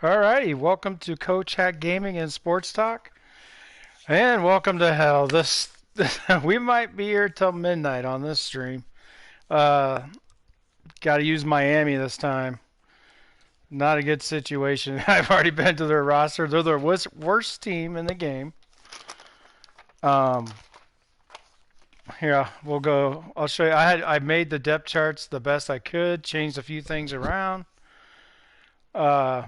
Alrighty, welcome to Coach Hack Gaming and Sports Talk, and welcome to hell. This we might be here till midnight on this stream. Uh, Got to use Miami this time. Not a good situation. I've already been to their roster. They're the worst team in the game. Um, Here we'll go. I'll show you. I made the depth charts the best I could. Changed a few things around. Uh,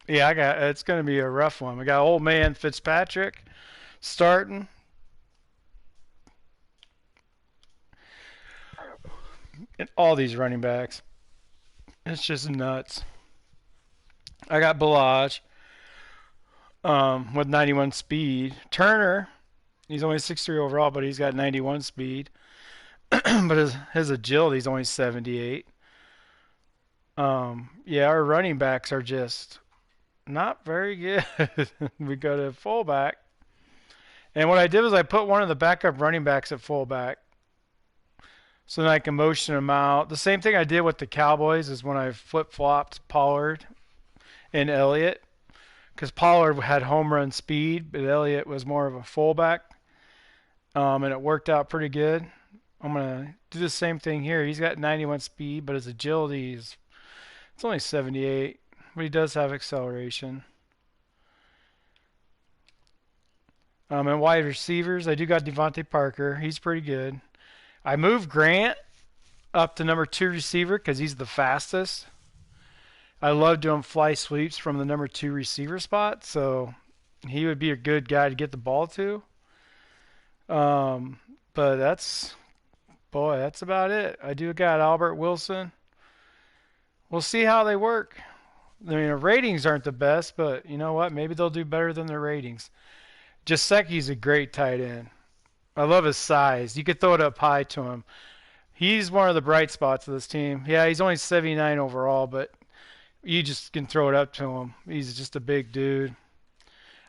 yeah, it's going to be a rough one. We got old man Fitzpatrick starting. And all these running backs. It's just nuts. I got Balaj with 91 speed. Turner, he's only 6'3 overall, but he's got 91 speed. But his agility is only 78. Yeah, our running backs are just not very good. We go to fullback. And what I did was I put one of the backup running backs at fullback so then I can motion them out. The same thing I did with the Cowboys is when I flip-flopped Pollard and Elliott, because Pollard had home run speed, but Elliott was more of a fullback, and it worked out pretty good. I'm going to do the same thing here. He's got 91 speed, but his agility it's only 78, but he does have acceleration. And wide receivers, I do got Devontae Parker. He's pretty good. I moved Grant up to number 2 receiver because he's the fastest. I love doing fly sweeps from the number 2 receiver spot, so he would be a good guy to get the ball to. But that's about it. I do got Albert Wilson. We'll see how they work. I mean, the ratings aren't the best, but you know what? Maybe they'll do better than their ratings. Jasecki's a great tight end. I love his size. You could throw it up high to him. He's one of the bright spots of this team. Yeah, he's only 79 overall, but you just can throw it up to him. He's just a big dude.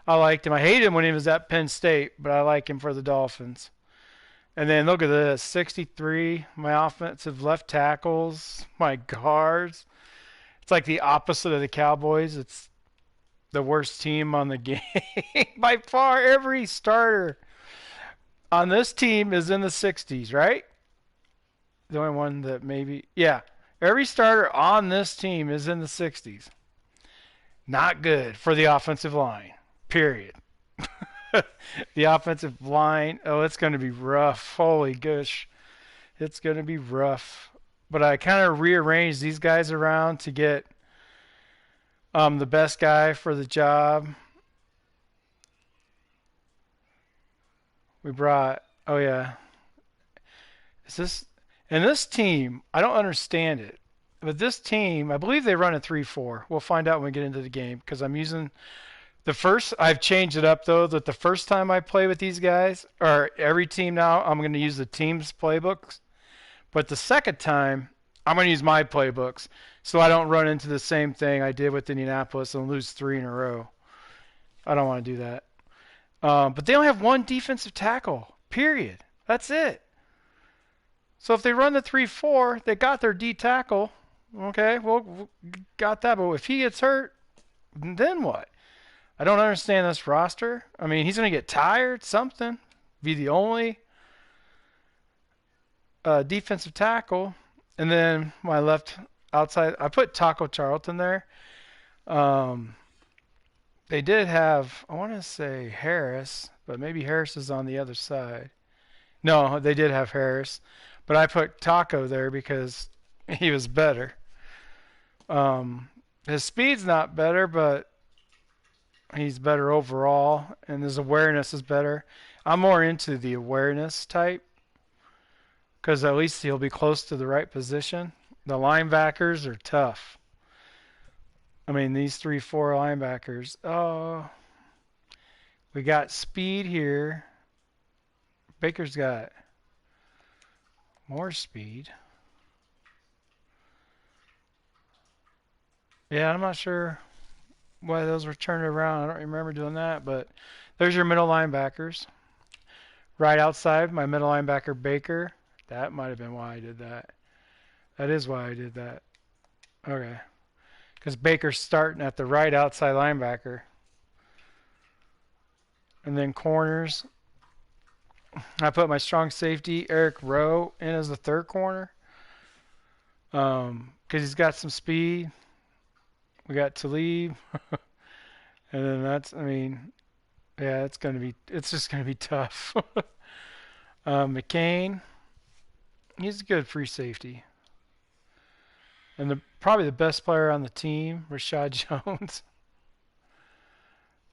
I liked him. I hated him when he was at Penn State, but I like him for the Dolphins. And then look at this, 63. My offensive left tackles, my guards. It's like the opposite of the Cowboys. It's the worst team on the game. By far, every starter on this team is in the 60s, right? The only one that maybe, yeah. Every starter on this team is in the 60s. Not good for the offensive line, period. The offensive line, oh, it's going to be rough. Holy gosh. It's going to be rough. But I kind of rearranged these guys around to get the best guy for the job. We brought, oh yeah. Is this, and this team, I don't understand it. But this team, I believe they run a 3-4. We'll find out when we get into the game because I'm using I've changed it up though, that the first time I play with these guys, or every team now, I'm going to use the team's playbooks. But the second time, I'm going to use my playbooks so I don't run into the same thing I did with Indianapolis and lose 3 in a row. I don't want to do that. But they only have one defensive tackle, period. That's it. So if they run the 3-4, they got their D tackle. Okay, well, got that. But if he gets hurt, then what? I don't understand this roster. I mean, he's going to get tired, something. Be the only defensive tackle. And then my left outside, I put Taco Charlton there. They did have, I want to say Harris, but maybe Harris is on the other side. No, they did have Harris. But I put Taco there because he was better. His speed's not better, but he's better overall, and his awareness is better. I'm more into the awareness type because at least he'll be close to the right position. The linebackers are tough. I mean, these 3-4 linebackers. Oh, we got speed here. Baker's got more speed. Yeah, I'm not sure why those were turned around. I don't remember doing that, but there's your middle linebackers. Right outside, my middle linebacker, Baker. That might have been why I did that. That is why I did that. Okay. because Baker's starting at the right outside linebacker. And then corners, I put my strong safety, Eric Rowe, in as the third corner. Because he's got some speed. We got Talib. And then yeah, it's just gonna be tough. McCain, he's a good free safety. And probably the best player on the team, Rashad Jones.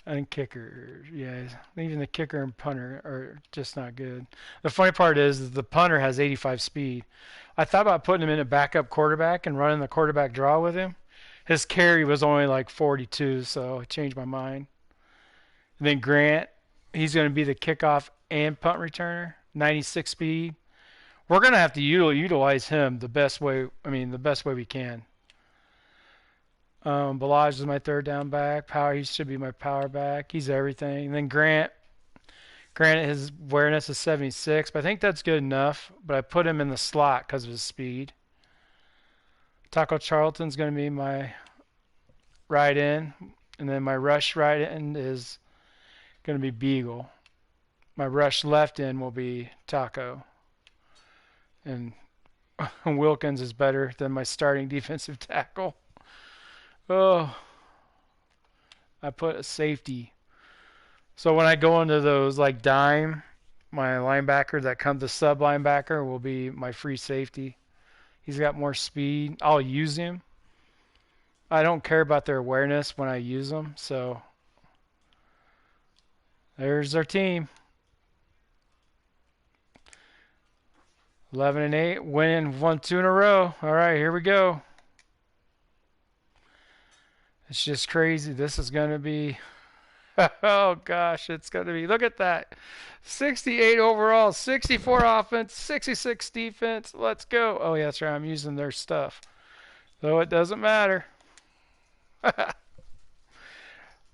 And kicker, yeah, even the kicker and punter are just not good. The funny part is the punter has 85 speed. I thought about putting him in a backup quarterback and running the quarterback draw with him. His carry was only like 42, so I changed my mind. And then Grant, he's going to be the kickoff and punt returner, 96 speed. We're going to have to utilize him the best way. The best way we can. Balaj is my third down back. He should be my power back. He's everything. And then Grant, his awareness is 76, but I think that's good enough. But I put him in the slot because of his speed. Taco Charlton's going to be my right end. And then my rush right end is going to be Beagle. My rush left end will be Taco. And Wilkins is better than my starting defensive tackle. Oh, I put a safety. So when I go into those like dime, my linebacker the sub linebacker will be my free safety. He's got more speed. I'll use him. I don't care about their awareness when I use them. So there's our team. 11-8, winning 1-2 in a row. All right, here we go. It's just crazy. This is going to be, oh gosh, it's going to be, look at that. 68 overall, 64 offense, 66 defense. Let's go. Oh, yeah, that's right. I'm using their stuff. Though it doesn't matter.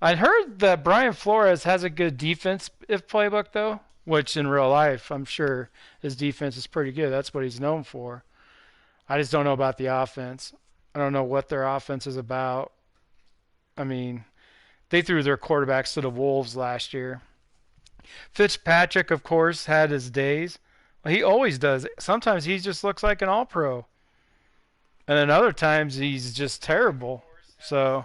I heard that Brian Flores has a good defense playbook, though, which in real life, I'm sure his defense is pretty good. That's what he's known for. I just don't know about the offense. I don't know what their offense is about. They threw their quarterbacks to the wolves last year. Fitzpatrick, of course, had his days. Well, he always does. Sometimes he just looks like an all-pro. And then other times he's just terrible. So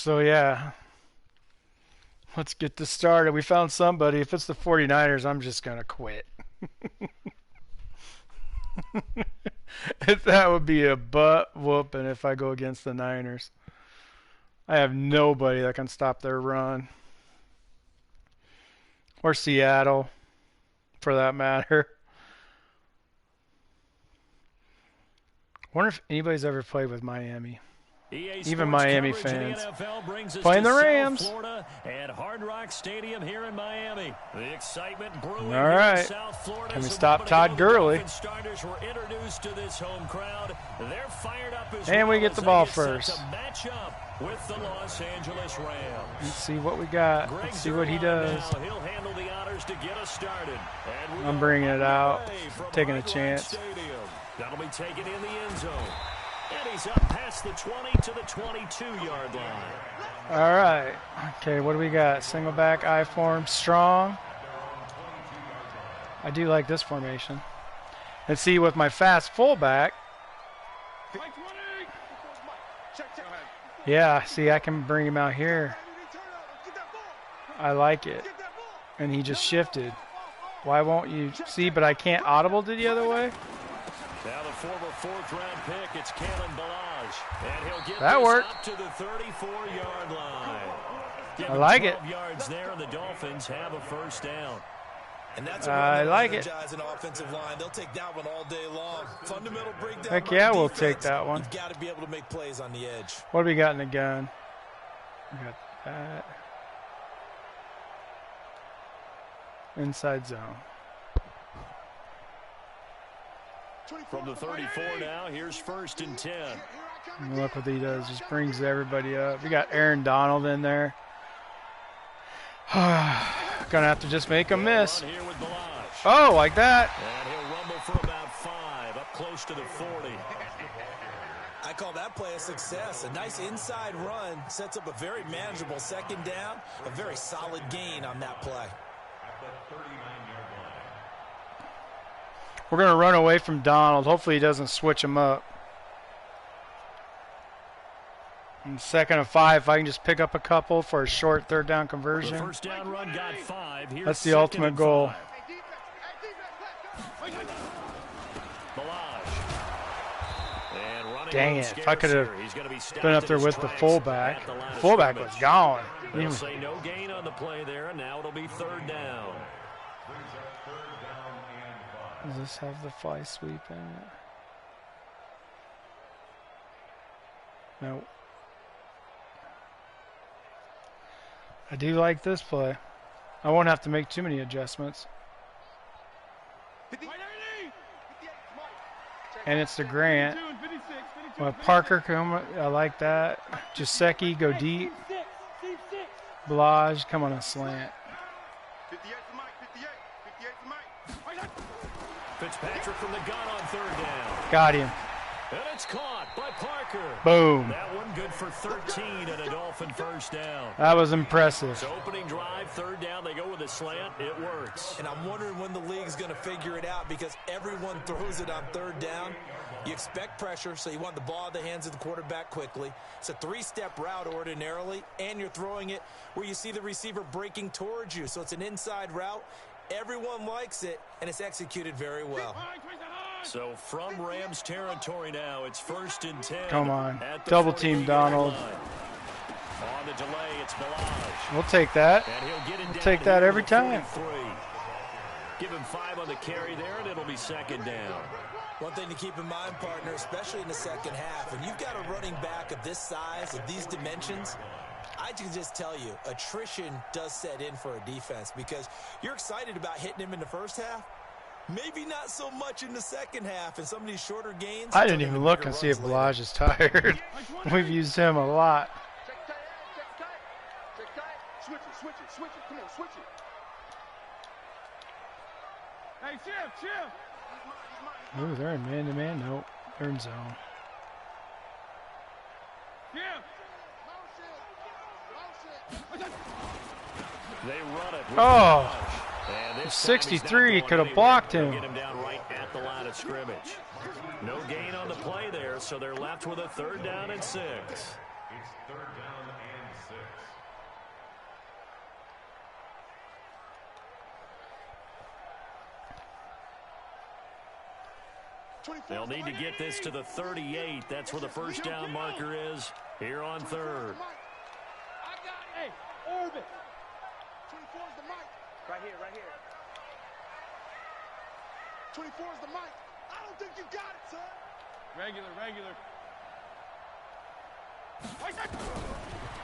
yeah. Let's get this started. We found somebody. If it's the 49ers, I'm just going to quit. That would be a butt whooping if I go against the Niners. I have nobody that can stop their run. Or Seattle, for that matter. I wonder if anybody's ever played with Miami. Even Miami fans playing the Rams. Florida at Hard Rock Stadium here in Miami. The excitement brewing. All right. Can we stop Todd Gurley? Starters were introduced to this home crowd. They're fired up as and we get the ball first. With the Los Angeles Rams. Let's see what we got. Let's see what he does. He'll handle the honors to get us started. I'm bringing it out, taking a chance. That'll be taken in the end zone. And he's up past the 20 to the 22-yard line. All right. Okay, what do we got? Single back, I form, strong. I do like this formation. And see, with my fast fullback. Yeah, see, I can bring him out here. I like it. And he just shifted. Why won't you see? But I can't audible to the other way. Now the former fourth-round pick, it's Kalen Balaj, and he'll get that worked up to the 34-yard line. I like it. Yards there, and the Dolphins have a first down. And that's I like it. An offensive line. They'll take that one all day long. Fundamental breakdown. Heck yeah, we'll take that one. You've got to be able to make plays on the edge. What do we got in the gun? We got that. Inside zone. From the 34 now, here's 1st and 10. And look what he does, just brings everybody up. We got Aaron Donald in there. Gonna have to just make a miss. Oh, like that. And he'll rumble for about 5, up close to the 40. I call that play a success. A nice inside run sets up a very manageable second down. A very solid gain on that play. We're going to run away from Donald. Hopefully he doesn't switch him up. And 2nd and 5, if I can just pick up a couple for a short third down conversion. The first down run got 5. Here's that's the ultimate goal. Dang it, if I could have been up there with the fullback. The fullback was gone. They'll say no gain on the play there, and now it'll be 3rd down. Does this have the fly sweep in it? No. I do like this play. I won't have to make too many adjustments. And it's to Grant. Well, Parker, come. I like that. Jaceki, go deep. Blage, come on a slant. Fitzpatrick from the gun on 3rd down. Got him. And it's caught by Parker. Boom. That one good for 13 and a Dolphin first down. That was impressive. So opening drive, 3rd down, they go with a slant. It works. And I'm wondering when the league's going to figure it out because everyone throws it on 3rd down. You expect pressure, so you want the ball in the hands of the quarterback quickly. It's a 3-step route ordinarily, and you're throwing it where you see the receiver breaking towards you. So it's an inside route. Everyone likes it, and it's executed very well. So from Rams territory now, it's 1st and 10. Come on. Double team Donald. On the delay, it's Blage. We'll take that. And he'll get it We'll take that every time. Give him 5 on the carry there, and it'll be 2nd down. One thing to keep in mind, partner, especially in the second half, when you've got a running back of this size, of these dimensions, I can just tell you, attrition does set in for a defense because you're excited about hitting him in the first half. Maybe not so much in the second half, and some of these shorter gains. I didn't even look and see if Blage is tired. We've used him a lot. Switch it. Come on, switch it. Hey, chill. Ooh, they're in man-to-man. Nope, they're in zone. They run it. Oh, 63 could have blocked him. Get him down right at the line of scrimmage. No gain on the play there, so they're left with a 3rd down and 6. It's 3rd down and 6. They'll need to get this to the 38. That's where the first down marker is here on 3rd. Hey, orbit. 24 is the mic. Right here. 24 is the mic. I don't think you got it, son. Regular.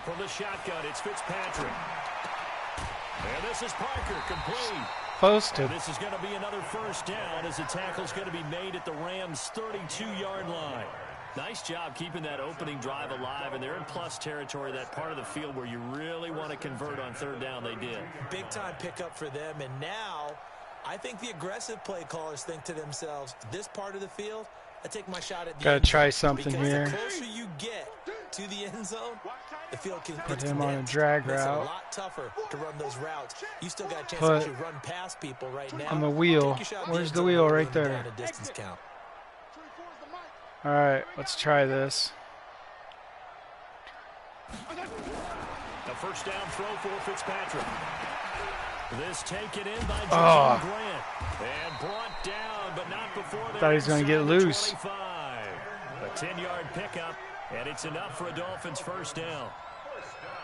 From the shotgun, it's Fitzpatrick. And this is Parker, complete. Close to. And this is going to be another first down as the tackle's going to be made at the Rams' 32-yard line. Nice job keeping that opening drive alive, and they're in plus territory, that part of the field where you really want to convert on 3rd down. They did. Big-time pickup for them, and now I think the aggressive play callers think to themselves, this part of the field, I take my shot at the Gotta end try zone. something because here. The closer you get to the end zone, the field can Put him on a drag It's route. a lot tougher to run those routes. You still got a chance Put to actually run past people right now. on the wheel. Take your shot at Where's end the zone wheel? and Right bring them there. down a distance count. All right, let's try this. A first down throw for Fitzpatrick. This taken in by Jason Grant. And brought down, but not before they Thought he was going to get loose. 25. A 10-yard pickup, and it's enough for a Dolphins first down.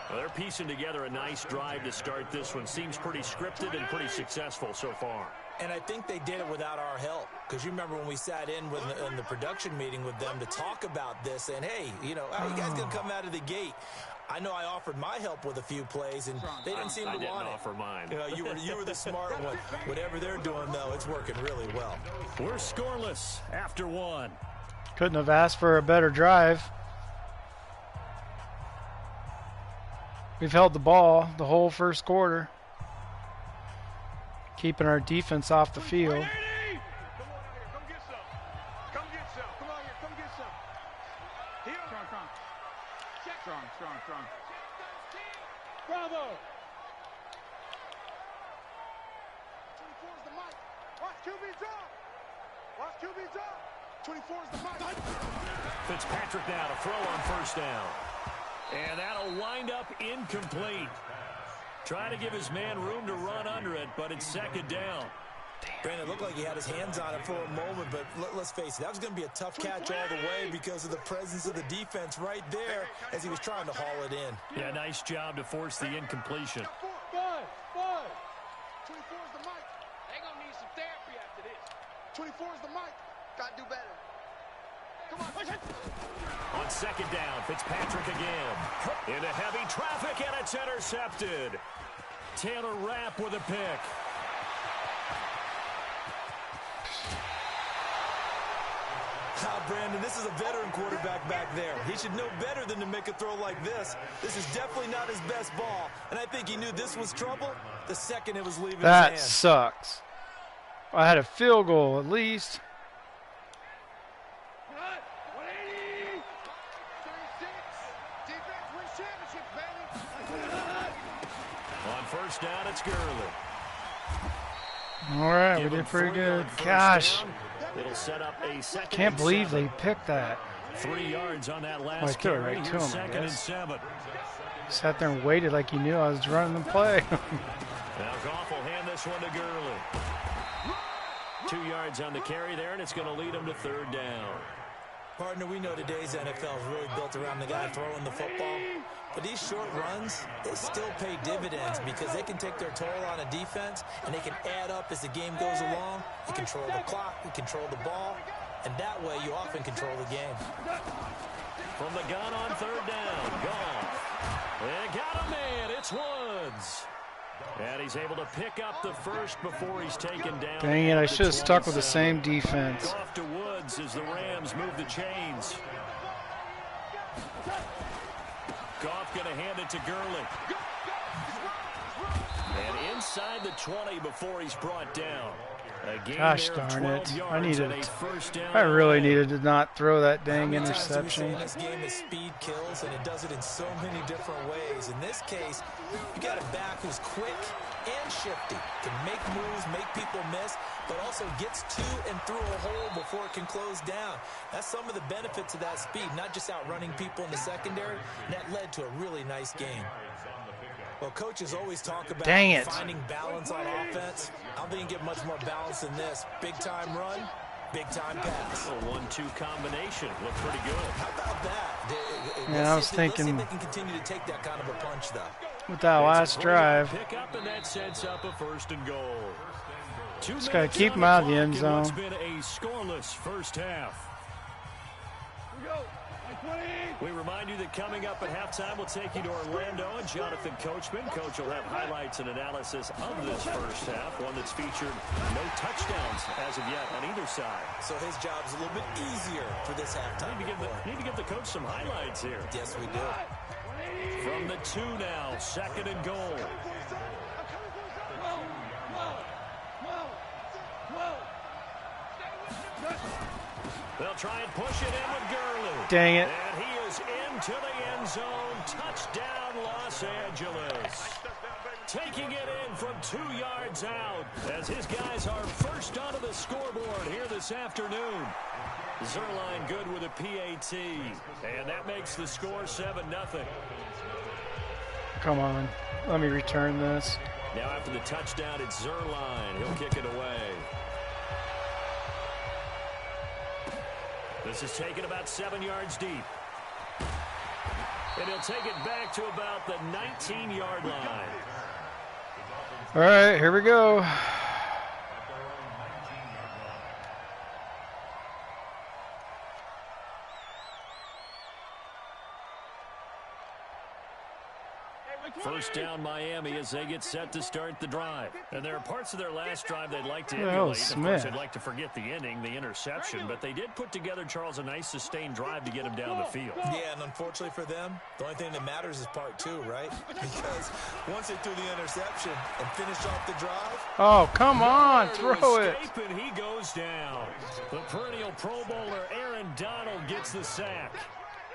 Well, they're piecing together a nice drive to start this one. Seems pretty scripted and pretty successful so far. And I think they did it without our help. Because you remember when we sat in the production meeting with them to talk about this, and hey, you know, how are you guys going to come out of the gate? I know I offered my help with a few plays, and they didn't seem to want it. I didn't offer mine. You know, you were the smart one. Whatever they're doing, though, it's working really well. We're scoreless after 1. Couldn't have asked for a better drive. We've held the ball the whole first quarter. keeping our defense off the field. Come on out here. Come get some. Come get some. Come on here. Come get some. Here. Strong. Strong. Bravo. 24's the mic. Watch QB drop. 24's the mic. Fitzpatrick now to throw on first down. And that'll wind up incomplete. Trying to give his man room to run under it, but it's second down. Brandon, it looked like he had his hands on it for a moment, but let's face it, that was going to be a tough catch all the way because of the presence of the defense right there as he was trying to haul it in. Yeah, nice job to force the incompletion. Bud. 24's the mic. They going to need some therapy after this. 24's the mic. Got to do better. Come on, push it. On second down, Fitzpatrick again. Into heavy traffic, and it's intercepted. Taylor Rapp with a pick. Brandon, this is a veteran quarterback back there. He should know better than to make a throw like this. This is definitely not his best ball, and I think he knew this was trouble the second it was leaving his hand. That sucks. I had a field goal at least. 180. 36. Defense wins championships, baby. On first down, it's Gurley. All right, we Give him did pretty 3 good. on first Gosh, down. It'll set up a second can't and believe 7. they picked that. 3 yards on that Well, I last threw it carry. right to Here's him, I second and guess. 7. Sat there and waited like he knew I was running the play. Now Goff will hand this one to Gurley. 2 yards on the carry there, and it's going to lead him to third down. Partner, we know today's NFL is really built around the guy throwing the football. But these short runs, they still pay dividends because they can take their toll on a defense, and they can add up as the game goes along. You control the clock, you control the ball, and that way you often control the game. From the gun on third down, Goff. They got a man, it's Woods. And he's able to pick up the first before he's taken down. Dang it, I should have stuck with the same defense. Goff to Woods as the Rams move the chains. Goff going to hand it to Gurley. And inside the 20 before he's brought down. Gosh darn it. I I really needed to not throw that How dang many times do we say interception. in this game is speed kills, and it does it in so many different ways. In this case, you got a back who's quick and shifty, can make moves, make people miss, but also gets to and through a hole before it can close down. That's some of the benefits of that speed, not just outrunning people in the secondary, and that led to a really nice game. Well, coaches always talk about finding balance on offense. I don't think you get much more balance than this. Big-time run, big-time pass. A 1-2 combination. Looked pretty good. How about that? Man, I was Let's see thinking if they can continue to take that kind of a punch, though. with that last drive, Pick up, and that sets up a first and goal. just got to keep him out of the end zone. What's been a scoreless first half. We go. 20. We remind you that coming up at halftime, we'll take you to Orlando and Jonathan Coachman. Coach will have highlights and analysis of this first half, one that's featured no touchdowns as of yet on either side. So his job's a little bit easier for this halftime. Need to give the coach some highlights here. Yes, we do. From the 2 now, second and goal. They'll try and push it in with Gurley. Dang it. And he is into the end zone. Touchdown, Los Angeles. Taking it in from 2 yards out as his guys are first onto the scoreboard here this afternoon. Zerline good with a PAT. And that makes the score 7-0. Come on, let me return this. Now after the touchdown, it's Zerline. He'll kick it away. This is taken about 7 yards deep. And he'll take it back to about the 19-yard line. All right, here we go. Hey, First down Miami as they get set to start the drive. And there are parts of their last drive they'd like to Well, emulate. Of Smith. course, they'd like to forget the inning, the interception. But they did put together, Charles, a nice sustained drive to get him down the field. Yeah, and unfortunately for them, the only thing that matters is part two, right? Because once they threw the interception and finished off the drive. Oh, come on, throw it. And he goes down. The perennial Pro Bowler Aaron Donald gets the sack.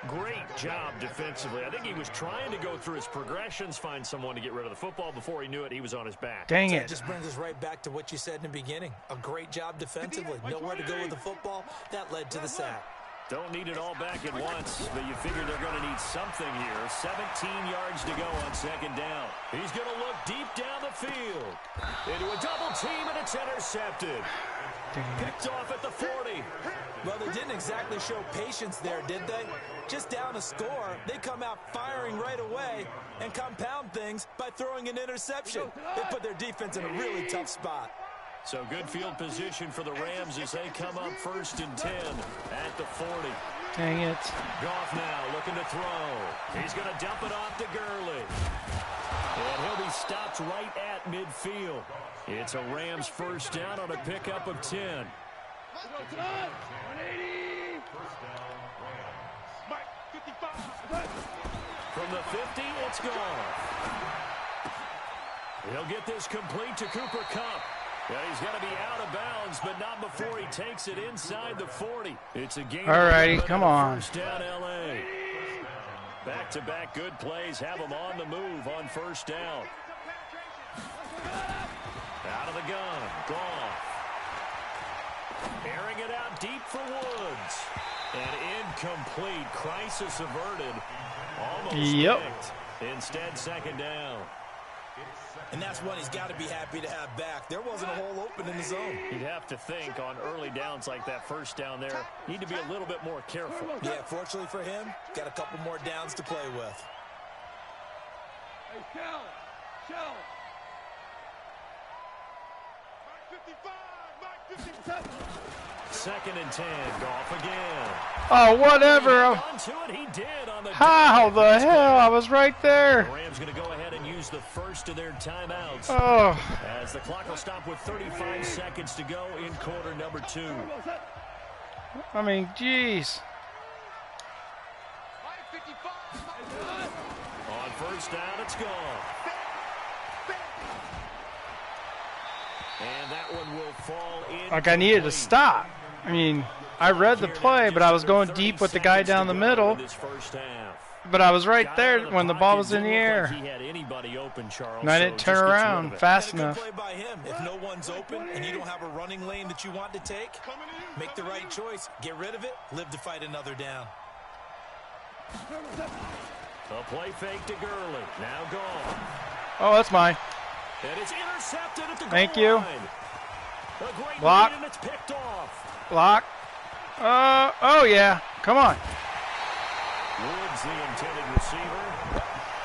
Great job defensively. I think he was trying to go through his progressions, find someone to get rid of the football. Before he knew it, he was on his back. Dang So it. that just brings us right back to what you said in the beginning. A great job defensively. Nowhere to go with the football. That led to the sack. Don't need it all back at once, but you figure they're going to need something here. 17 yards to go on second down. He's going to look deep down the field. Into a double team, and it's intercepted. Picked off at the 40. Well, they didn't exactly show patience there, did they? Just down a score, they come out firing right away and compound things by throwing an interception. They put their defense in a really tough spot. So good field position for the Rams as they come up 1st and 10 at the 40. Dang it. Goff now looking to throw. He's going to dump it off to Gurley. And he'll be stopped right at midfield. It's a Rams first down on a pickup of 10. 180. Mike, 55. From the 50, it's gone. He'll get this complete to Cooper Kupp. Yeah, he's going to be out of bounds, but not before he takes it inside the 40. It's a game. Alrighty, come on. First down, L.A. Back-to-back good plays have them on the move on first down. Out of the gun, Goff. Airing it out deep for Woods. And incomplete. Crisis averted. Almost picked. Instead, second down. And that's one he's got to be happy to have back. There wasn't a hole open in the zone. You'd have to think on early downs like that first down there, need to be a little bit more careful. Yeah, fortunately for him, got a couple more downs to play with. Hey, Shell. Mike 55, Mike 57. 2nd and 10, Goff again. Oh, whatever. Onto it, he did on the How the hell? I was right The there. Rams going to go ahead and use the first of their timeouts. Oh, As the clock will stop with 35 seconds to go in quarter number 2. I mean, jeez. Mike 55. On first down, it's gone. And that one will fall in. Like I needed to stop. I mean, I read the play, but I was going deep with the guy down the middle. But I was right there when the ball was in the air. And I didn't turn around fast enough. Play by him. If no one's open and you don't have a running lane that you want to take, make the right choice. Get rid of it. Live to fight another down. A play fake to Gurley. Now gone. Oh, that's mine. And it's intercepted at the goal Thank you. line. A great Block. lead, and it's picked off. Block. Oh, yeah. Come on. Woods, the intended receiver.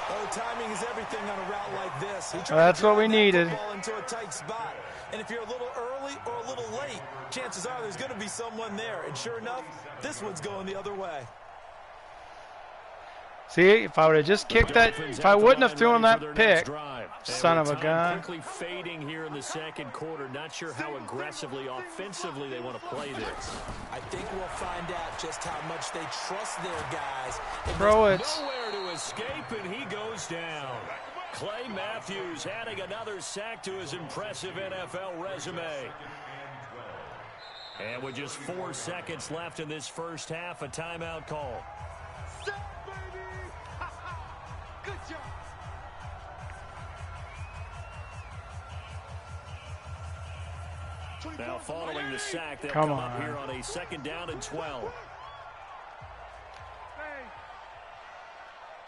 Oh, timing is everything on a route like this. He tried That's to what we drive that needed. football into a tight spot. And if you're a little early or a little late, chances are there's going to be someone there. And sure enough, this one's going the other way. See, if I would have just kicked that, if I wouldn't have thrown that pick, son of a gun. Quickly fading here in the second quarter. Not sure how aggressively, offensively they want to play this. I think we'll find out just how much they trust their guys. Throw it. Nowhere to escape, and he goes down. Clay Matthews adding another sack to his impressive NFL resume. And with just 4 seconds left in this first half, a timeout call. Good job. Now following the sack, they'll Come come up on. here on a 2nd down and 12. Hey.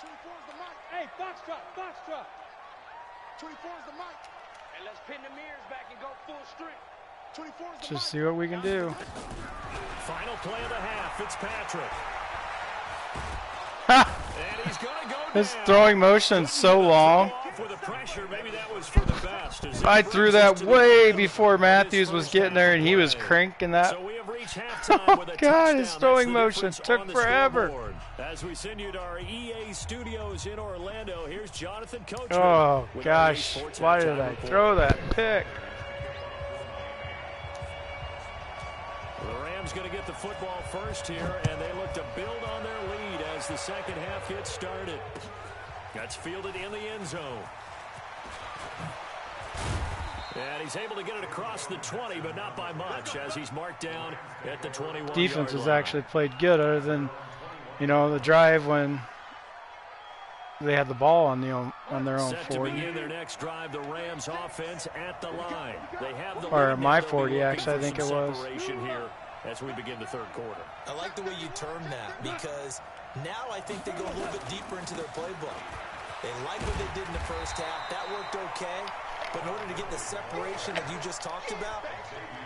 24's the mic. Hey, Foxtrot. 24's the mic. Hey, let's pin the mirrors back and go full strength. 24's the Just mic. see what we can do. Final play of the half, Fitzpatrick. Ha! And he's going to go This down. throwing motion's so long. With the pressure, maybe that was for the best. I threw that way before Matthews was getting there, and he was cranking that have reached halftime with a God, his touchdown. throwing That's the motion difference took on the forever. scoreboard. As we send you to our EA studios in Orlando, here's Jonathan Coachman. Oh, with gosh. EA Sports Why did Halftime I Report. throw that pick? The Rams going to get the football first here, and they look to build on their lead as the second half gets started. That's fielded in the end zone. And he's able to get it across the 20, but not by much, as he's marked down at the 21-yard line. Defense has actually played good, other than, you know, the drive when they had the ball on their own Set 40. to begin their next drive, the Rams offense at the line. They have the Or lead my now. They'll be 40, looking actually, I for think some it was. separation here as we begin the third quarter. I like the way you term that, because now I think they go a little bit deeper into their playbook. They like what they did in the first half. That worked okay. But in order to get the separation that you just talked about,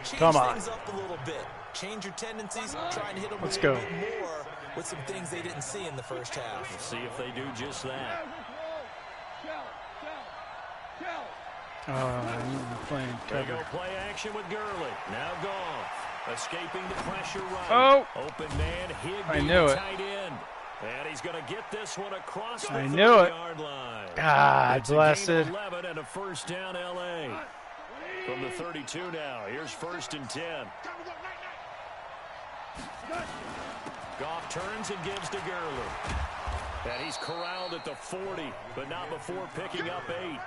change things up a little bit. Change your tendencies, try and hit them a little bit more with some things they didn't see in the first half. We'll see if they do just that. I'm playing They cover. go play action with Gurley. Now Goff. Escaping the pressure right. Oh! Open man, Higbee, I knew it. tight end. And he's going to get this one across the I knew it. 30-yard line. God, It's a blessed. gain of 11 and a first down L.A. From the 32 now. Here's 1st and 10. Goff turns and gives to Gurley. And he's corralled at the 40, but not before picking up 8.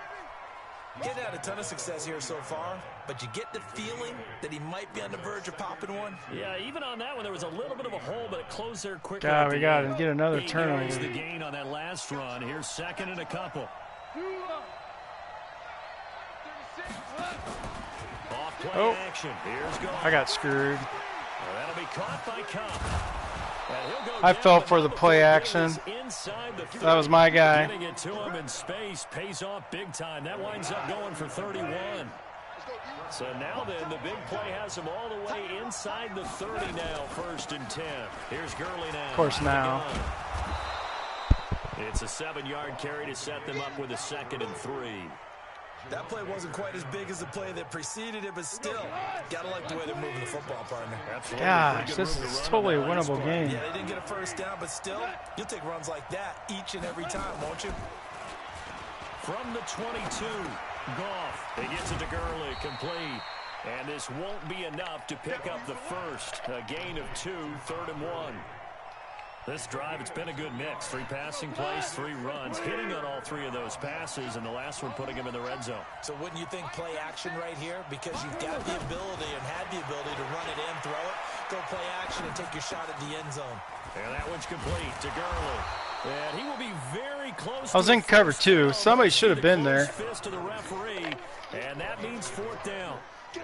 Getting had a ton of success here so far, but you get the feeling that he might be on the verge of popping one. Yeah, even on that one, there was a little bit of a hole, but it closed there quickly. God, we got to get another 8 yards turnover. the gain on that last run. Here's 2nd and a couple. Off play action. Here's Goff. I got screwed. Well, that'll be caught by Cup. And he'll go I down, fell but for now the the play football action. is inside the 30. That was my guy. Getting it to him in space pays off big time. That winds up going for 31. So now then, the big play has him all the way inside the 30 now, 1st and 10. Here's Gurley now. Of course now. It's a 7-yard carry to set them up with a 2nd and 3. That play wasn't quite as big as the play that preceded it, but still, gotta like the way they're moving the football, partner. Absolutely. Gosh, Pretty good this room to is run totally a on that last winnable play. game. Yeah, they didn't get a first down, but still, you'll take runs like that each and every time, won't you? From the 22, Goff. He gets it to Gurley, complete. And this won't be enough to pick up the first. A gain of 2, 3rd and 1. This drive, it's been a good mix. 3 passing plays, 3 runs, hitting on all 3 of those passes, and the last one putting him in the red zone. So wouldn't you think play action right here? Because you've got the ability and had the ability to run it in, throw it, go play action, and take your shot at the end zone. And that one's complete to Gurley. And he will be very close. I was in cover 2. Somebody should have been there. Fist to the referee, and that means 4th down.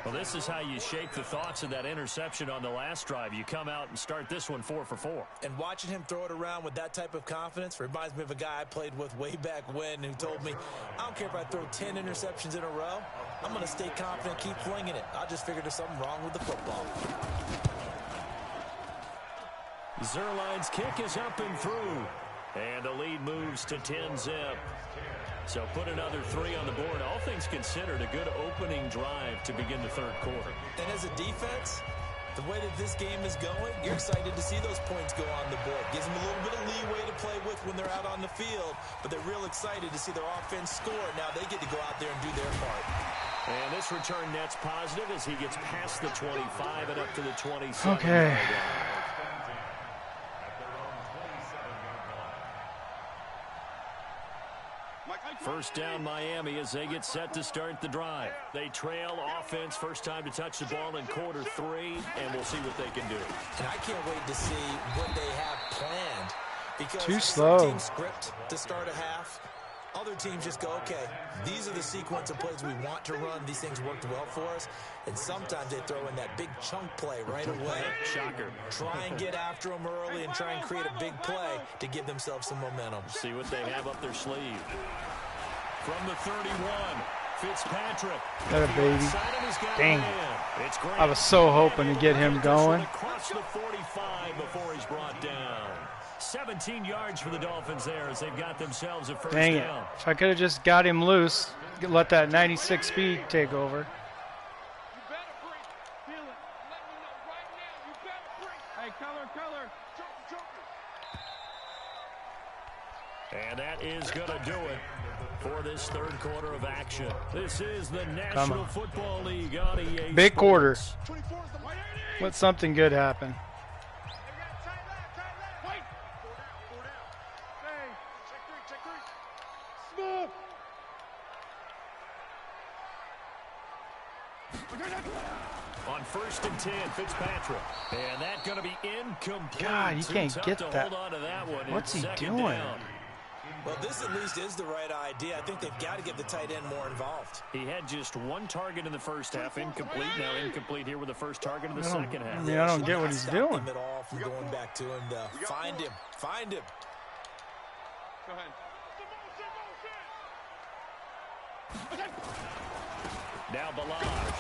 Well, this is how you shake the thoughts of that interception on the last drive. You come out and start this one 4 for 4. And watching him throw it around with that type of confidence reminds me of a guy I played with way back when who told me, I don't care if I throw 10 interceptions in a row. I'm going to stay confident, keep flinging it. I just figured there's something wrong with the football. Zerline's kick is up and through. And the lead moves to 10-zip. So put another 3 on the board. All things considered, a good opening drive to begin the third quarter. And as a defense, the way that this game is going, you're excited to see those points go on the board. Gives them a little bit of leeway to play with when they're out on the field, but they're real excited to see their offense score. Now they get to go out there and do their part. And this return net's positive as he gets past the 25 and up to the 27. Okay. First down Miami as they get set to start the drive. They trail offense, first time to touch the ball in quarter 3, and we'll see what they can do. And I can't wait to see what they have planned. Because Too some slow. teams script to start a half. Other teams just go, okay, these are the sequence of plays we want to run. These things worked well for us. And sometimes they throw in that big chunk play right away. Shocker. Try and get after them early and try and create a big play to give themselves some momentum. See what they have up their sleeve. From the 31, Fitzpatrick. Got a baby. Dang. It's I was so hoping to get him going. Across the 45 before he's brought down. 17 yards for the Dolphins there as they've got themselves a first Dang it. down. If I could have just got him loose, let that 96 speed take over. Hey, color. And that is going to do it for this third quarter of action. This is the National Football League on EA Big quarter. Sports. Let something good happen. On 1st and 10, Fitzpatrick. And that's going to be incomplete. God, you can't get that. One. What's he doing? Well, this at least is the right idea. I think they've got to get the tight end more involved. He had just one target in the first half, incomplete. Now incomplete here with the first target in the second half. I mean, I don't get what he's doing. Him at all from going back to him. Find him. Go ahead. Now Balaj.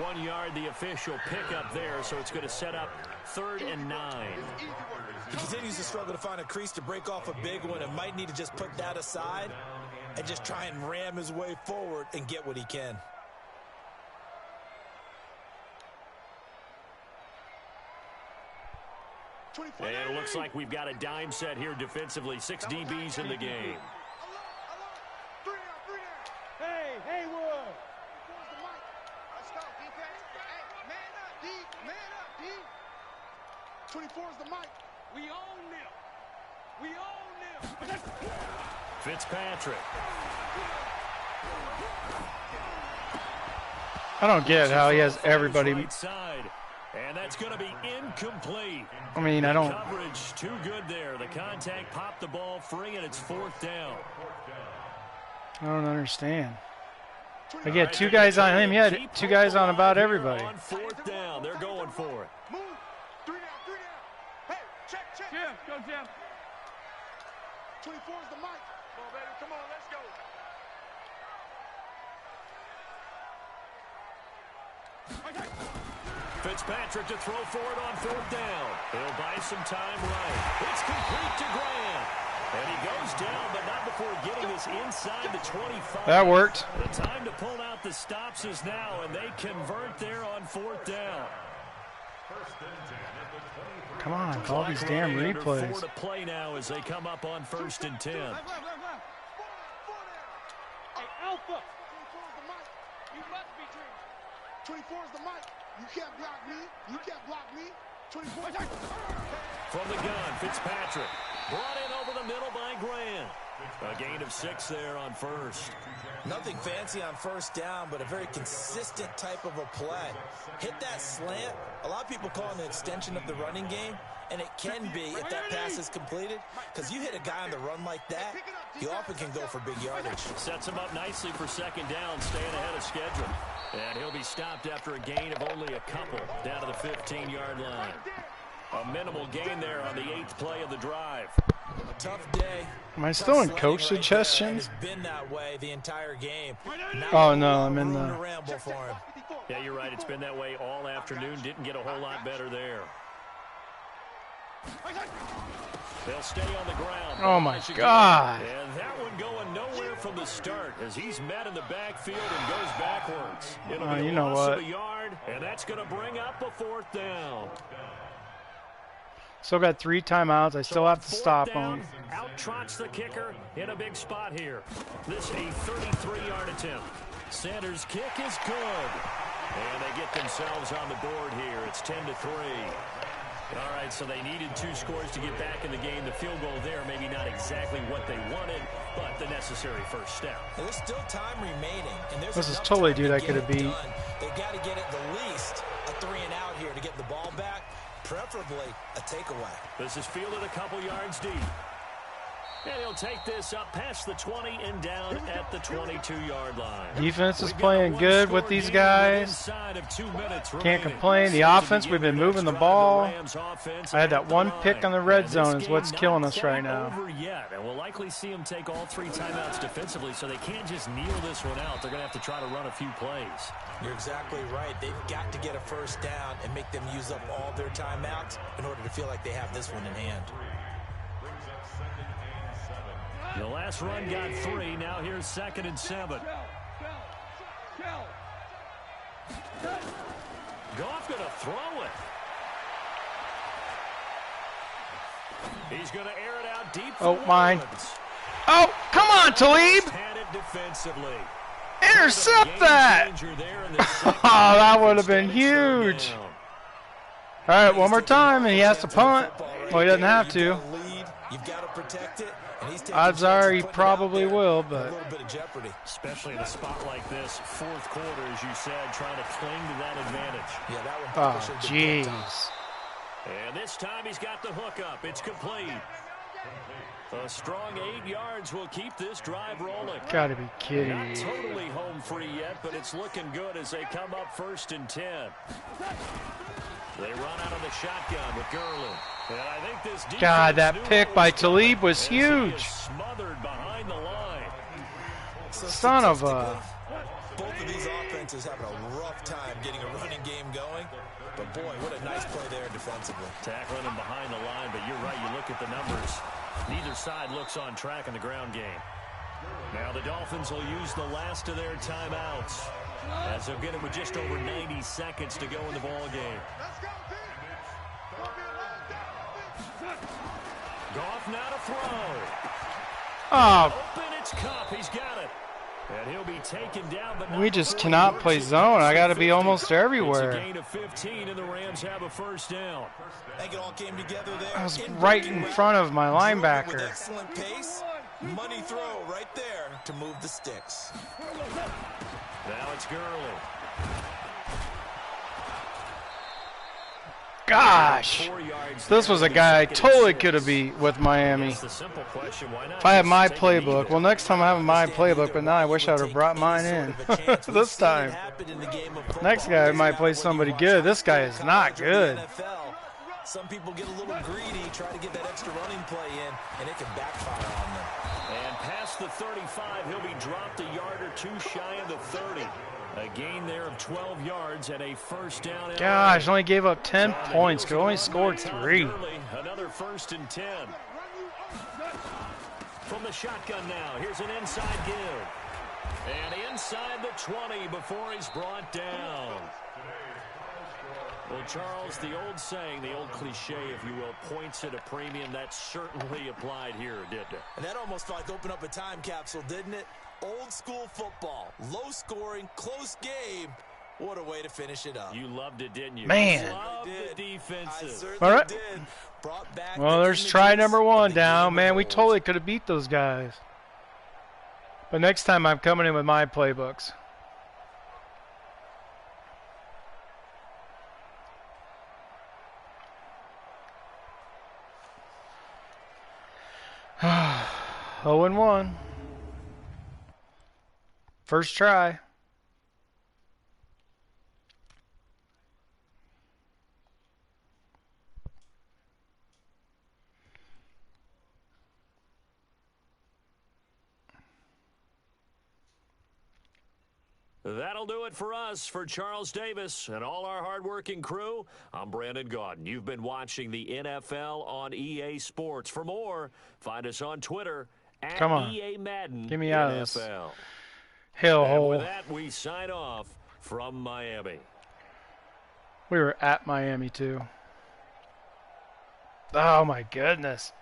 1 yard, the official pickup there, so it's going to set up 3rd and 9. He continues to struggle to find a crease to break off a big one and might need to just put that aside and just try and ram his way forward and get what he can. And it looks like we've got a dime set here defensively. 6 DBs in the game. Hey, Haywood. 24 is the mic. We own them. Fitzpatrick. I don't get how he has everybody. Right side, and that's going to be incomplete. I mean, I don't. Coverage too good there. The contact popped the ball free, and it's 4th down. I don't understand. I get 2 guys on him. Yeah, 2 guys on about everybody. On 4th down, they're going for it. Move. 3 down. Hey, check. Jim, go Jim. 24 is the mic. Come on, baby. Come on, let's go. Fitzpatrick to throw for it on 4th down. He'll buy some time right. It's complete to Grant. And he goes down, but not before getting this inside the 25. That worked. The time to pull out the stops is now, and they convert there on 4th down. Come on, all these damn Under 4 replays. to play now as they come up on 1st and 10. Hey, Alpha. 24 is the mic. You must be dreaming. 24 is the mic. You can't block me. You can't block me. 24. From the gun, Fitzpatrick. Brought in over the middle by Grant. A gain of 6 there on 1st. Nothing fancy on 1st down, but a very consistent type of a play. Hit that slant. A lot of people call it an extension of the running game, and it can be if that pass is completed, because you hit a guy on the run like that, he often can go for big yardage. Sets him up nicely for 2nd down, staying ahead of schedule. And he'll be stopped after a gain of only a couple down to the 15-yard line. A minimal gain there on the 8th play of the drive. Tough day. Am I still in coach suggestions? It's been that way the entire game. Oh, no, I'm in the... For him. Yeah, you're right. It's been that way all afternoon. Didn't get a whole lot better there. They'll stay on the ground. Oh, my God. And that one going nowhere from the start as he's met in the backfield and goes backwards. It'll be you a know loss what? of a yard, and that's going to bring up a 4th down. Still got 3 timeouts. I still have to stop him. Out trots the kicker in a big spot here. This a 33-yard attempt. Sanders' kick is good. And they get themselves on the board here. It's 10-3. All right, so they needed 2 scores to get back in the game. The field goal there, maybe not exactly what they wanted, but the necessary first step. Well, there's still time remaining. And there's This is totally dude I could have beat. They've got to get at the least a 3 and out here to get the ball back, preferably a takeaway. This is fielded a couple yards deep. And he'll take this up past the 20 and down at the 22-yard line. Defense is playing good with these guys. Can't complain. The offense, we've been moving the ball. I had that one pick on the red zone is what's killing us right now. And we'll likely see them take all 3 timeouts defensively, so they can't just kneel this one out. They're going to have to try to run a few plays. You're exactly right. They've got to get a first down and make them use up all their timeouts in order to feel like they have this one in hand. The last run got 3. Now here's 2nd and 7. Goff going to throw it. He's going to air it out deep for Oh, mine. Woods. Oh, come on, Talib! Had it defensively. Intercept that! Oh, that would have been huge. All right, one more time, and he has to punt. Well, he doesn't have to. You've got to protect it. Odds are he probably will, but a little bit of jeopardy. Especially in a spot like this, fourth quarter, as you said, trying to cling to that advantage. Yeah, that one. Oh, jeez. And this time he's got the hook up. It's complete. A strong 8 yards will keep this drive rolling. Gotta be kidding Not me. totally home free yet, but it's looking good as they come up 1st and 10. They run out of the shotgun with Gurley. And I think this God, that pick by Talib was huge. Smothered behind the line. Son of a... Both of these offenses having a rough time getting a running game going. But boy, what a nice play there defensively. Tackling him behind the line, but you're right. You look at the numbers. Neither side looks on track in the ground game. Now the Dolphins will use the last of their timeouts, as they'll get it with just over 90 seconds to go in the ball game. Goff now to throw. Oh, Open, it's Cup. He's got it. And he'll be taken down, but we just cannot play zone. I gotta be almost everywhere. It's a gain of 15, and the Rams have a first down. I think it all came together there. I was right in front of my With linebacker. excellent pace, money throw right there to move the sticks. Now it's Gurley. Gosh, this was a guy I totally could have beat with Miami. If I had my playbook. Well, next time I have my playbook, but now I wish I would have brought mine in this time. Next guy might play somebody good. This guy is not good. Some people get a little greedy, try to get that extra running play in, and it can backfire on them. And past the 35, he'll be dropped a yard or two shy of the 30. A gain there of 12 yards and a first down. Gosh, only gave up 10 points. Could only scored 3. Another 1st and 10. From the shotgun now, here's an inside give. And inside the 20 before he's brought down. Well, Charles, the old saying, the old cliche, if you will, points at a premium. That certainly applied here, didn't it? And that almost felt like opened up a time capsule, didn't it? Old school football, low scoring, close game. What a way to finish it up. You loved it, didn't you? Man. Loved the defensive. All right. Did. Brought back Well, there's try number 1 down. Man, we totally could have beat those guys. But next time I'm coming in with my playbooks. Oh and 1. First try. That'll do it for us. For Charles Davis and all our hardworking crew, I'm Brandon Gaudin. You've been watching the NFL on EA Sports. For more, find us on Twitter at Come on. EA Madden Get me out of NFL. this And hellhole. with that, we sign off from Miami. We were at Miami, too. Oh, my goodness.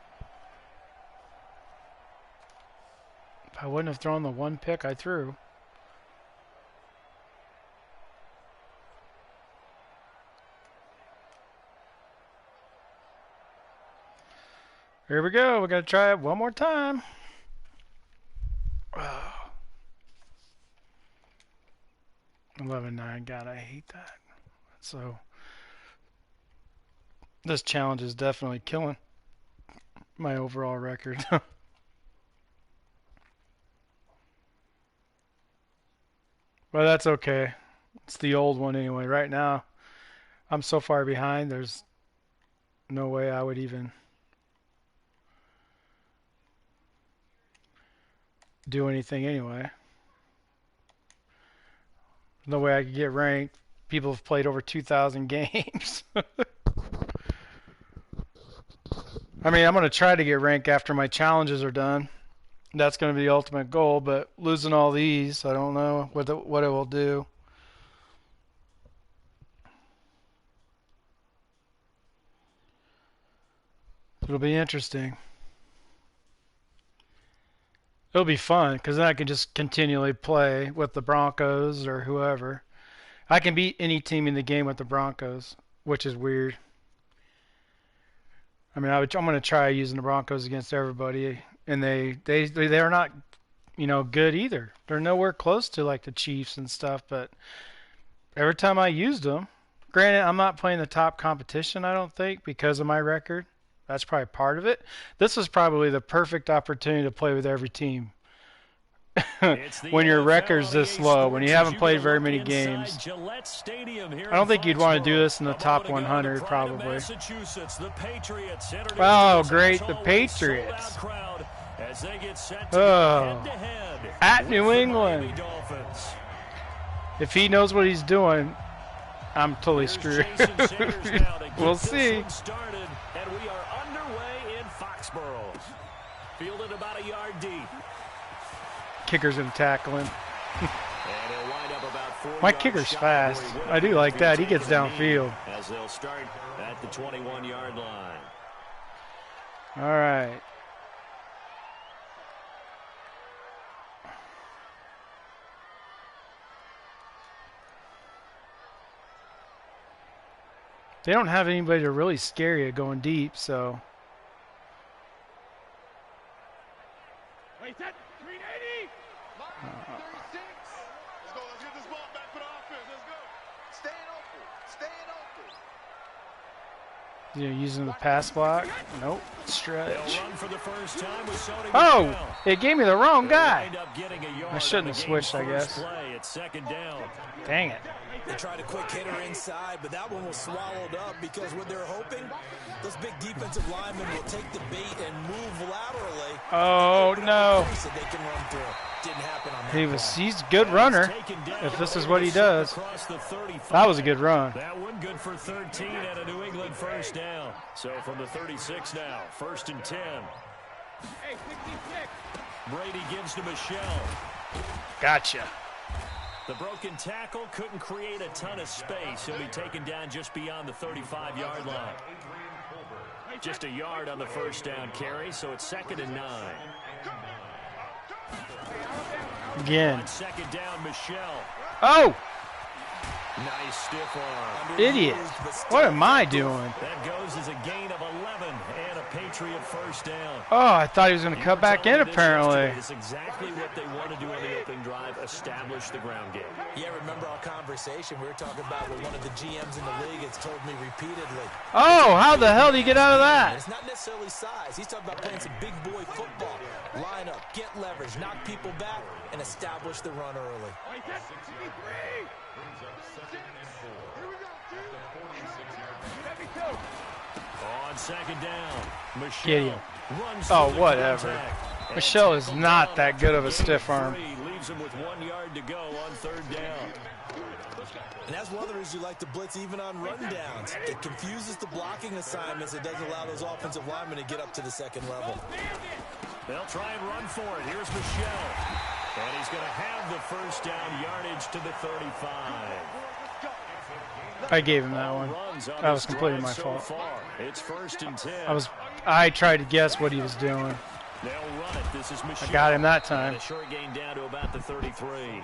If I wouldn't have thrown the one pick I threw. Here we go. We're going to try it one more time. Oh. 11-9. God, I hate that. So, this challenge is definitely killing my overall record. But that's okay. It's the old one anyway. Right now, I'm so far behind, there's no way I would even do anything anyway. No way I could get ranked. People have played over 2,000 games. I mean, I'm going to try to get ranked after my challenges are done. That's going to be the ultimate goal, but losing all these, I don't know what it will do. It'll be interesting. It'll be fun because then I can just continually play with the Broncos or whoever. I can beat any team in the game with the Broncos, which is weird. I mean, I'm going to try using the Broncos against everybody, and they're not, good either. They're nowhere close to like the Chiefs and stuff. But every time I used them, granted, I'm not playing the top competition, I don't think, because of my record. That's probably part of it. This was probably the perfect opportunity to play with every team. When your record's this low, when you haven't played very many games. I don't think you'd want to do this in the top 100, probably. Oh, great, the Patriots. Oh, at New England. If he knows what he's doing, I'm totally screwed. We'll see. Fielded about a yard deep. Kicker's gonna tackle him. My kicker's fast. I do like that. He gets downfield. As they'll start at the 21-yard line. All right. They don't have anybody to really scare you going deep, so. Wait, that 380. 36. Let's go. Let's get this ball back for the offense. Let's go. Staying open. Staying open. Using the pass block. Nope. Stretch. Run for the first time with Sony Oh, Michel. it gave me the wrong guy. I on shouldn't have the switched, I game's guess. first play. It's second down. Dang it. They tried a quick hitter inside, but that one was swallowed up because what they're hoping, those big defensive linemen will take the bait and move laterally. Oh, no. So they can run through. Didn't happen on that He's a good runner, if this is what he does. That was a good run. That one good for 13 and a New England first down. So from the 36 now, 1st and 10. Hey, 66. Brady gives to Michel. Gotcha. The broken tackle couldn't create a ton of space. He'll be taken down just beyond the 35-yard line. Just a yard on the first down carry, so it's 2nd and 9. Again. On 2nd down, Michel. Oh! Nice stiff arm. Idiot. What am I doing? That goes as a gain of 11 and a Patriot first down. Oh, I thought he was going to cut back in, apparently. It's exactly what they want to do on the opening drive, establish the ground game. Yeah, remember our conversation we were talking about with one of the GMs in the league has told me repeatedly. Oh, how the hell did he get out of that? It's not necessarily size. He's talking about playing some big boy football. Line up, get leverage, knock people back, and establish the run early. Wait, that's 63. On 2nd down, Michel Get him. runs Oh, through the whatever. contact. Michel is not that good of a stiff arm. Leaves him with 1 yard to go on 3rd down. And that's one of the reasons you like to blitz even on rundowns. It confuses the blocking assignments. It doesn't allow those offensive linemen to get up to the second level. They'll try and run for it. Here's Michel. And he's going to have the first down yardage to the 35. I gave him that one. That was completely my fault. It's 1st and 10. I tried to guess what he was doing. They'll run it. This is Michel. I got him that time. And a short gain down to about the 33.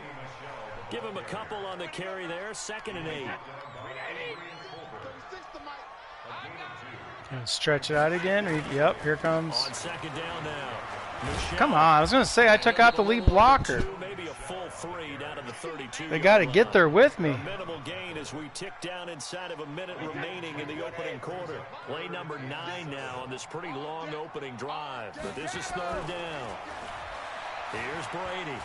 Give him a couple on the carry there. 2nd and 8. Stretch it out again. Yep, here comes. On 2nd down now. Michel. Come on, I was going to say I took out the lead blocker. Maybe a full 3 down to the 32. They got to get there with me. A minimal gain as we tick down inside of a minute remaining in the opening quarter. Play number 9 now on this pretty long opening drive. But this is 3rd down. Here's Brady.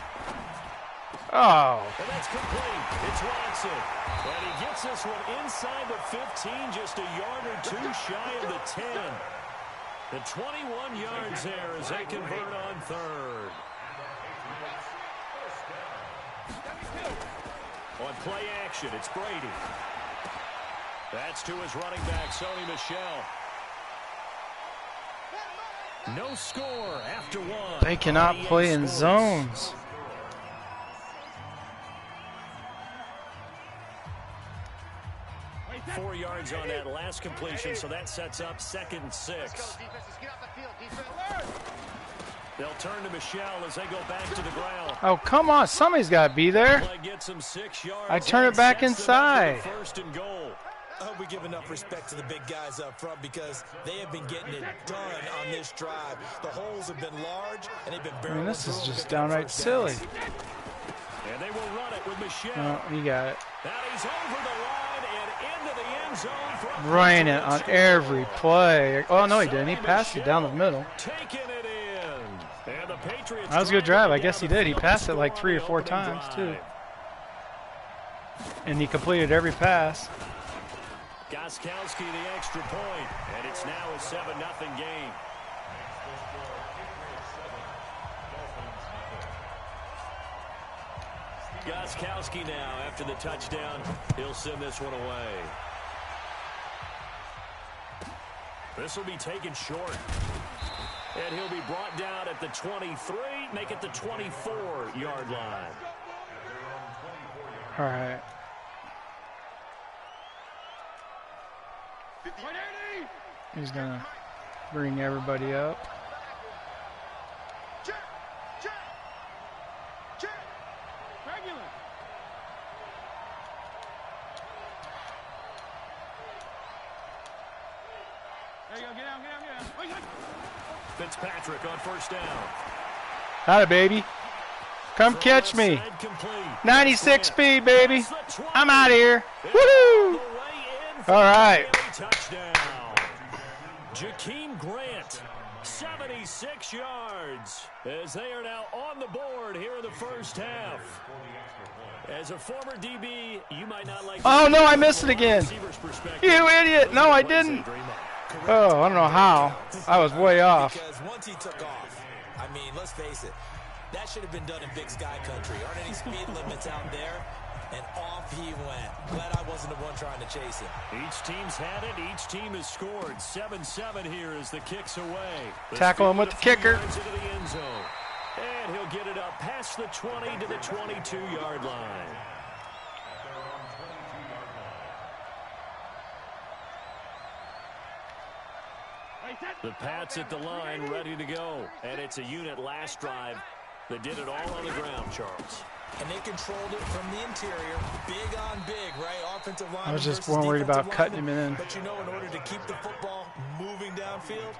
Oh. And that's complete. It's Watson. And he gets this one inside the 15, just a yard or 2 shy of the 10. The 21 yards there as they convert on 3rd. On play action, it's Brady. That's to his running back, Sony Michel. No score after 1. They cannot play in zones. 4 yards on that last completion, so that sets up 2nd and 6. They'll turn to Michelle as they go back to the ground. Oh, come on. Somebody's got to be there. I turn it back inside. 1st and goal. I hope we give enough respect to the big guys up front because they have been getting it done on this drive. The holes have been large, and they've been barreling This is through just them downright first silly. downs. And they will run it with Michelle. Oh, he got it. Now he's over the line and into the end zone. Running it on every play. Oh, no, he didn't. He passed it down the middle. Taking it in. And the Patriots. That was a good drive. I guess he did. He passed it like 3 or 4 times, too. And he completed every pass. Gostkowski the extra point, and it's now a 7-0 game. Gostkowski now, after the touchdown, he'll send this one away. This will be taken short. And he'll be brought down at the 23, make it the 24-yard line. All right. He's going to bring everybody up. Check. Regular. There you go. Get down. Wait. Fitzpatrick on 1st down. Got it, baby. Come catch me. 96 speed, baby. I'm out of here. Woohoo! All right. Touchdown. Jakeem Grant, 76 yards, as they are now on the board here in the 1st half. As a former DB, you might not like. Oh, no, I missed it again. You idiot. No, I didn't. Oh, I don't know how. I was way off. Because once he took off, I mean, let's face it, that should have been done in Big Sky country. Aren't any speed limits out there? And off he went. Glad I wasn't the one trying to chase him. Each team's had it. Each team has scored. 7-7 here as the kick's away. Tackle him with the kicker. Into the end zone. And he'll get it up past the 20 to the 22-yard line. The Pats at the line, ready to go. And it's a unit last drive that did it all on the ground, Charles. And they controlled it from the interior. Big on big, right? Offensive line. I was just more worried about cutting him in. But you know, in order to keep the football moving downfield,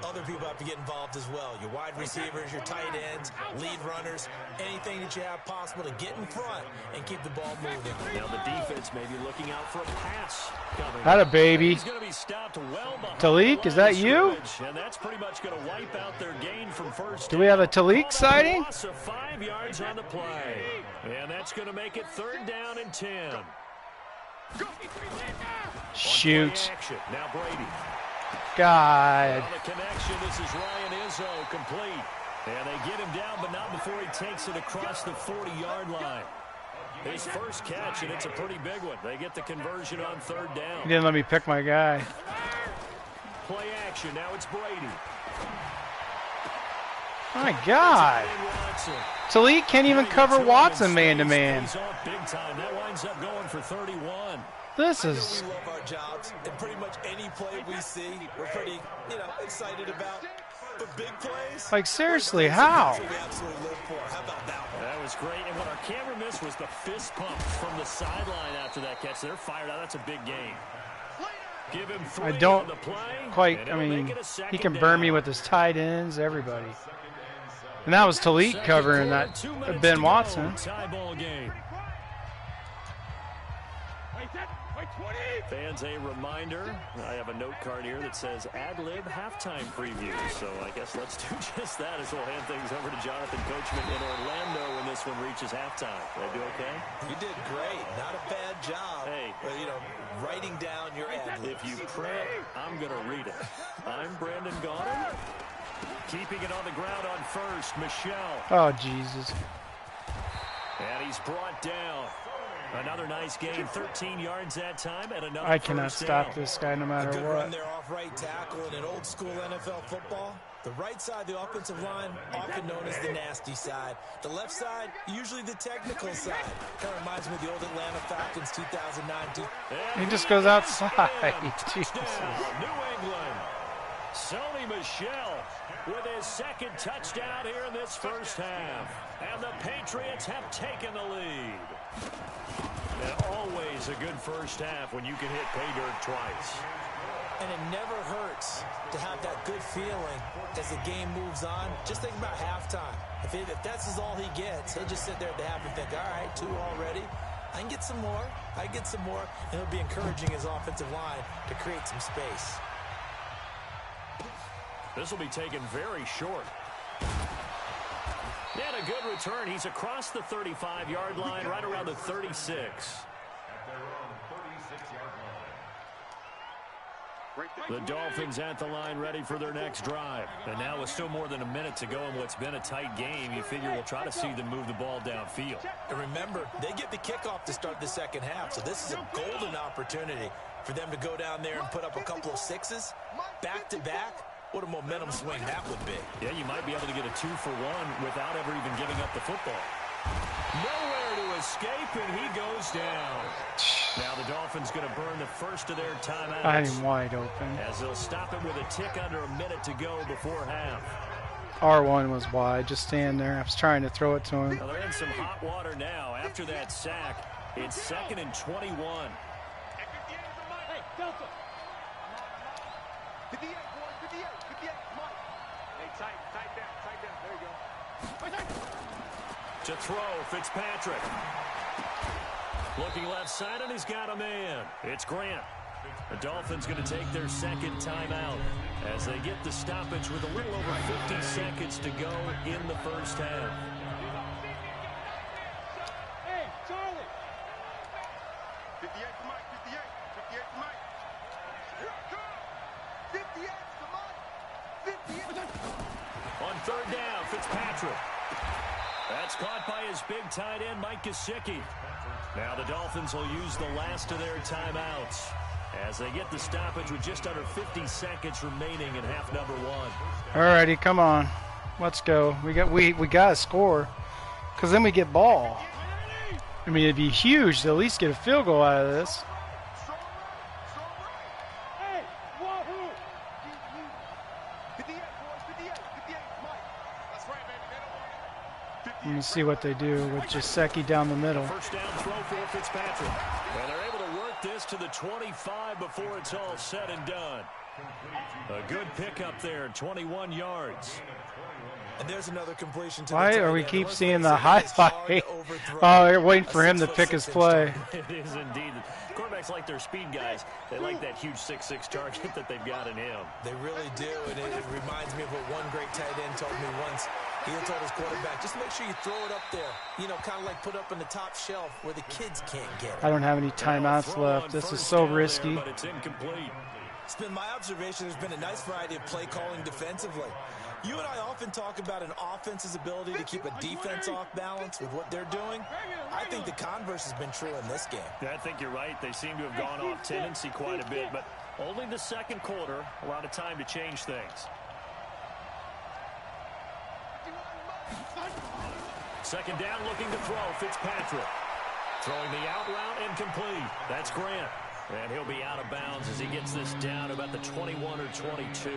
other people have to get involved as well. Your wide receivers, your tight ends, lead runners, anything that you have possible to get in front and keep the ball moving. Now the defense may be looking out for a pass coming. Had a baby. He's going to be stopped well behind Talik, is that you? And that's pretty much going to wipe out their gain from 1st. Do we have a Talik sighting? Loss of 5 yards on the play. And that's going to make it 3rd down and 10. Shoot. Now Brady. God. On the connection, this is Ryan Izzo, complete. And they get him down, but not before he takes it across the 40-yard line. His first catch, and it's a pretty big one. They get the conversion on 3rd down. He didn't let me pick my guy. Play action, now it's Brady. My God. Talik can't even cover Watson man-to-man. Big time. That winds up going for 31. This is... We love our jobs, and pretty much any play we see, we're pretty, excited about. But big plays... Like, seriously, how? We absolutely live for. How about that one? That was great. And what our camera missed was the fist pump from the sideline after that catch. They're fired out. That's a big game. Give him 3 I don't on the play, quite... I mean, he can burn me with his tight ends, everybody. And that was Talik covering that Ben Watson. Tie ball game. Fans, a reminder, I have a note card here that says ad-lib halftime preview. So I guess let's do just that as we'll hand things over to Jonathan Coachman in Orlando when this one reaches halftime. Did I do okay? You did great. Not a bad job. Hey. But, writing down your ad-libs. If you print, I'm going to read it. I'm Brandon Gaudin. Keeping it on the ground on 1st, Michelle. Oh, Jesus. And he's brought down. Another nice gain, 13 yards that time, and another I cannot stop this guy no matter Good what. run there off right tackle in an old school NFL football. The right side, the offensive line, often known as the nasty side. The left side, usually the technical side. Kind of reminds me of the old Atlanta Falcons 2009. He just goes outside. Jesus. New England. Sony Michel with his second touchdown here in this first half. And the Patriots have taken the lead. And always a good first half when you can hit pay dirt twice. And it never hurts to have that good feeling as the game moves on. Just think about halftime. If that's all he gets, he'll just sit there at the half and think, all right, 2 already. I can get some more. I can get some more. And he'll be encouraging his offensive line to create some space. This will be taken very short. And a good return. He's across the 35-yard line, right around the 36. The Dolphins at the line ready for their next drive. And now with still more than a minute to go in what's been a tight game, you figure we'll try to see them move the ball downfield. And remember, they get the kickoff to start the second half, so this is a golden opportunity for them to go down there and put up a couple of sixes back-to-back. What a momentum swing that would be. Yeah, you might be able to get a 2-for-1 without ever even giving up the football. Nowhere to escape, and he goes down. Now the Dolphins going to burn the first of their timeouts. I had him wide open. As they'll stop it with a tick under a minute to go before half. R1 was wide. Just stand there. I was trying to throw it to him. Well, they're in some hot water now. After that sack, it's 2nd and 21. Hey, Delta. 58, boys, 58, 58, come on. Hey, tight down. There you go. To throw, Fitzpatrick. Looking left side, and he's got a man. It's Grant. The Dolphins going to take their second timeout as they get the stoppage with a little over 50 seconds to go in the first half. Hey, Charlie. 58 to Mike, 58. 58 to Mike. Here it comes. 58 to Mike. 58. On third down, Fitzpatrick. That's caught by his big tight end, Mike Gesicki. Now the Dolphins will use the last of their timeouts as they get the stoppage with just under 50 seconds remaining in half number 1. Alrighty, come on. Let's go. We got to score because then we get ball. I mean, it'd be huge to at least get a field goal out of this. Hey, wahoo. 58, boys, 58, 58, Mike. That's right, baby. They don't want it. Let me see what they do with Gesicki down the middle. First down throw for Fitzpatrick. And they're able to work this to the 25 before it's all said and done. A good pickup there, 21 yards. And there's another completion to Why the are we tight keep end. seeing Let's the face it, it's hard highlight? to overthrow Oh, you're waiting a for him to 6'6" pick his inch play. target. It is indeed. Quarterbacks like their speed guys. They like that huge 6'6" target that they've got in him. They really do, and it reminds me of what one great tight end told me once. He told his quarterback, just make sure you throw it up there. You know, kind of like put up in the top shelf where the kids can't get it. I don't have any timeouts left. This is so risky. But it's incomplete. It's been my observation there's been a nice variety of play calling defensively. You and I often talk about an offense's ability to keep a defense off balance with what they're doing. I think the converse has been true in this game. Yeah, I think you're right. They seem to have gone off tendency quite a bit, but only the second quarter, a lot of time to change things. Second down, looking to throw, Fitzpatrick. Throwing the out route, incomplete. That's Grant. And he'll be out of bounds as he gets this down about the 21 or 22.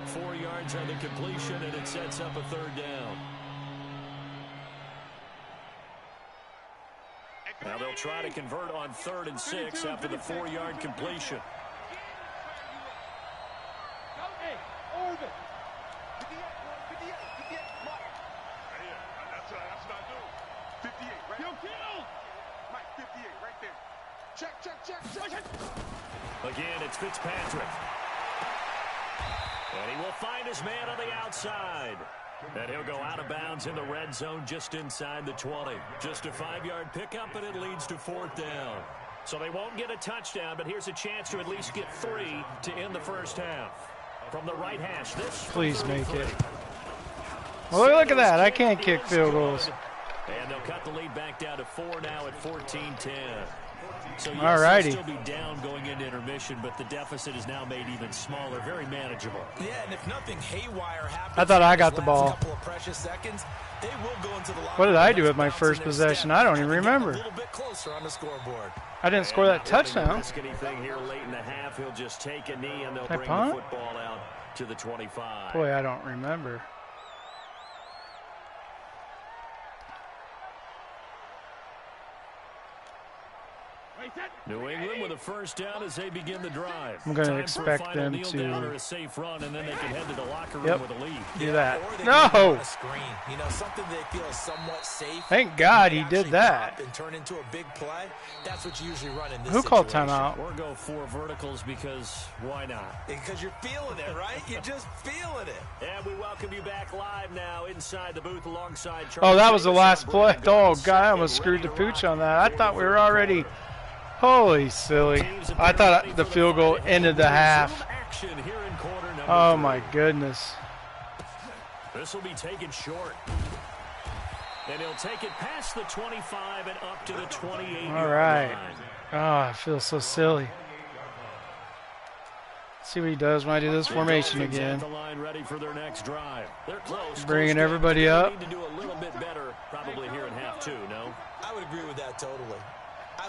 4 yards on the completion, and it sets up a third down. Now they'll try to convert on 3rd and 6 after the 4-yard completion. Hey, Orvin. 58, 58, Mike. Right here. That's what I do. 58, right? Kill. Mike, 58, right there. Check. Again, it's Fitzpatrick. And he will find his man on the outside. And he'll go out of bounds in the red zone just inside the 20. Just a 5-yard pickup, and it leads to 4th down. So they won't get a touchdown, but here's a chance to at least get 3 to end the first half. From the right hash, this. Please make it. Well, look at that. I can't kick field goals. And they'll cut the lead back down to 4 now at 14-10. So yes, Alrighty. they'll still be down going into intermission, but the deficit is now made even smaller, very manageable. Yeah, and if nothing haywire happens, I thought I in got these the last ball. couple of precious seconds, they will go into the locker What did room I do with my bouncing first their possession? step I don't even after getting remember. A little bit closer on the scoreboard. I didn't score that touchdown. Risk anything here late in the half. He'll just take a knee and they'll Did I bring punt? the football out to the 25. Boy, I don't remember. New England with a first down as they begin the drive. I'm going to Time for a expect final them kneel down or to a safe run, and then they can head to the locker room Yep. with a lead. do that. Or they can No! run a screen. You know, something they feel is somewhat safe. Thank God he Might did actually that. pop and turn into a big play. That's what you usually run in this Who called situation. timeout? Or go 4 verticals because why not? Because you're feeling it, right? You're just feeling it. And we welcome you back live now inside the booth alongside Charles. Oh, that was the Davis last on play. Brady Oh, Gardner, God, I almost second, screwed the ready to pooch rock on that. I thought we were 44. already... Holy silly. I thought the field goal ended the half. Oh, my goodness. This will be taken short. And he'll take it past the 25 and up to the 28. All right. Oh, I feel so silly. See what he does when I do this formation again. The line ready for their next drive. They're close. Bringing Close everybody game. up. They need to do a little bit better probably here in half 2, no? I would agree with that totally.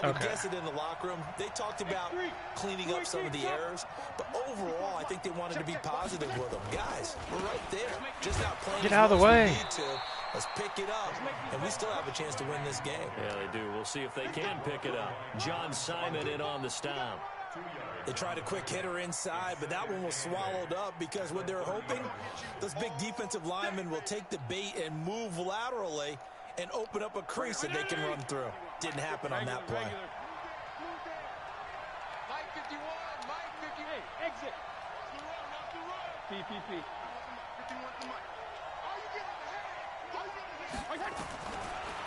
I would guess it in the locker room. They talked about cleaning up some of the errors, but overall, I think they wanted to be positive with them. Guys, we're right there. Just not playing Get as out of the well as way. we need to. Let's pick it up, and we still have a chance to win this game. Yeah, they do. We'll see if they can pick it up. John Simon in on the stop. They tried a quick hitter inside, but that one was swallowed up because what they're hoping, those big defensive linemen will take the bait and move laterally and open up a crease that they can run through. Didn't happen on that play. Mike 51, Mike 58, exit. PPP. 51 to Mike. Are you getting the head?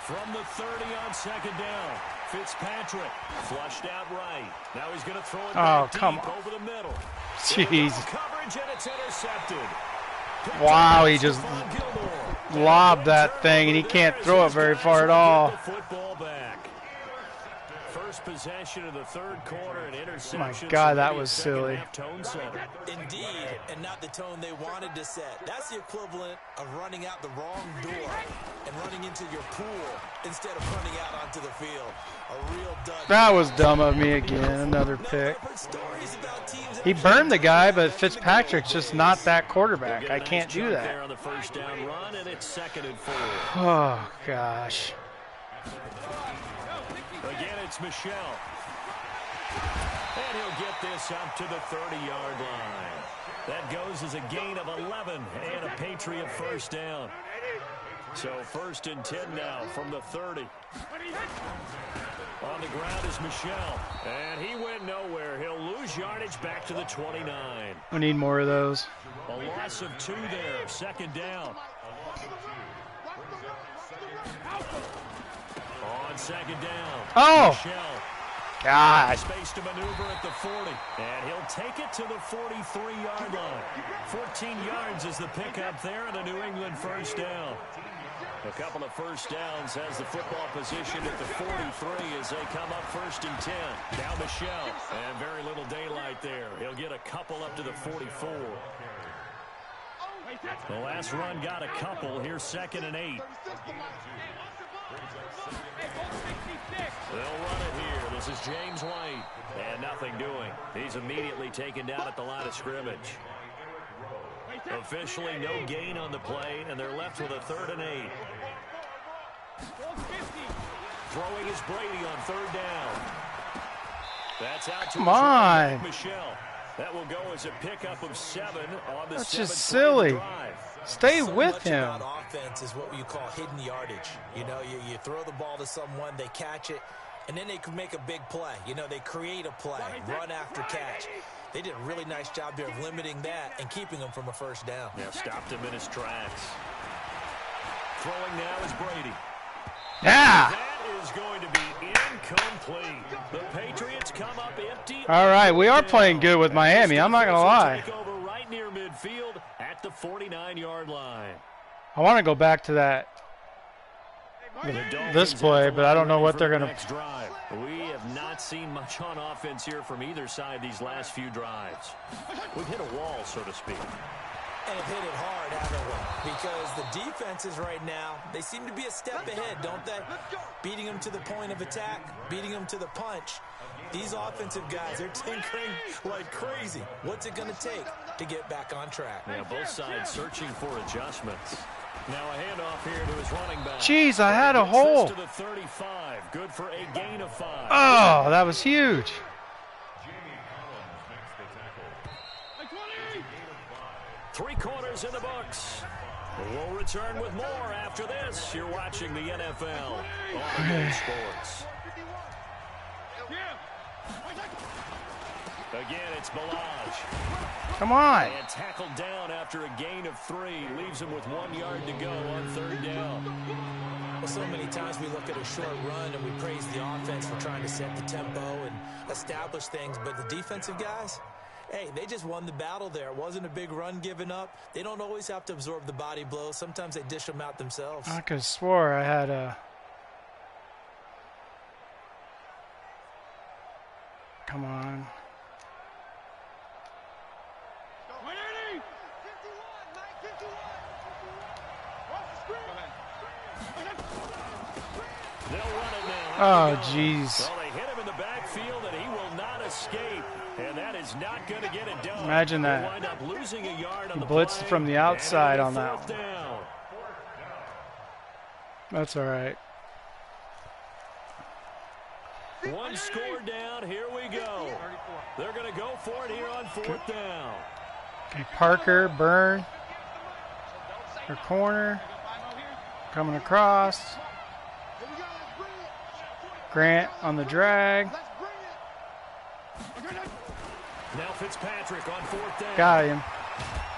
From the 30 on second down, Fitzpatrick flushed out right. Now he's going to throw it back come deep on. over the middle. Jeez. Coverage and it's intercepted. Wow, he just lobbed that thing, and he can't throw it very far at all. Football back. First possession of the third quarter and interception. My God, so that maybe a was second silly. half tone setter. Indeed, and not the tone they wanted to set. That's the equivalent of running out the wrong door and running into your pool instead of running out onto the field. A real dud. That was dumb of me again. Another pick. He burned the guy, but Fitzpatrick's just not that quarterback. I can't do There that. on the first down run, and it's 2nd and 4. Oh, gosh. Again, it's Michelle. And he'll get this up to the 30-yard line. That goes as a gain of 11 and a Patriot first down. So 1st and 10 now from the 30. On the ground is Michelle. And he went nowhere. He'll lose yardage back to the 29. We need more of those. A loss of 2 there. 2nd down. On 2nd down. Oh! Michelle. God. Space to maneuver at the 40. And he'll take it to the 43-yard line. 14 yards is the pickup there and a New England first down. A couple of first downs has the football position at the 43 as they come up 1st and 10. Now Michelle. And very little daylight there. He'll get a couple up to the 44. The last run got a couple. Here's 2nd and 8. They'll run it here. This is James White. And nothing doing. He's immediately taken down at the line of scrimmage. Officially no gain on the play, and they're left with a 3rd and 8. Throwing is Brady on 3rd down. That's out to Come on. Michelle. That will go as a pickup of 7 on the That's 7th just play of the silly. drive. Stay So with much him. about offense is what you call hidden yardage. You know, you throw the ball to someone, they catch it, and then they can make a big play. You know, they create a play, run after catch. They did a really nice job there of limiting that and keeping him from a first down. Yeah, stopped him in his tracks. Throwing now is Brady. Yeah. That is going to be incomplete. The Patriots come up empty. All right, we are playing good with Miami. I'm not going to lie. Take over right near midfield at the 49-yard line. I want to go back to that this play, but I don't know what they're going to. We have not not seen much on offense here from either side these last few drives. We've hit a wall, so to speak. And have hit it hard, haven't we? Because the defenses right now, they seem to be a step ahead, don't they? Beating them to the point of attack, beating them to the punch. These offensive guys, they're tinkering like crazy. What's it going to take to get back on track? Yeah, both sides searching for adjustments. Now a handoff here to his running back. Jeez, I had a hole. To the 35. Good for a gain of 5. Oh, that was huge. Three quarters in the books. We'll return with more after this. You're watching the NFL on REG'S Sports. Again, it's Balaj. Come on. And tackled down after a gain of 3. Leaves him with 1 yard to go on 3rd down. Well, so many times we look at a short run and we praise the offense for trying to set the tempo and establish things. But the defensive guys, hey, they just won the battle there. It wasn't a big run given up. They don't always have to absorb the body blows. Sometimes they dish them out themselves. I could have swore I had a... Come on. Oh, jeez. Well, they hit him in the backfield, and he will not escape. And that is not going to get it done. Imagine that. They'll wind up losing a yard on the Blitzed play, from the outside on that fourth down. That's all right. One score down. Here we go. They're going to go for it here on 4th down. Okay, Parker, Byrne, her corner, coming across. Grant on the drag. Now Fitzpatrick on 4th down. Got him.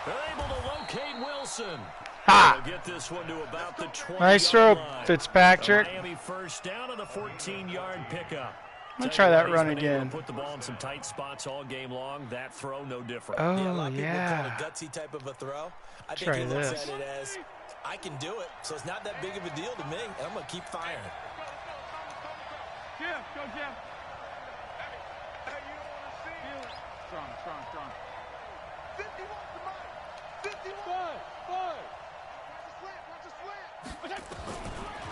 They're able to locate Wilson. Ha! They'll get this one to about the 20-yard Nice throw, line. Fitzpatrick. Miami first down on a 14-yard pickup. I'm going to try that run He's been able again. to put the ball in some tight spots all game long. That throw, no different. Oh, Yeah, a lot of people call it yeah. a gutsy type of a throw. I think Try he looks this. at it as, I can do it, so it's not that big of a deal to me, and I'm going to keep firing. Jim, go Jim. Hey, you don't want to see it. Strong. 51 to Mike. 51. Five. Watch the slant.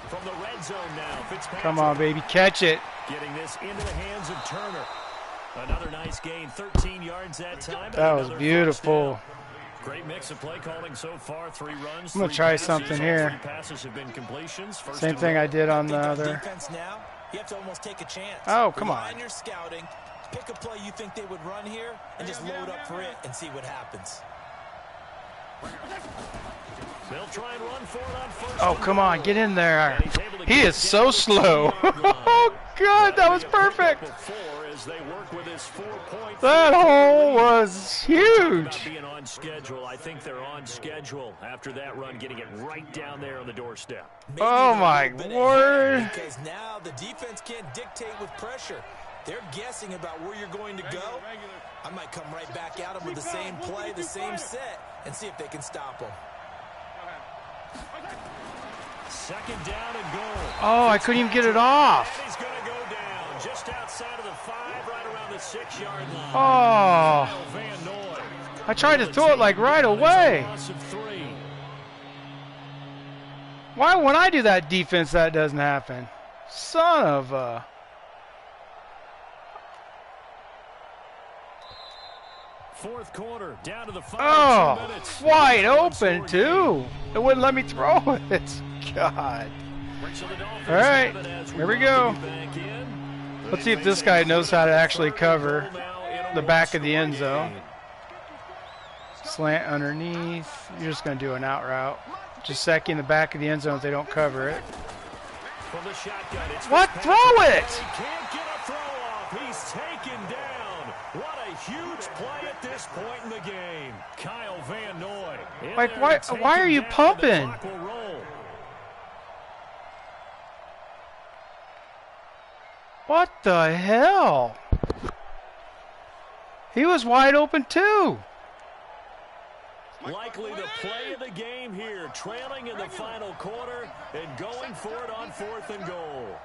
From the red zone now, Fitzpatrick. Come on, baby. Catch it. Getting this into the hands of Turner. Another nice gain, 13 yards that time. That was beautiful. Great mix of play calling so far. 3 runs. I'm going to 3 try passes. something All here. 3 passes have been completions. First Same and thing goal. I did on the I think other. defense now, you have to almost take a chance. Oh, come Rely on. your scouting, pick a play you think they would run here, and just load up for it and see what happens. They'll try and run for it on first. Oh, and come goal. on. Get in there. And he's able to He get is it so down to the slow. 20-yard line. Oh, God. That was perfect. Before, as they work with his 4-point That hole was About huge. being on schedule. I think they're on schedule after that run, getting it right down there on the doorstep. Maybe Oh, even a my little bit word. ahead, because now the defense can't dictate with pressure. They're guessing about where you're going to go. I might come right back at them with the same play, the same set, and see if they can stop them. Second down and goal. Oh, I couldn't even get it off. And he's going to go down just outside of the 5, right around the 6-yard line. Oh, Kyle Van Noy. I tried to throw it like right away. Loss of 3. Why, when I do that defense, that doesn't happen? Son of a... Fourth quarter, down to the 5. Oh, 2 minutes. wide One open, score too. game. It wouldn't let me throw it. God. So the Dolphins All right, have it as we here we welcome go. you back in. Let's see if this guy knows how to actually cover the back of the end zone. Slant underneath. You're just going to do an out route. Just second the back of the end zone if they don't cover it. From the shotgun, it's What? Throw it! He can't get a throw off. He's taken down. What a huge play at this point in the game. Kyle Van Noy. in Like, there why- to take why are him you down. The pumping? clock will roll. What the hell? He was wide open too. Likely the play of the game here, trailing in the final quarter and going for it on 4th and goal.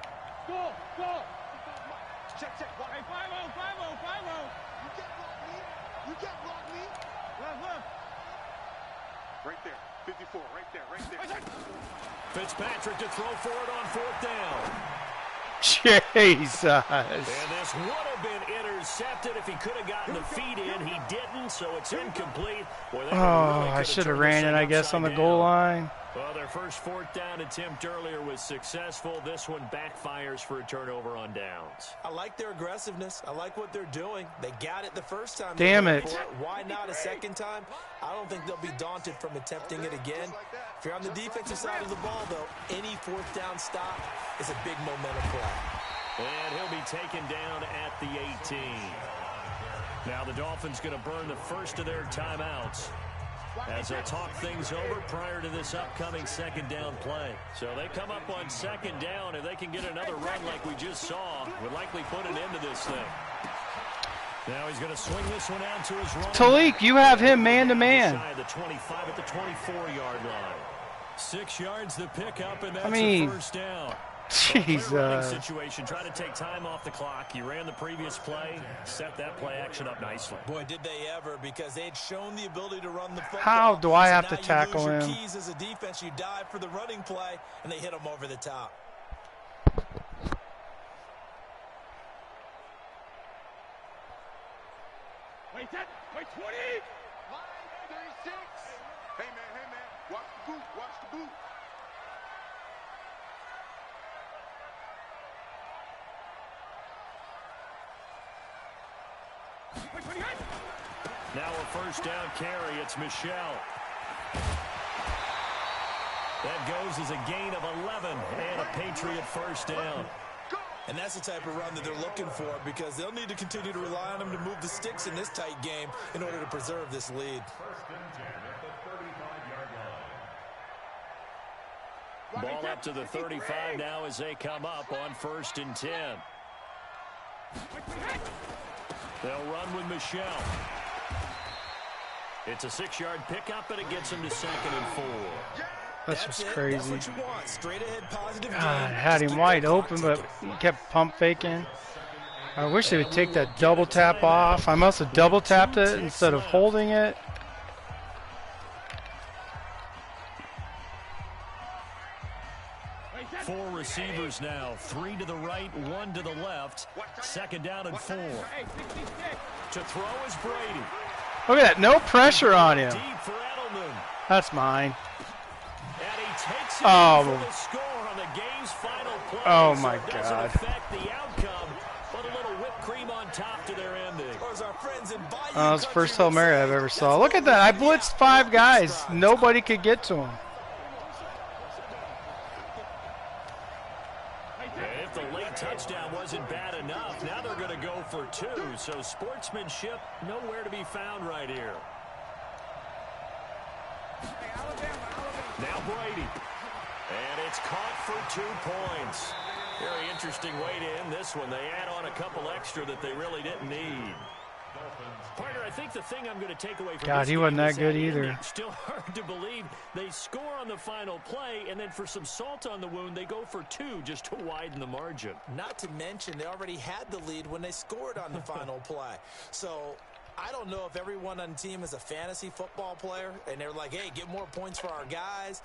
Check, check. Hey, 5-0, 5-0, 5-0. You can't block me. You can't block me. Left. Right there. 54, right there, right there. Fitzpatrick to throw for it on 4th down. Jesus. And this would have been intercepted if he could have gotten the feet in. He didn't, so it's incomplete. Boy, I should have ran it, I guess, on the goal line. Well, their first 4th down attempt earlier was successful. This one backfires for a turnover on downs. I like their aggressiveness. I like what they're doing. They got it the first time. Damn it. Why not a second time? I don't think they'll be daunted from attempting it again. If you're on the defensive side of the ball, though, any 4th down stop is a big momentum play. And he'll be taken down at the 18. Now the Dolphins going to burn the first of their timeouts as they'll talk things over prior to this upcoming 2nd down play. So they come up on 2nd down. If they can get another run like we just saw, would likely put an end to this thing. Now he's going to swing this one out to his right. Talik, you have him man-to-man. The 25 at the 24-yard line. 6 yards the pickup, and that's a first down. Jesus. Situation. Try to take time off the clock. You ran the previous play, set that play action up nicely. Boy, did they ever, because they'd shown the ability to run the football. How do I have to now tackle you lose him? your keys as a defense. You dive for the running play, and they hit him over the top. Wait, 10. Wait, 20. Line 36. Hey, man. Watch the boot. Watch the boot. Now a first down carry. It's Michelle. That goes as a gain of 11 and a Patriot first down. And that's the type of run that they're looking for, because they'll need to continue to rely on them to move the sticks in this tight game in order to preserve this lead. Ball up to the 35 now as they come up on 1st and 10. They'll run with Michelle. It's a 6-yard pickup, and it gets them to 2nd and 4. That's just crazy. That's what you want. Straight ahead, positive God, game. I had him wide open, but he kept pump faking. I wish they would take that double tap off. I must have double tapped it instead of holding it. Four receivers now. 3 to the right, 1 to the left. 2nd down and 4. To throw is Brady. Look at that. No pressure on him. Deep for Edelman. That's mine. And he takes it Oh. for the score on the game's final play. Oh, So my it doesn't God. affect the outcome, but a little whipped cream on top to their ending. That was the first Hail Mary I've ever saw. Look at that. I blitzed 5 guys. Nobody could get to him. If the late touchdown wasn't bad enough, now they're going to go for 2. So sportsmanship nowhere to be found right here. Now Brady. And it's caught for 2 points. Very interesting way to end this one. They add on a couple extra that they really didn't need. Partner, I think the thing I'm going to take away from God, this he game wasn't that is good ending. either. Still hard to believe they score on the final play, and then for some salt on the wound, they go for 2 just to widen the margin. Not to mention, they already had the lead when they scored on the final play. So I don't know if everyone on the team is a fantasy football player, and they're like, hey, get more points for our guys.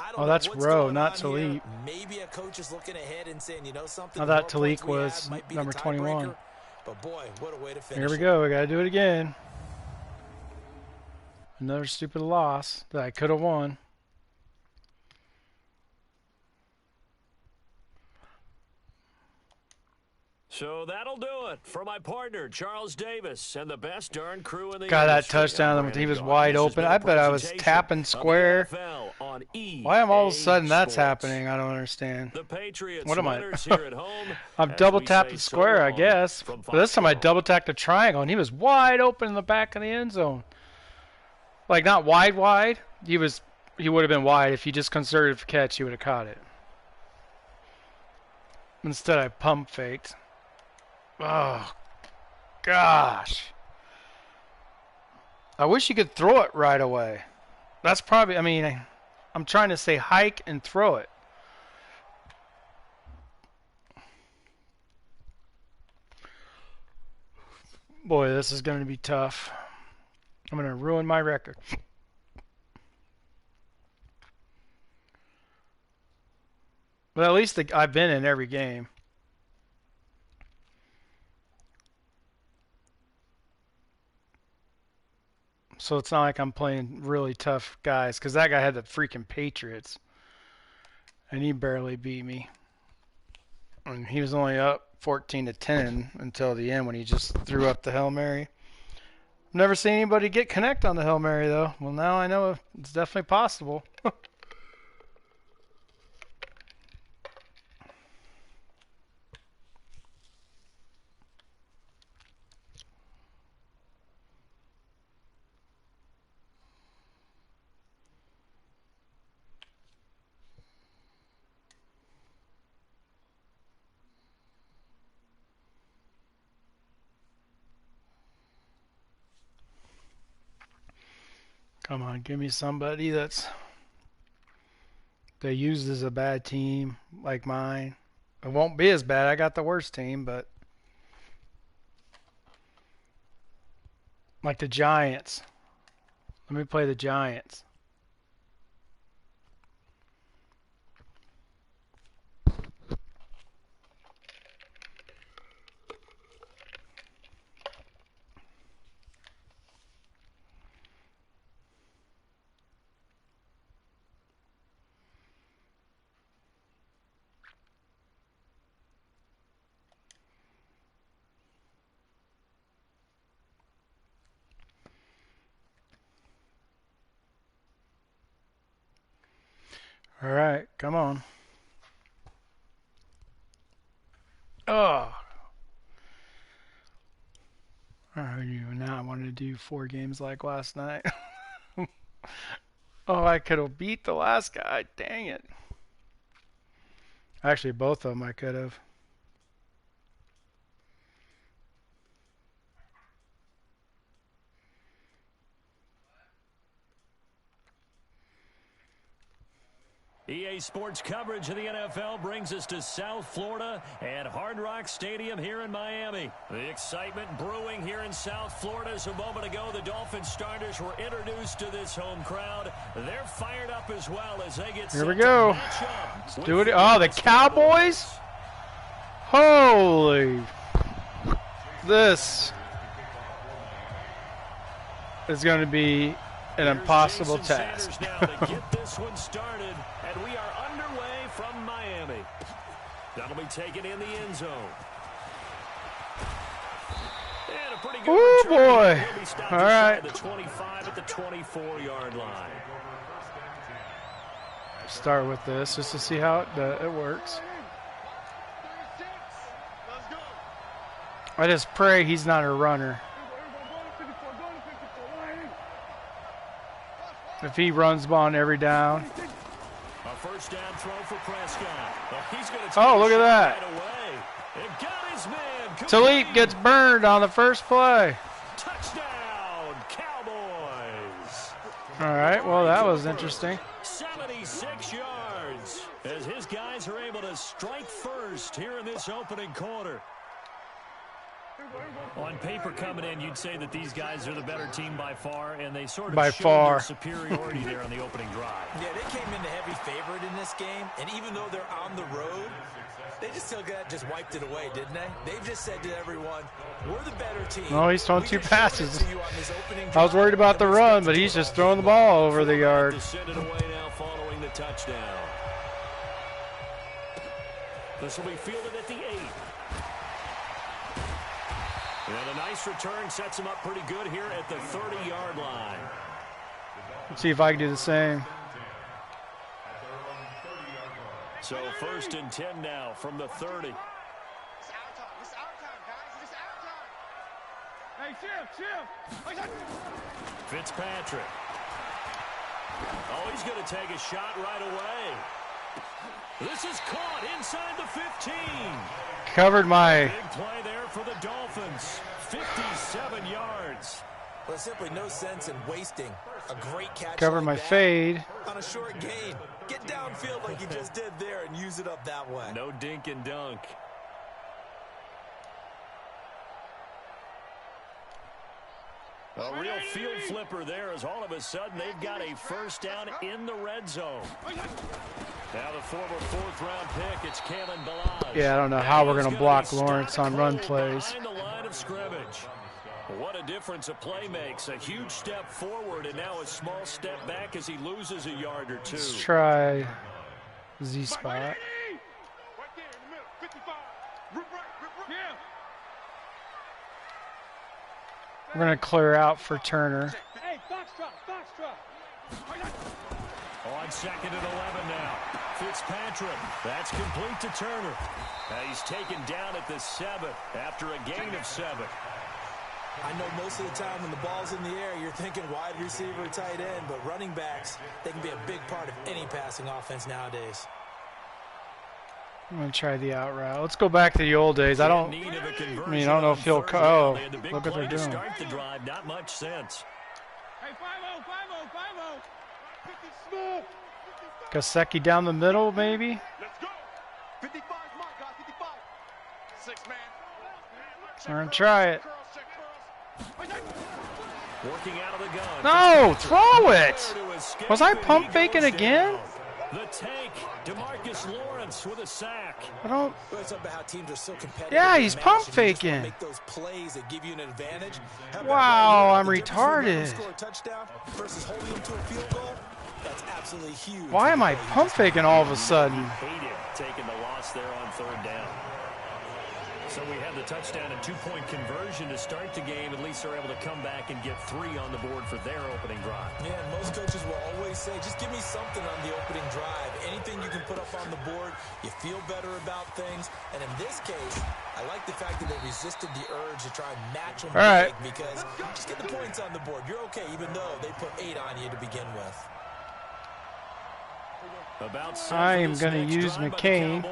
I don't know that's what's Rowe, going not on here. Talik. Maybe a coach is looking ahead and saying, you know something, I the thought more points Talik we was add might be number the 21. tiebreaker. But boy, what a way to finish. Here we go. We got to do it again. Another stupid loss that I could have won. So that'll do it for my partner, Charles Davis, and the best darn crew in the Got that industry. touchdown. I'm He was Brandon wide Gaudis. This has open. been a I bet I was presentation tapping of the square. NFL on Why am all of a sudden that's Sports. happening? I don't understand. The Patriots What am I? winners here at home. I've as double we tapped say the so square, I long guess. from But this time I Foxborough. double tapped the triangle, and he was wide open in the back of the end zone. Like not wide. He would have been wide if he just conservative catch. He would have caught it. Instead, I pump faked. Oh, gosh. I wish you could throw it right away. That's probably, I mean, I'm trying to say hike and throw it. Boy, this is going to be tough. I'm going to ruin my record. But at least I've been in every game. So it's not like I'm playing really tough guys, because that guy had the freaking Patriots. And he barely beat me. And he was only up 14-10 until the end when he just threw up the Hail Mary. Never seen anybody get connect on the Hail Mary, though. Well, now I know it's definitely possible. Come on, give me somebody they used as a bad team like mine. It won't be as bad. I got the worst team, but like the Giants. Let me play the Giants. All right, come on. Oh. I do not want to do 4 games like last night. Oh, I could have beat the last guy. Dang it. Actually, both of them I could have. EA Sports coverage of the NFL brings us to South Florida at Hard Rock Stadium here in Miami. The excitement brewing here in South Florida as a moment ago the Dolphins starters were introduced to this home crowd. They're fired up as well as they get Here we go. Let's do it. Oh, the Cowboys? Holy. This is going to be an impossible task. Now to get this one started, and we are underway from Miami. That'll be taken in the end zone. And a pretty good oh return. boy! He'll be stopped All right. the 25 at the 24-yard line. Start with this just to see how it works. I just pray he's not a runner. If he runs ball on every down. A first down throw for Prescott. He's gonna take Oh, look at that. right away. It got his man. Talib gets burned on the first play. Touchdown, Cowboys. All right, well, that was interesting. 76 yards as his guys are able to strike first here in this opening quarter. On paper coming in, you'd say that these guys are the better team by far, and they sort of by showed far their superiority there on the opening drive. Yeah, they came in the heavy favorite in this game, and even though they're on the road, they just still just wiped it away, didn't they? They've just said to everyone, we're the better team. Oh, he's throwing 2 passes. I was worried about the run, but he's just throwing the ball over the yard. To send it away now following the touchdown. This will be fielded at the 8. And a nice return sets him up pretty good here at the 30-yard line. Let's see if I can do the same. So 1st and 10 now from the 30. It's our time. It's our time, guys. It's our time. Hey, chill. Fitzpatrick. Oh, he's going to take a shot right away. This is caught inside the 15. Covered my... Big play there for the Dolphins. 57 yards. Well, simply no sense in wasting a great catch. Cover like my that fade. on a short gain. Get downfield like you just did there and use it up that way. No dink and dunk. A real field flipper there as all of a sudden they've got a first down in the red zone. Now the former fourth-round pick, it's Kalen Balazs. Yeah, I don't know how we're going to block Lawrence on run plays. Behind the line of scrimmage. What a difference a play makes. A huge step forward and now a small step back as he loses a yard or two. Let's try Z-spot. Right there in the middle. 55. Rip right. Yeah. We're going to clear out for Turner. Hey, Foxtrot. On second and 11 now. Fitzpatrick. That's complete to Turner. He's taken down at the 7 after a gain of 7. I know most of the time when the ball's in the air, you're thinking wide receiver, tight end, but running backs, they can be a big part of any passing offense nowadays. I'm going to try the out route. Let's go back to the old days. I don't know if he'll... Oh, look what they're doing. Start the drive, not much sense. Hey, 5-0. Gasecki down the middle, maybe? Let's go. 55 is mine, guys. 55. 6 man. We're going to try it. Working out of the gun. No, throw it. Was I pump faking again? The tank, DeMarcus Lawrence with a sack. I don't. It's about how teams are so competitive. Yeah, he's pump faking. Make those plays that give you an advantage. Wow, I'm retarded. Score a touchdown versus holding them to a field goal. That's absolutely huge. Why am I pump faking all of a sudden? Hated taking the loss there on third down. So we had the touchdown and 2-point conversion to start the game. At least they're able to come back and get 3 on the board for their opening drive. Yeah, and most coaches will always say, just give me something on the opening drive. Anything you can put up on the board, you feel better about things. And in this case, I like the fact that they resisted the urge to try and match them big because just get the points on the board. You're okay, even though they put 8 on you to begin with. I am going to use McCain.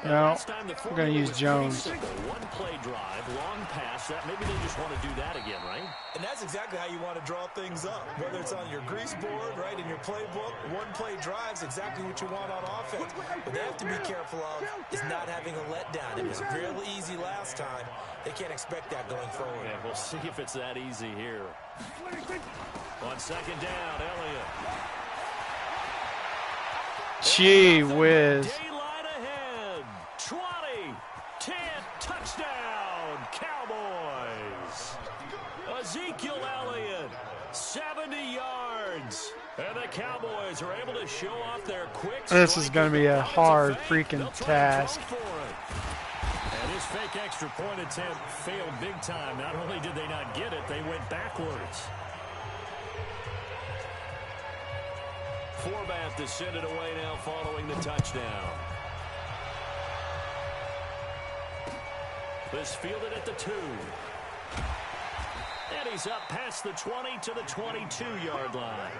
No, I'm going to use Jones. One-play drive, long pass. That maybe they just want to do that again, right? And that's exactly how you want to draw things up. Whether it's on your grease board, right, in your playbook, one-play drive's exactly what you want on offense. What they have to be careful of is not having a letdown. It was real easy last time. They can't expect that going forward. Yeah, we'll see if it's that easy here. On second down, Elliott. Gee whiz. Daylight ahead. 20, 10, touchdown, Cowboys. Ezekiel Elliott, 70 yards. And the Cowboys are able to show off their quick. This is going to be a hard freaking task. And his fake extra point attempt failed big time. Not only did they not get it, they went backwards. Forbath to send it away now following the touchdown. This fielded at the 2. And he's up past the 20 to the 22-yard line.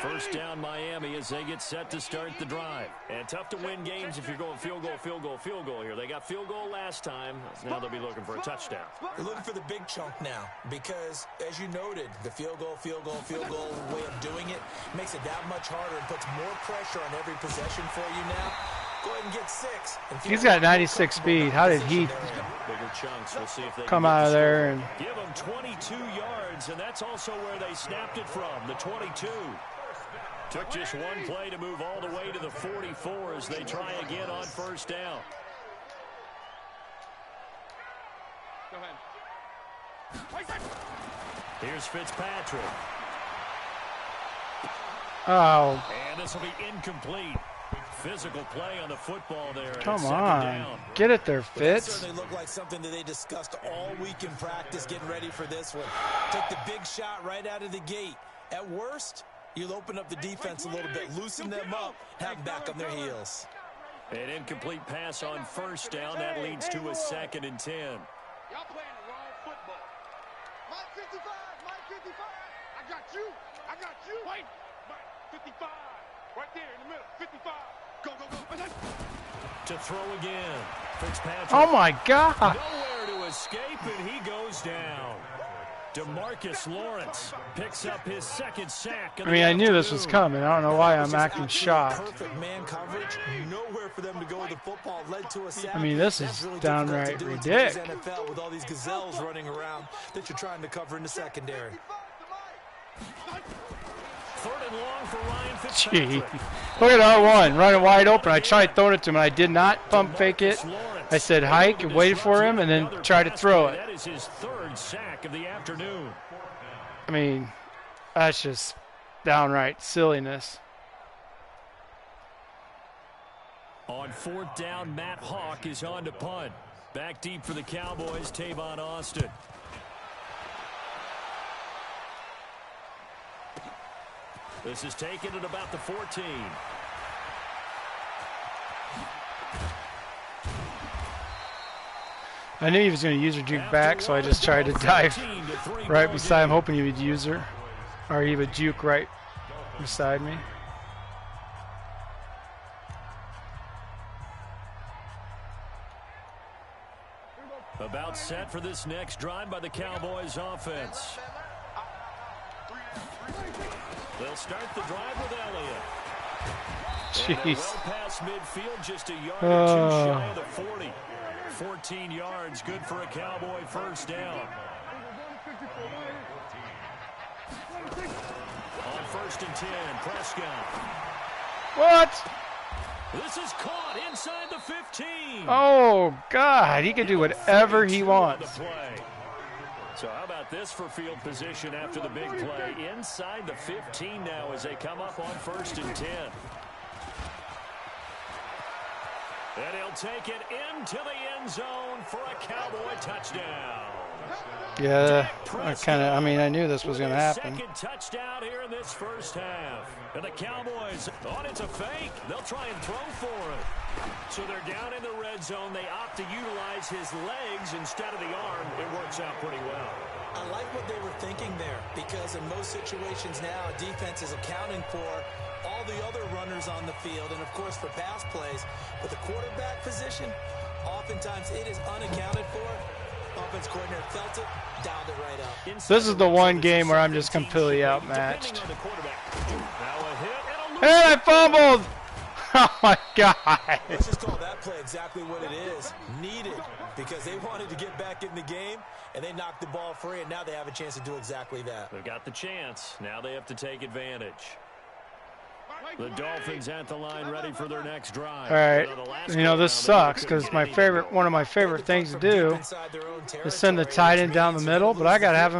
First down Miami as they get set to start the drive. And tough to win games if you're going field goal here. They got field goal last time. Now they'll be looking for a touchdown. They're looking for the big chunk now because, as you noted, the field goal way of doing it makes it that much harder and puts more pressure on every possession for you now. Go ahead and get 6. He's got 96 speed. How did he bigger chunks? We'll see if they come out of there and give him 22 yards, and that's also where they snapped it from, the 22. Took just one play to move all the way to the 44 as they try again on first down. Go ahead. Here's Fitzpatrick. oh, And this will be incomplete. Physical play on the football there. come on, get it there, Fitz. That certainly looked like something that they discussed all week in practice, getting ready for this one. Take the big shot right out of the gate. At worst, you'll open up the defense a little bit, loosen them up, have them back on their heels. An incomplete pass on first down. That leads to a 2nd and 10. Y'all playing the wrong football. Mike 55. I got you. Wait. Mike 55. Right there in the middle. 55. Go. To throw again. Fitzpatrick. Oh my God! Nowhere to escape, and he goes down. DeMarcus Lawrence picks up his second sack. I mean, I knew this was coming. I don't know why I'm acting shocked. Perfect man coverage. Nowhere for them to go with the football. Led to a sack. I mean, this is really downright ridiculous. NFL with all these gazelles running around that you're trying to cover in the secondary. Third and long for Ryan Gee. Fitzpatrick. Look at R1 running wide open. I tried throwing it to him, and I did not pump fake it. I said hike and waited for him, and then tried to throw it. That is his third sack of the afternoon. I mean, that's just downright silliness. On fourth down, Matt Hawk is on to punt. Back deep for the Cowboys, Tavon Austin. This is taken at about the 14. I knew he was going to use her juke back, so I just tried to dive right beside him, hoping he would use her. Or he would juke right beside me. About set for this next drive by the Cowboys offense. They'll start the drive with Elliott. Jeez. Well past midfield, just a yard or two shy of the 40. 14 yards, good for a Cowboy first down. On first and 10, Prescott. What? This is caught inside the 15. Oh, God. He can do whatever he wants. So how about this for field position after the big play? Inside the 15 now as they come up on first and 10. And he'll take it into the end zone for a Cowboy touchdown. Yeah, I mean, I knew this was going to happen. Second touchdown here in this first half. And the Cowboys, it's a fake. They'll try and throw for it. So they're down in the red zone. They opt to utilize his legs instead of the arm. It works out pretty well. I like what they were thinking there, because in most situations now, defense is accounting for all the other runners on the field and, of course, for pass plays. But the quarterback position, oftentimes it is unaccounted for. Offense coordinator felt it, dialed it right up. This is the one game where I'm just completely outmatched. And I fumbled! Oh, my God. Let's just call that play exactly what it is. Needed, because they wanted to get back in the game, and they knocked the ball free, and now they have a chance to do exactly that. They've got the chance. Now they have to take advantage. The Dolphins at the line ready for their next drive. All right, you know, this sucks because one of my favorite things to do is send the tight end down the middle, but I got to have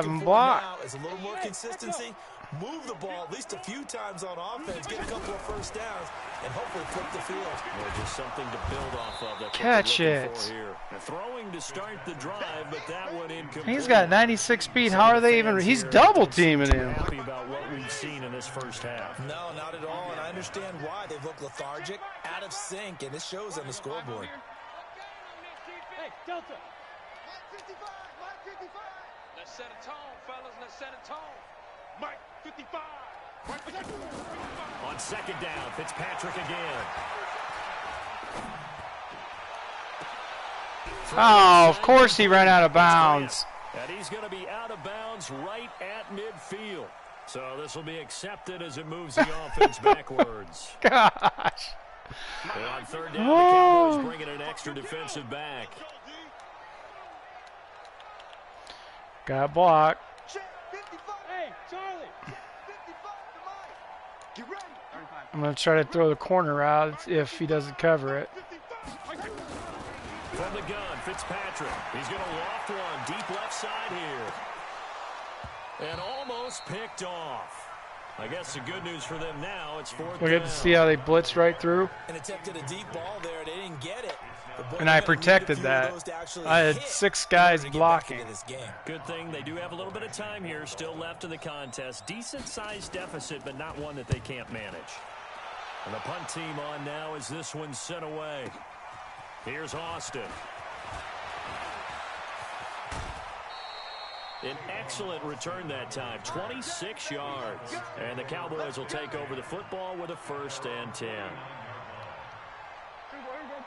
him block. Is a little more consistency. Move the ball at least a few times on offense, get a couple of first downs, and hopefully flip the field. Well, just something to build off of. That's catch it. Throwing to start the drive, but that one incomplete. He's got 96 speed. How are they even? He's double teaming him. Happy about what we've seen in this first half. No, not at all, and I understand why. They've looked lethargic, out of sync, and it shows on the scoreboard. Hey, Delta. 55, Mike 55. Let's set a tone, fellas. Let's set a tone. Mike 55. On second down, Fitzpatrick again. Oh, of course he ran out of bounds. And he's going to be out of bounds right at midfield. So this will be accepted as it moves the offense backwards. Gosh. And on third down, the Cowboys bringing an extra defensive back. Got blocked. Hey, Charlie. I'm going to try to throw the corner out if he doesn't cover it. From the gun, Fitzpatrick. He's going to loft one deep left side here. And almost picked off. I guess the good news for them now, it's fourth down. We get to see how they blitzed right through. And attempted a deep ball there. They didn't get it. And I protected that. I had 6 guys blocking. Good thing they do have a little bit of time here still left in the contest. Decent-sized deficit, but not one that they can't manage. And the punt team on now as this one's sent away. Here's Austin. An excellent return that time, 26 yards. And the Cowboys will take over the football with a 1st and 10.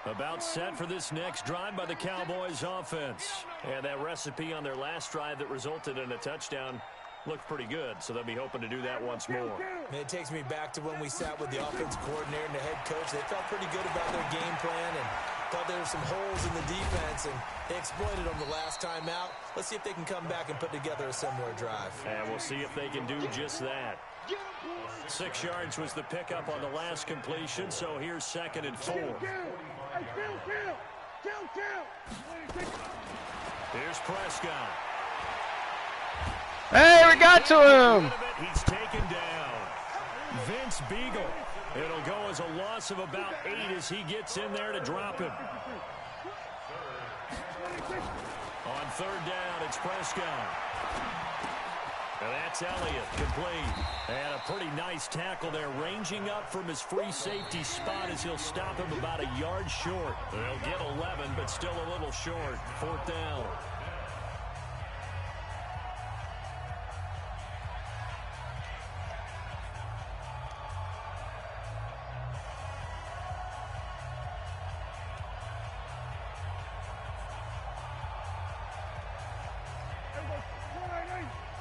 About set for this next drive by the Cowboys offense. And that recipe on their last drive that resulted in a touchdown looked pretty good, so they'll be hoping to do that once more. It takes me back to when we sat with the offensive coordinator and the head coach. They felt pretty good about their game plan and thought there were some holes in the defense, and they exploited them the last time out. Let's see if they can come back and put together a similar drive. And we'll see if they can do just that. 6 yards was the pickup on the last completion, so here's 2nd and 4. Here's Prescott. Hey, we got to him. He's taken down. Vince Beagle. It'll go as a loss of about 8 as he gets in there to drop him. On 3rd down, it's Prescott. And that's Elliott, complete. And a pretty nice tackle there, ranging up from his free safety spot as he'll stop him about a yard short. They'll get 11, but still a little short. 4th down.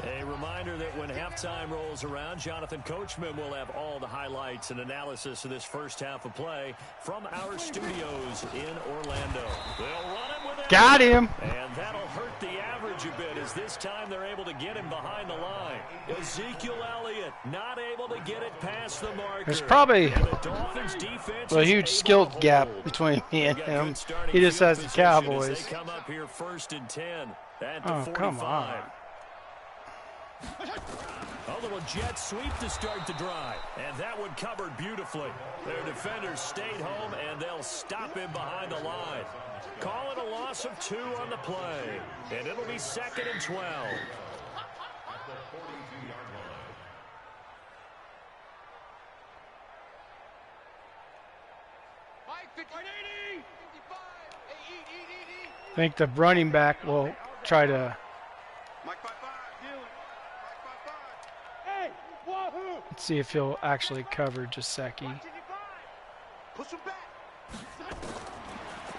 A reminder that when halftime rolls around, Jonathan Coachman will have all the highlights and analysis of this first half of play from our studios in Orlando. They'll run him with it. Got him. And that'll hurt the average a bit as this time they're able to get him behind the line. Ezekiel Elliott not able to get it past the marker. There's probably the a huge skill gap between me and him. He just has the Cowboys. They come up here 1st and 10 at the 45. Come on. A little jet sweep to start the drive, and that one covered beautifully. Their defenders stayed home, and they'll stop him behind the line. Call it a loss of 2 on the play, and it'll be 2nd and 12. I think the running back will try to. Let's see if he'll actually cover Gesicki.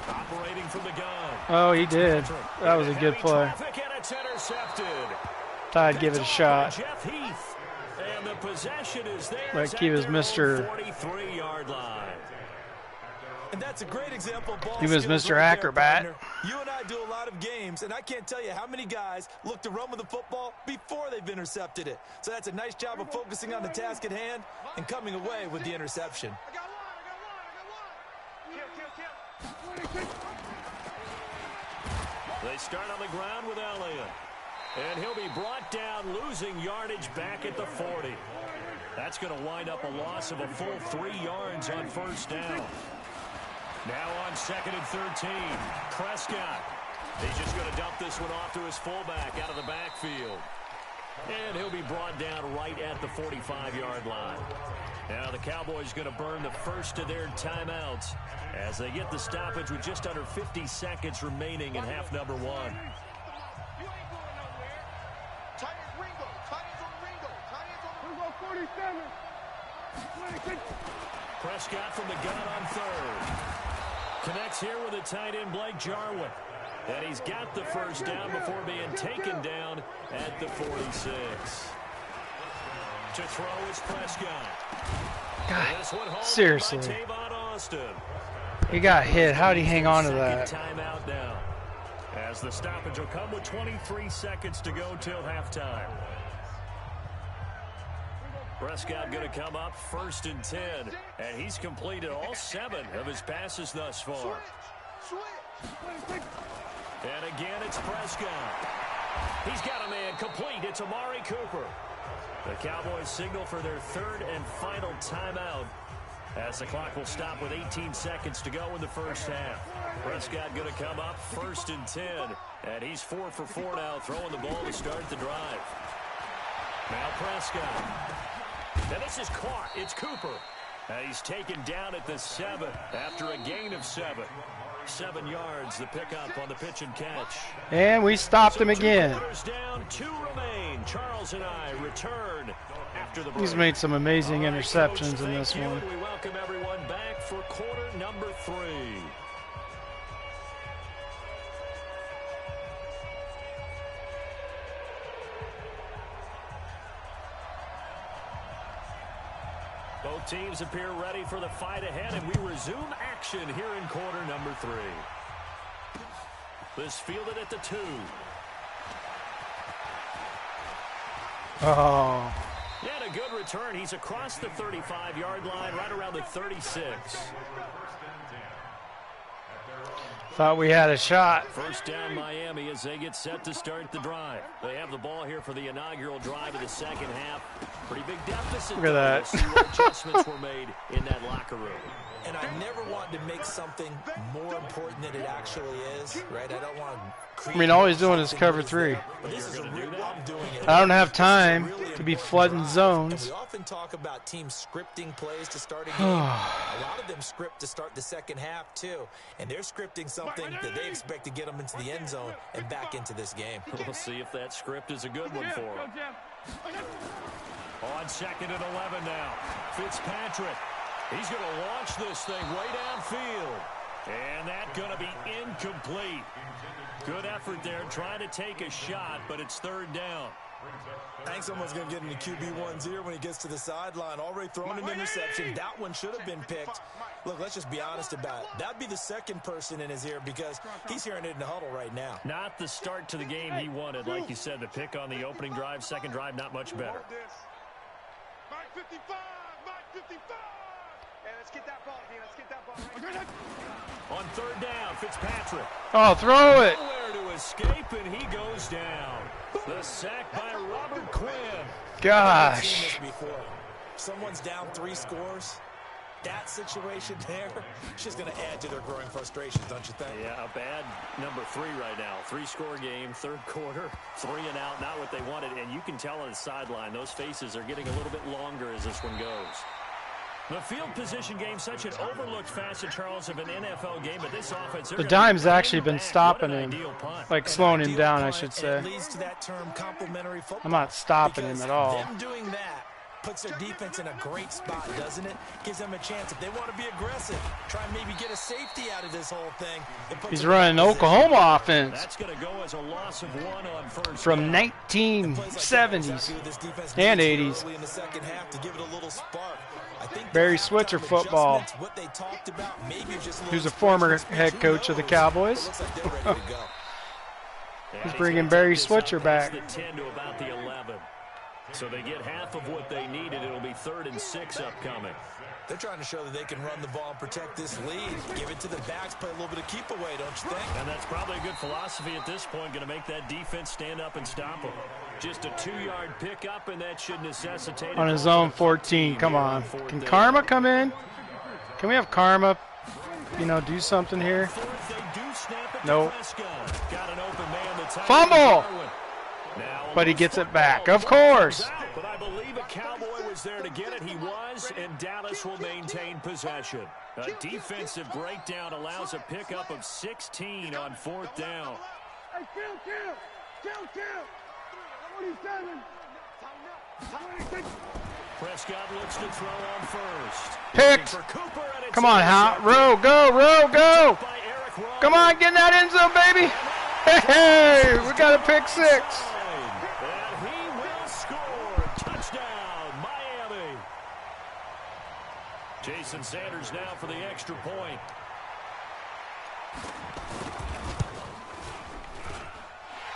Operating from the gun. Oh, he did. That was a good play. Thought I'd give it a shot. Jeff Heath. And the possession is there. Like he was Mr. 43-yard line. And that's a great example of ball He was skills Mr. right Acrobat. there, you and I do a lot of games, and I can't tell you how many guys look to run with the football before they've intercepted it. So that's a nice job of focusing on the task at hand and coming away with the interception. They start on the ground with Elliott. And he'll be brought down, losing yardage back at the 40. That's going to wind up a loss of a full 3 yards on 1st down. Now on 2nd and 13, Prescott. He's just going to dump this one off to his fullback out of the backfield. And he'll be brought down right at the 45-yard line. Now the Cowboys going to burn the first of their timeouts as they get the stoppage with just under 50 seconds remaining in half number 1. Prescott from the gun on 3rd. Connects here with a tight end, Blake Jarwin. And he's got the first down before being taken down at the 46. To throw is Prescott. God, seriously. He got hit. How'd he hang on to that? Timeout now. As the stoppage will come with 23 seconds to go till halftime. Prescott going to come up 1st and 10, and he's completed all 7 of his passes thus far. And again, it's Prescott. He's got a man complete. It's Amari Cooper. The Cowboys signal for their 3rd and final timeout as the clock will stop with 18 seconds to go in the first half. Prescott going to come up 1st and 10, and he's 4 for 4 now, throwing the ball to start the drive. Now Prescott. And this is caught. It's Cooper. And he's taken down at the 7 after a gain of 7. 7 yards, the pickup on the pitch and catch. And we stopped him again. 2 quarters down, 2 remain. Charles and I return after the break. He's made some amazing interceptions in this one. We welcome everyone back for quarter number 3. Both teams appear ready for the fight ahead, and we resume action here in quarter number 3. This fielded at the 2. Oh. And a good return. He's across the 35-yard line, right around the 36. Thought we had a shot. First down, Miami, as they get set to start the drive. They have the ball here for the inaugural drive of the second half. Pretty big deficit. Look at that. See what adjustments were made in that locker room. And I never wanted to make something more important than it actually is, right? I don't want to. I mean, all he's doing is cover 3. But this is a real I'm doing it. I don't have time to be flooding zones. We often talk about teams scripting plays to start a game. A lot of them script to start the second half, too. And they're scripting something that they expect to get them into the end zone and back into this game. We'll see if that script is a good one for them. On 2nd and 11 now. Fitzpatrick. He's going to launch this thing way downfield. And that's going to be incomplete. Good effort there, trying to take a shot, but it's 3rd down. I think someone's going to get into QB1's ear when he gets to the sideline. Already thrown an interception. That one should have been picked. Look, let's just be honest about it. That'd be the second person in his ear because he's hearing it in the huddle right now. Not the start to the game he wanted. Like you said, the pick on the opening drive, second drive, not much better. Mike 55, Mike 55. Hey, let's get that ball, Let's get that ball. On 3rd down, Fitzpatrick. Oh, throw it. Nowhere to escape, and he goes down. The sack by Robert Quinn. Gosh. Someone's down 3 scores. That situation there, it's just going to add to their growing frustrations, don't you think? Yeah, a bad number 3 right now. 3-score game, 3rd quarter, 3 and out, not what they wanted. And you can tell on the sideline, those faces are getting a little bit longer as this one goes. The field position game, such an overlooked facet, Charles, of an NFL game, but this offense... The dime's actually been stopping him, like slowing him down, I should say. I'm not stopping him at all. Them doing that puts their defense in a great spot, doesn't it? Gives them a chance. If they want to be aggressive, try and maybe get a safety out of this whole thing. He's running Oklahoma offense. That's going to go as a loss of 1 on first from down. 1970s and 80s. In the second half to give it a little spark. Barry Switzer football. Who's a former head coach of the Cowboys. He's bringing Barry Switzer back. The 10 to about the 11. So they get half of what they needed. It'll be 3rd and 6 upcoming. They're trying to show that they can run the ball and protect this lead. Give it to the backs, play a little bit of keep away, don't you think? And that's probably a good philosophy at this point, going to make that defense stand up and stop them. Just a 2-yard pickup, and that should necessitate... On his own 14, come on. Can Karma come in? Can we have Karma, do something here? Nope. Fumble! But he gets it back, of course. But I believe a Cowboy was there to get it. He was, and Dallas will maintain possession. A defensive breakdown allows a pickup of 16 on 4th down. Hey, kill. 27. Prescott looks to throw on first. Picked. Come on, Row, go. Come on, get in that end zone, baby. Hey, we got a pick 6. Jason Sanders now for the extra point.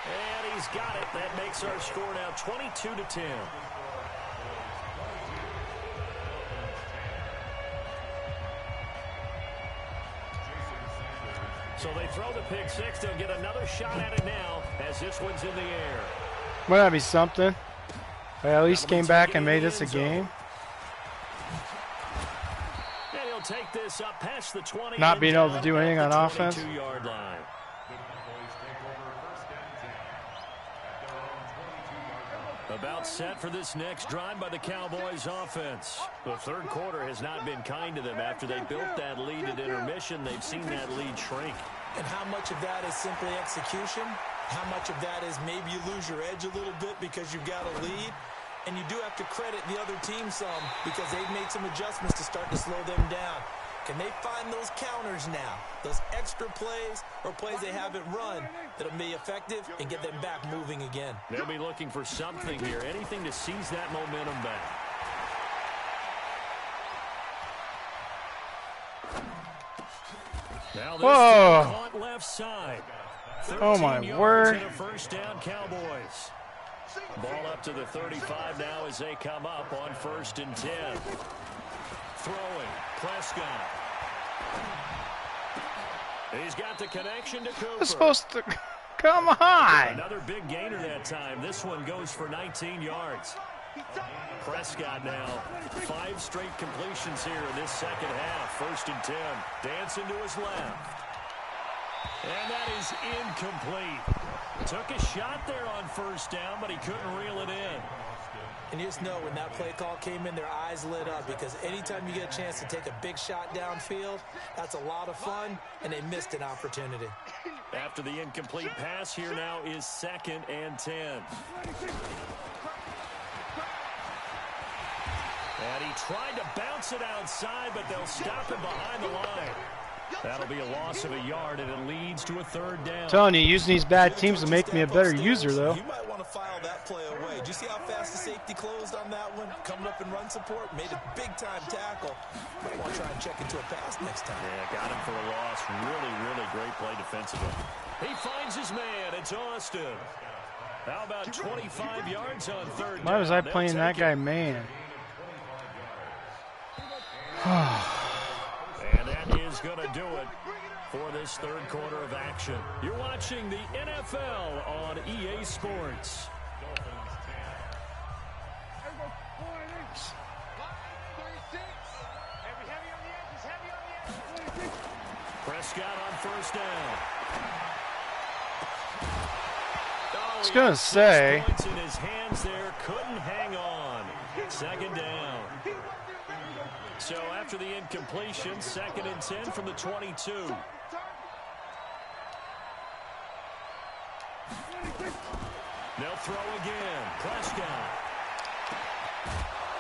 And he's got it. That makes our score now 22-10. So they throw the pick 6. They'll get another shot at it now as this one's in the air. Well, that'd be something. They at least came back and made this a game. Take this up past the 20. Not being able to do anything on offense. Line. About set for this next drive by the Cowboys offense. The 3rd quarter has not been kind to them. After they built that lead at intermission, they've seen that lead shrink. And how much of that is simply execution? How much of that is maybe you lose your edge a little bit because you've got a lead? And you do have to credit the other team some because they've made some adjustments to start to slow them down. Can they find those counters now, those extra plays or plays they haven't run that'll be effective and get them back moving again? They'll be looking for something here, anything to seize that momentum back. Now this Whoa. caught left side. Oh, my 13 word. yards and a first down, Cowboys. Ball up to the 35 now as they come up on 1st and 10. Throwing, Prescott. He's got the connection to Cooper. It's supposed to... Come on. Another big gainer that time. This one goes for 19 yards. Prescott now, 5 straight completions here in this second half. 1st and 10. Dancing to his left. And that is incomplete. Took a shot there on 1st down, but he couldn't reel it in. And you just know when that play call came in, their eyes lit up, because anytime you get a chance to take a big shot downfield, that's a lot of fun, and they missed an opportunity. After the incomplete pass, here now is 2nd and 10. And he tried to bounce it outside, but they'll stop him behind the line. That'll be a loss of a yard, and it leads to a 3rd down. I'm telling you, using these bad teams will make me a better user, though. You might want to file that play away. Did you see how fast the safety closed on that one? Coming up in run support, made a big-time tackle. Might want to try and check into a pass next time. Yeah, got him for a loss. Really, really great play defensively. He finds his man. It's Austin. How about 25 yards on 3rd down? Why was I playing that guy, man? And that is going to do it for this 3rd quarter of action. You're watching the NFL on EA Sports. Prescott on 1st down. I was going to say. Points in his hands there, couldn't hang on. 2nd down. So after the incompletion, 2nd and 10 from the 22. They'll throw again. Prescott.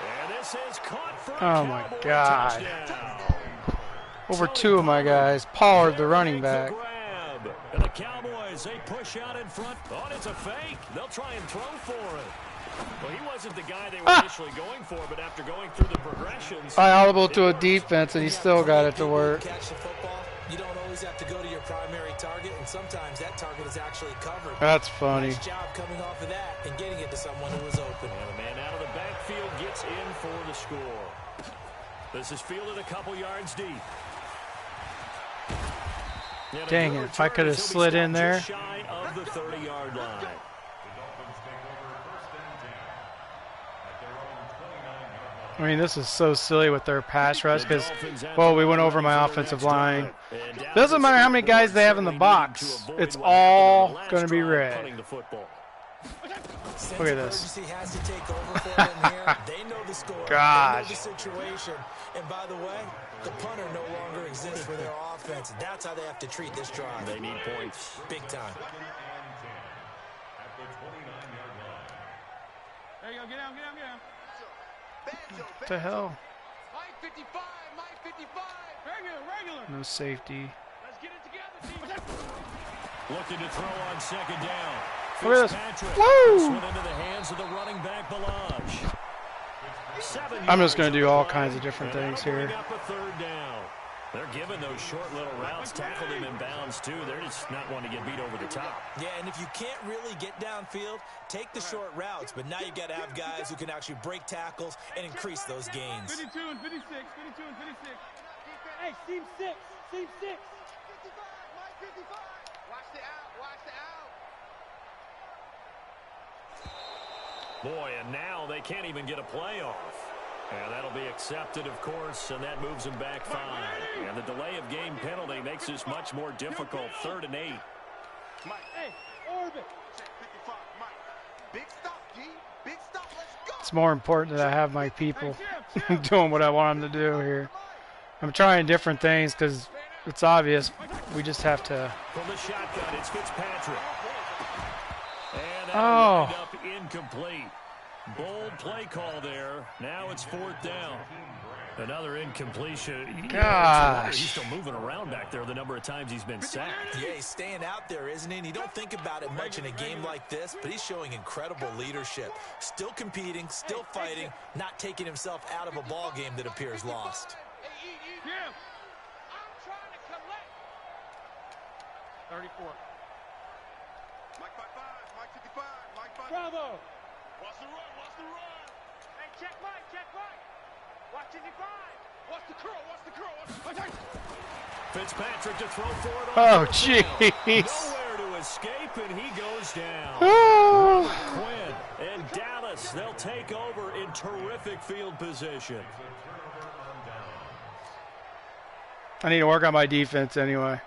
And this is caught for a my Cowboy God. touchdown. Over 2 of my guys. Pollard, the running back. Grab. And the Cowboys, they push out in front. Oh, it's a fake. They'll try and throw for it. Well, he wasn't the guy they were initially going for, but after going through the progressions... I audible to a defense, and he still got it to work. Catch the football. You don't always have to go to your primary target, and sometimes that target is actually covered. That's funny. Nice job coming off of that and getting it to someone who was open. And the man out of the backfield gets in for the score. This is fielded a couple yards deep. Dang it, if I could have slid in there. Shy of the 30-yard line. I mean, this is so silly with their pass rush because, well, we went over my offensive line. Doesn't matter how many guys they have in the box. It's all going to be red. Look at this. Has to take over for them here. They know the score. Gosh. They know the situation. And by the way, the punter no longer exists for their offense. That's how they have to treat this drive. They need points. Big time. There you go. Get down, get down, get down. What the hell? Mike 55, Mike 55. Regular. No safety. Let's get it together, team. Looking to throw on 2nd down. Look at this. Fitzpatrick. Woo! This one into the hands of the running back, Balaj. I'm just going to do all kinds of different things here. Up a 3rd down. They're giving those short little routes, tackled him in bounds too. They're just not wanting to get beat over the top. Yeah, and if you can't really get downfield, take the short routes. But now you've got to have guys who can actually break tackles and increase those gains. 52 and 56, 52 and 56. Hey, team 6, team 6. 55, Mike 55. Watch the out, watch the out. Boy, and now they can't even get a play off. And that'll be accepted, of course, and that moves them back 5. And the delay of game penalty makes this much more difficult. 3rd and 8. Mike, hey, orbit. 55, Mike. Big stop, G. Big stop, let's go. It's more important that I have my people doing what I want them to do here. I'm trying different things because it's obvious. We just have to. From the shotgun, it's Fitzpatrick. And that Oh. lined up incomplete. Bold play call there. Now it's 4th down. Another incompletion. Gosh. He's still moving around back there the number of times he's been sacked. Yeah, he's staying out there, isn't he? And you don't think about it much in a game like this, but he's showing incredible leadership. Still competing, still fighting, not taking himself out of a ball game that appears lost. Jim, I'm trying to collect. 34. Mike 55, Mike 55, Mike 55. Bravo. Watch the run, watch the run. Hey, check Mike, check Mike. Watch 55. Watch the curl, watch the curl. Fitzpatrick to throw for it. Oh, jeez. Nowhere to escape, and he goes down. Quinn and Dallas, they'll take over in terrific field position. I need to work on my defense anyway.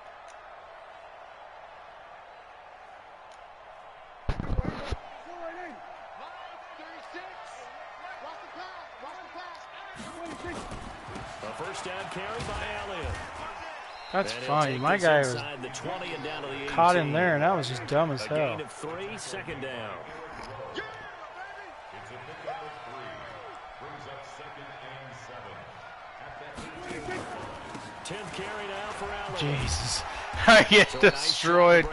A first down carry by Elliott. That's funny. My guy was caught in there, and that was just dumb as hell. Gain of 3, second down. 10th carry now for Elliott. Jesus. I get destroyed.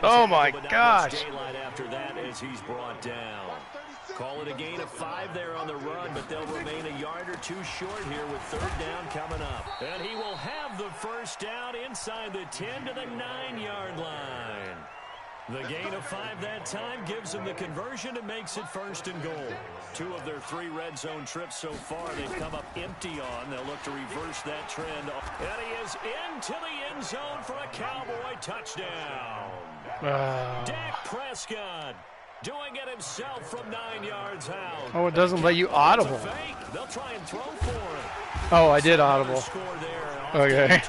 Oh my gosh. After that, as he's brought down. Call it a gain of 5 there on the run, but they'll remain a yard or 2 short here with third down coming up. And he will have the first down inside the 10 to the 9-yard line. The gain of 5 that time gives them the conversion and makes it first and goal. 2 of their 3 red zone trips so far they've come up empty on. They'll look to reverse that trend. And he is into the end zone for a Cowboy touchdown. Dak Prescott doing it himself from 9 yards out. Oh, it doesn't let you audible. They'll try and throw for it. Oh, I did audible. Okay.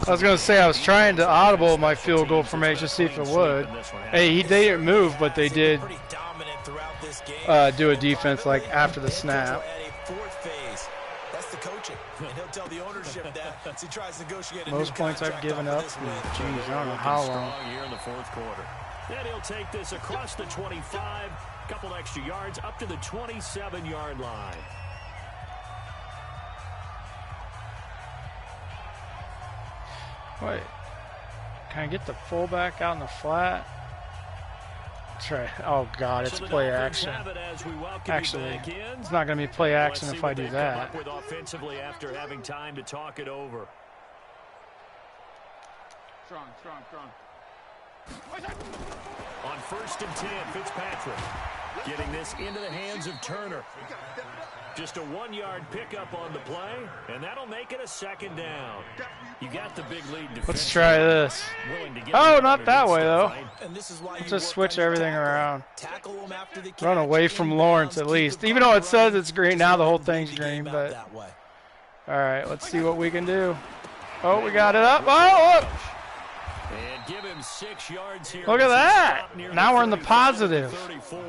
I was going to say I was trying to audible my field goal formation, see if it would. Hey, they didn't move, but they did do a defense like after the snap. Most points I've given up. Jeez, I don't know how long. Here in the fourth quarter. And he'll take this across the 25, couple extra yards up to the 27-yard line. Wait, can I get the fullback out in the flat? That's right. Oh God, it's play action. Actually, it's not going to be play action if I do that. With offensively after having time to talk it over. Strong, strong, strong. On 1st and 10, Fitzpatrick getting this into the hands of Turner. Just a 1-yard pickup on the play, and that'll make it a second down. You got the big lead. Let's try this. Oh, not that way, though. Let's just switch everything around. Run away from Lawrence, at least. Even though it says it's green, now the whole thing's green. But all right, let's see what we can do. Oh, we got it up. Oh, look. And give him 6 yards here. Look at that. Now we're in the positive. 34.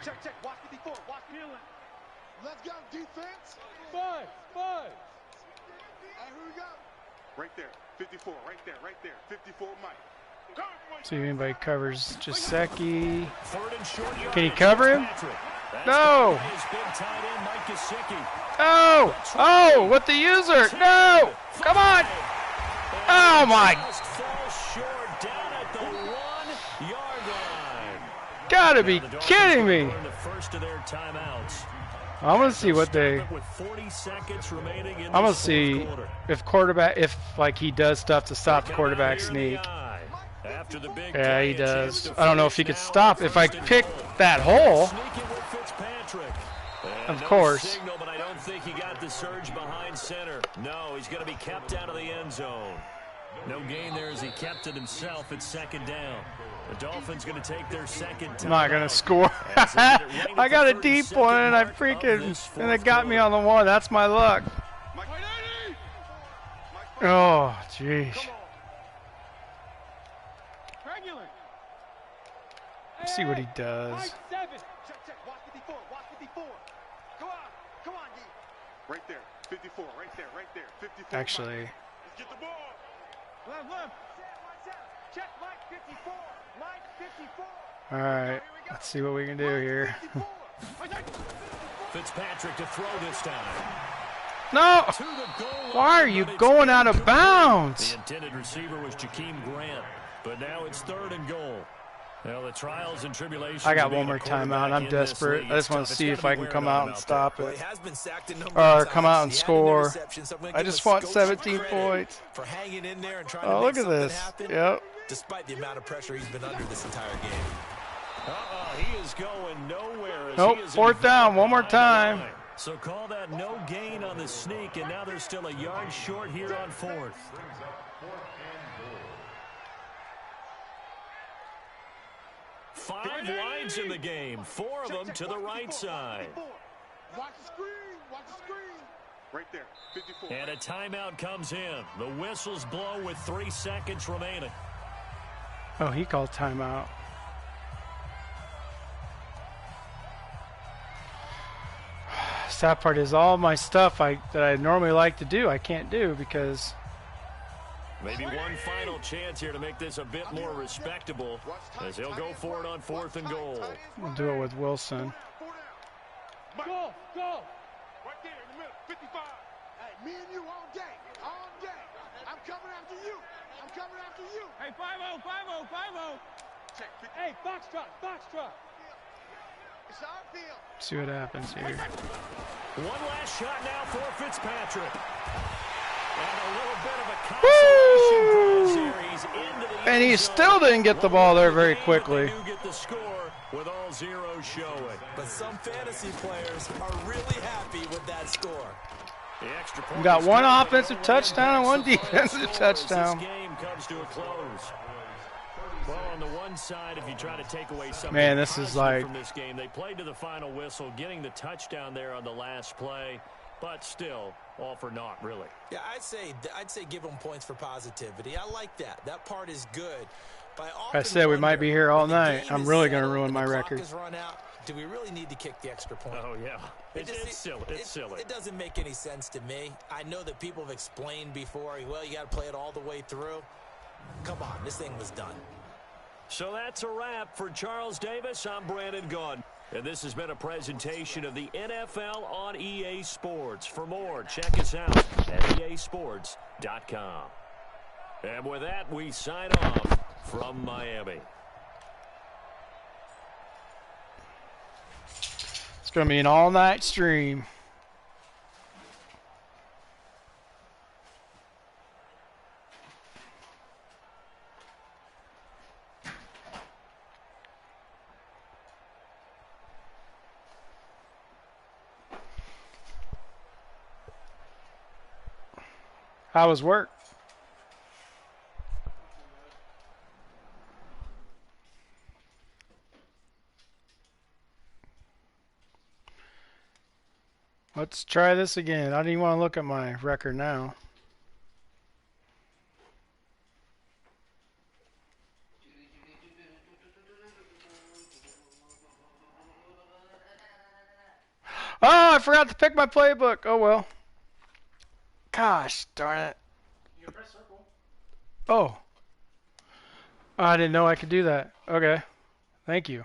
Check, check. Watch 54. Watch Dylan. Let's go, defense. 5. Hey, here we go. Right there. 54. Right there. Right there. 54, Mike. See if anybody covers Jasecki. Can he cover him? No. Oh, oh, with the user. No. Come on. Oh, my. Gotta be kidding me. I'm gonna see what they. I'm gonna see if quarterback, if like he does stuff to stop the quarterback sneak. Yeah, he does. I don't know if he could stop if I pick that hole. Of course. But I don't think he got the surge behind center. No, he's going to be kept out of the end zone. No gain there as he kept it himself at second down. The Dolphins going to take their second time. I'm not going to score. I got a deep one and I freaking, and it got me on the one. That's my luck. Oh, jeez. Let's see what he does. Right there, 54, right there, right there, 54. Actually. Let's get the ball. Left. Check Mike 54. Mike 54. All right, let's see what we can do here. Fitzpatrick to throw this time. No! Why are you going out of bounds? The intended receiver was Jakeem Grant, but now it's 3rd and goal. Well, the trials and tribulations. I got one more timeout. I'm desperate. I just want to see if I can come out and stop Well, it. he has been sacked a number Or of come times. out and He had an score. interception, so I'm gonna I give just him want some 17 credit points. for hanging in there and trying Oh, to look make at something this. happen. Yep. Despite the amount of pressure he's been under this entire game. He is going nowhere. Nope, fourth down, one more time. So call that no gain on the sneak, and now they're still a yard short here on fourth. Five wides in the game, 4 of them to the right side. Watch the screen. Watch the screen. Right there, 54. And a timeout comes in. The whistles blow with 3 seconds remaining. Oh, he called timeout. Sad part is all my stuff that I normally like to do, I can't do because Maybe one final chance here to make this a bit more respectable as they'll go for it on 4th and goal. we'll do it with Wilson. Go. Right there in the middle, 55. Hey, me and you all day. All day. I'm coming after you. I'm coming after you. Hey, 5-0, 5-0, 5-0. Check. Hey, Foxtrot. It's our field. See what happens here. One last shot now for Fitzpatrick. And a little bit of a Woo! consolation prize here. He's into the And he end zone. still didn't get the ball there very quickly. They do get the score with all zeros showing. But some fantasy players are really happy with that score. The extra We point got is one good. offensive touchdown and one defensive As touchdown. This game comes to a close. Well, on the one side, if you try to take away something Man, this is positive like from this game, they played to the final whistle, getting the touchdown there on the last play, but still, all for naught, really. Yeah, I'd say give them points for positivity. I like that. That part is good. But I said we might be here all night. I'm really going to ruin my record. record. Is run out, do we really need to kick the extra point? Oh, yeah. It's silly. It's silly. It doesn't make any sense to me. I know that people have explained before, well, you got to play it all the way through. Come on, this thing was done. So that's a wrap for Charles Davis. I'm Brandon Gaudin. And this has been a presentation of the NFL on EA Sports. For more, check us out at easports.com. And with that, we sign off from Miami. It's going to be an all-night stream. How was work? Let's try this again. I don't even want to look at my record now. Oh, I forgot to pick my playbook. Oh, well. Gosh, darn it. You can press circle. Oh. I didn't know I could do that. Okay. Thank you.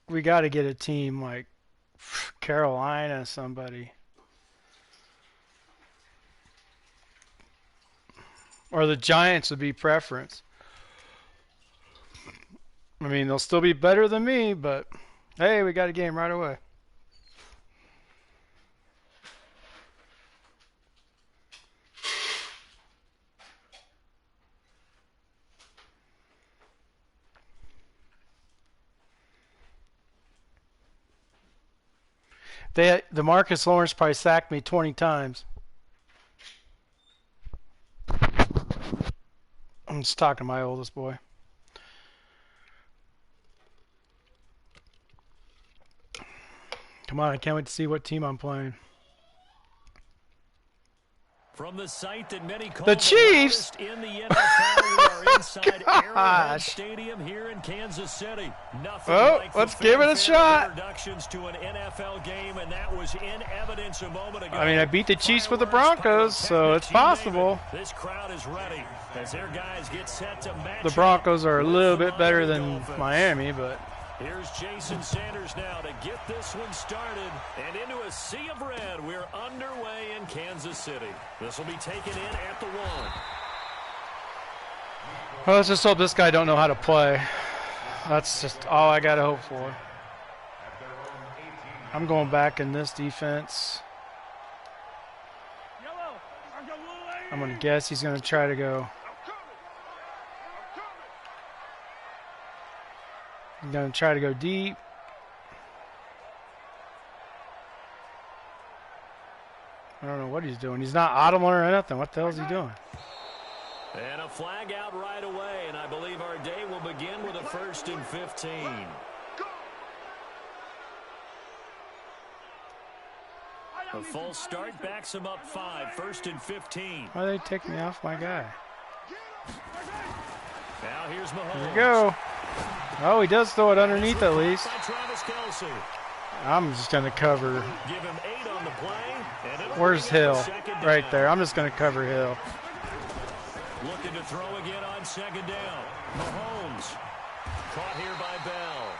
We got to get a team like Carolina, somebody. Or the Giants would be preference. I mean, they'll still be better than me, but hey, we got a game right away. The Marcus Lawrence probably sacked me 20 times. I'm just talking to my oldest boy. Come on, I can't wait to see what team I'm playing. From the site that many call The Chiefs. In the NFL, we are inside Arrowhead Gosh. Stadium here in Kansas City. Nothing Oh, like let's the give it a fanfare shot. Introductions to an NFL game, and that was in evidence a moment ago. I mean, I beat the Chiefs with the Fireworks, Broncos, so it's pyrotechnics, you name it. possible. This crowd is ready as their guys get set to match The up Broncos are a with little the bit better Miami than Dolphins. Miami, but Here's Jason Sanders now to get this one started. And into a sea of red, we're underway in Kansas City. This will be taken in at the 1. Well, let's just hope this guy don't know how to play. That's just all I got to hope for. I'm going back in this defense. I'm going to guess he's going to try to go. He's going to try to go deep. I don't know what he's doing. He's not audible or nothing. What the hell is he doing? And a flag out right away, and I believe our day will begin with a 1st and 15. A full start backs him up 5, 1st and 15. Why they take me off my guy? Now here's Mahomes. There we go. Oh, he does throw it underneath at least. I'm just going to cover. Give him 8 on the play. Where's Hill? Right there. I'm just going to cover Hill. Looking to throw again on 2nd down. Mahomes caught here by Bell.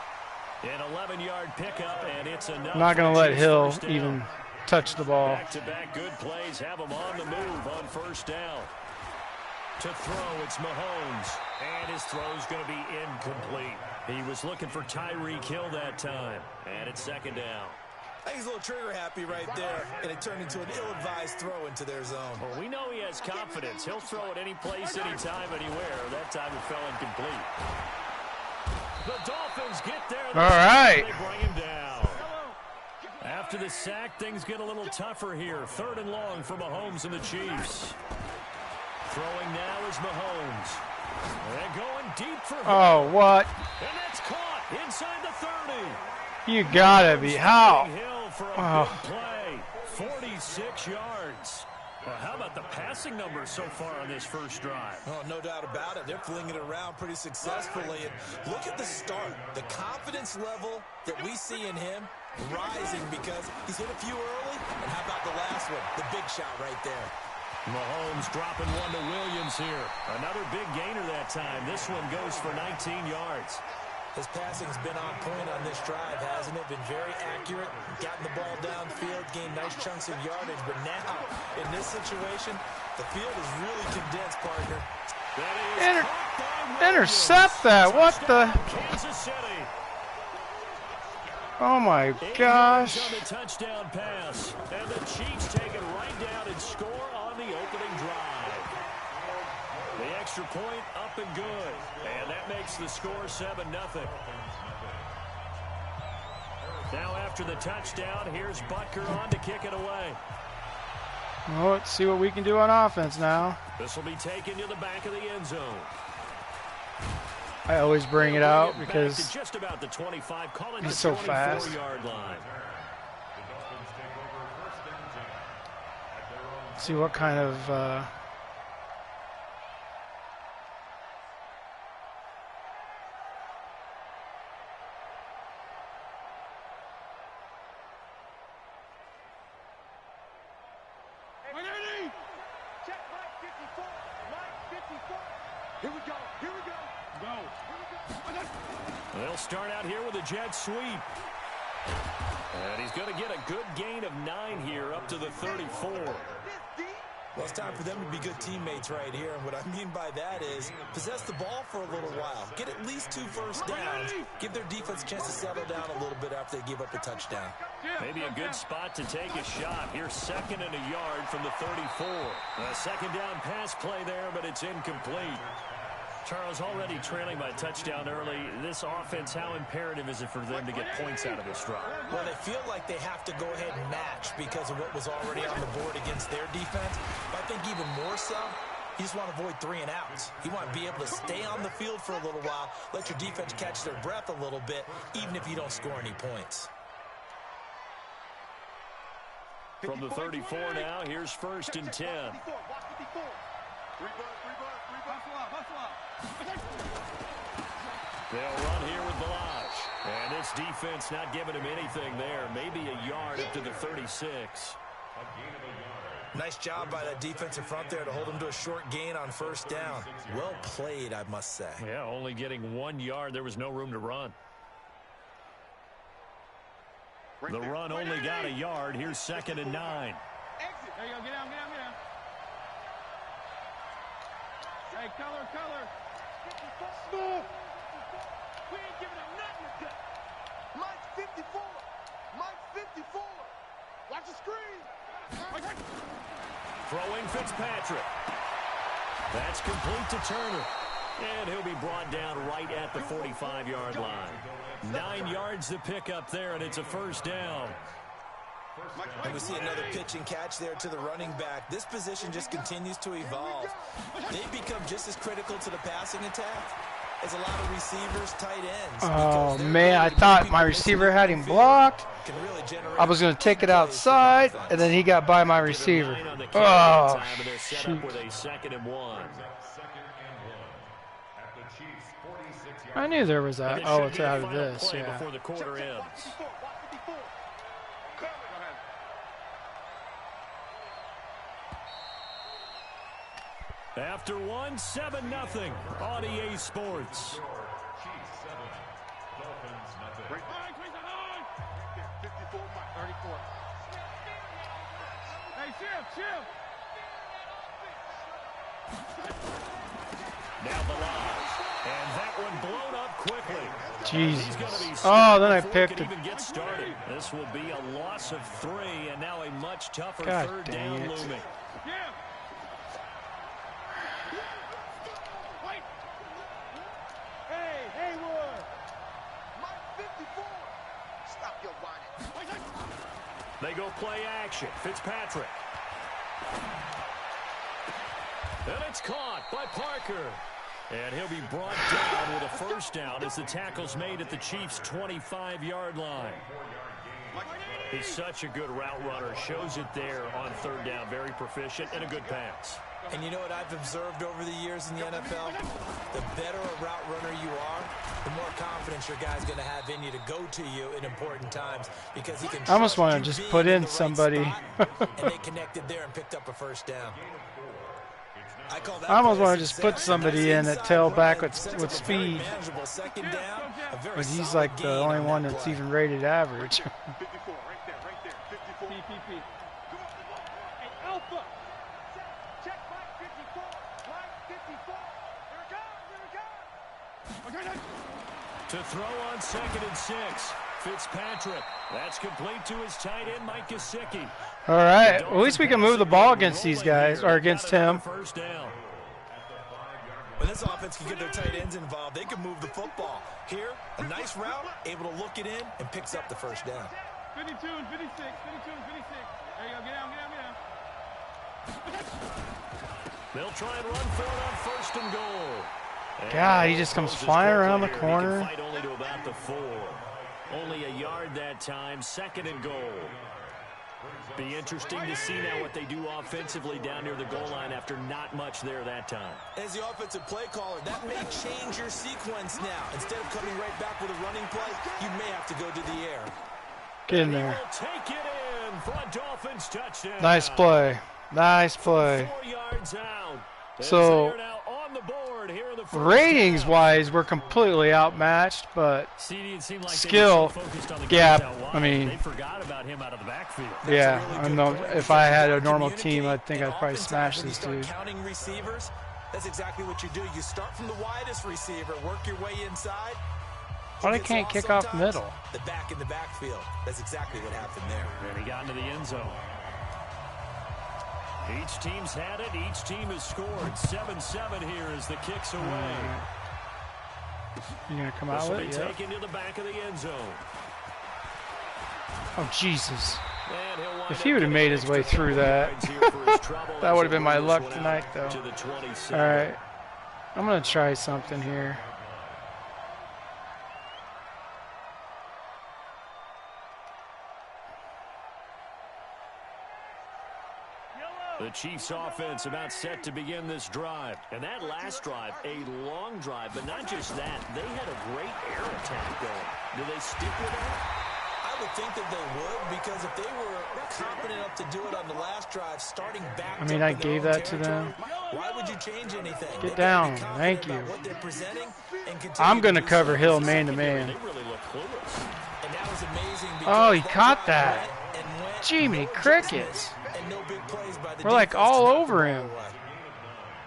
An 11-yard pickup, and it's enough. I'm not going to let Hill even touch the ball. Back-to-back good plays have him on the move on 1st down. To throw, it's Mahomes, and his throw's going to be incomplete. He was looking for Tyreek Hill that time, and it's 2nd down. I think he's a little trigger happy right there, and it turned into an ill-advised throw into their zone. Well, we know he has confidence. He'll throw it any place, anytime, anywhere. That time it fell incomplete. The Dolphins get there. All right. They bring him down. After the sack, things get a little tougher here. 3rd and long for Mahomes and the Chiefs. Throwing now is Mahomes. They're going deep for him. Oh, what? And that's caught inside the 30. You gotta be. How? Hill for a big play. 46 yards. Well, how about the passing numbers so far on this first drive? Oh, no doubt about it. They're flinging it around pretty successfully. And look at the start. The confidence level that we see in him rising because he's hit a few early. And how about the last one? The big shot right there. Mahomes dropping one to Williams here. Another big gainer that time. This one goes for 19 yards. His passing's been on point on this drive, hasn't it? Been very accurate, gotten the ball downfield, gained nice chunks of yardage. But now, in this situation, the field is really condensed, partner. Intercept that. What the? Kansas City. Oh, my gosh. On the touchdown pass. And the Chiefs take it right down and score on the opening drive. The extra point up and good. And that makes the score 7-0. Now after the touchdown, here's Butker on to kick it away. Well, let's see what we can do on offense now. This will be taken to the back of the end zone. I always bring it out because just about the 25, call it he's so fast. 24-yard line. See what kind of Check Mike 54. Mike 54. Here we go. Here we go. Go. They'll start out here with a jet sweep. And he's going to get a good gain of 9 here up to the 34. Well, it's time for them to be good teammates right here. And what I mean by that is possess the ball for a little while. Get at least 2 first downs. Give their defense a chance to settle down a little bit after they give up a touchdown. Maybe a good spot to take a shot. Here's 2nd and a yard from the 34. A 2nd down pass play there, but it's incomplete. Charles, already trailing by a touchdown early. This offense, how imperative is it for them to get points out of this drive? Well, they feel like they have to go ahead and match because of what was already on the board against their defense. But I think even more so, you just want to avoid 3 and outs. You want to be able to stay on the field for a little while, let your defense catch their breath a little bit, even if you don't score any points. From the 34 now, here's 1st and 10. They'll run here with Balaj. And this defense not giving him anything there. Maybe a yard up to the 36. Nice job by that defensive front there to hold him to a short gain on 1st down. Well played, I must say. Yeah, only getting 1 yard. There was no room to run. The run only got a yard. Here's 2nd and 9. Exit. There you go. Get down, get down, get down. Hey, color. Smooth. We ain't giving him nothing to cut. Mike's 54. Mike's 54. Watch the screen. Throwing Fitzpatrick. That's complete to Turner. And he'll be brought down right at the 45-yard line. 9 yards to pick up there, and it's a 1st down. And we see another pitch and catch there to the running back. This position just continues to evolve. They become just as critical to the passing attack as a lot of receivers, tight ends. Oh, man, I thought my receiver had him blocked. I was going to take it outside, and then he got by my receiver. Oh, shoot. I knew there was that. Oh, it's out of this, yeah. Before the quarter ends. After 1, 7-0 on EA Sports. Now the line. And that one blown up quickly. Jesus. Oh, then I picked it. Even get started. This will be a loss of 3, and now a much tougher God 3rd dang down it. looming. They go play action. Fitzpatrick. And it's caught by Parker. And he'll be brought down with a 1st down as the tackle's made at the Chiefs' 25-yard line. He's such a good route runner. Shows it there on 3rd down. Very proficient and a good pass. And you know what I've observed over the years in the NFL? The better a route runner you are, the more confidence your guy's going to have in you to go to you in important times because he can. I almost want to just put in somebody. And they connected there and picked up a 1st down. I almost want to just put somebody in at tailback with speed. But he's like the only one that's even rated average. 54, right there, right there. 54. PPP. Hey, Alpha. Check Mike 54. Mike 54. Here it goes. To throw on 2nd and 6. Fitzpatrick. That's complete to his tight end, Mike Gesicki. All right. Well, at least we can move the ball against these guys, or against him. 1st down. When this offense can get their tight ends involved, they can move the football. Here, a nice route, able to look it in, and picks up the 1st down. 52 and 56. 52 and 56. There you go. Get down, get down, get down. They'll try and run for it on 1st and goal. God, he just comes flying around the corner. Fight only to about the 4. Only a yard that time. 2nd and goal. Be interesting to see now what they do offensively down near the goal line after not much there that time. As the offensive play caller, that may change your sequence now. Instead of coming right back with a running play, you may have to go to the air. Get in there. Take it in for a Dolphins touchdown. Nice play. Nice play. 4 yards out. So, ratings-wise, we're completely outmatched, but skill gap, I mean, yeah, I know if I had a normal team, I think I'd probably smash this dude. Counting receivers, that's exactly what you do. You start from the widest receiver, work your way inside. But I can't kick off middle. The back in the backfield. That's exactly what happened there. And he got into the end zone. Each team's had it. Each team has scored. 7-7 here as the kick's away. You gonna come out with it? Yeah. Taken to the back of the end zone. Oh Jesus! If he would have made his way through that, that would have been my luck tonight, though. All right, I'm gonna try something here. The Chiefs offense about set to begin this drive. And that last drive, a long drive, but not just that. They had a great air attack going. Do they stick with that? I would think that they would, because if they were competent enough to do it on the last drive, starting back. I mean, I gave that to them. Why would you change anything? Get down. Thank you. I'm going to cover Hill man to man. They really look clueless. And that was amazing Oh, he that caught drive that. went and went, Jiminy no crickets. adjustments, and no big plays by the We're like defense to all knock the over ball him. away.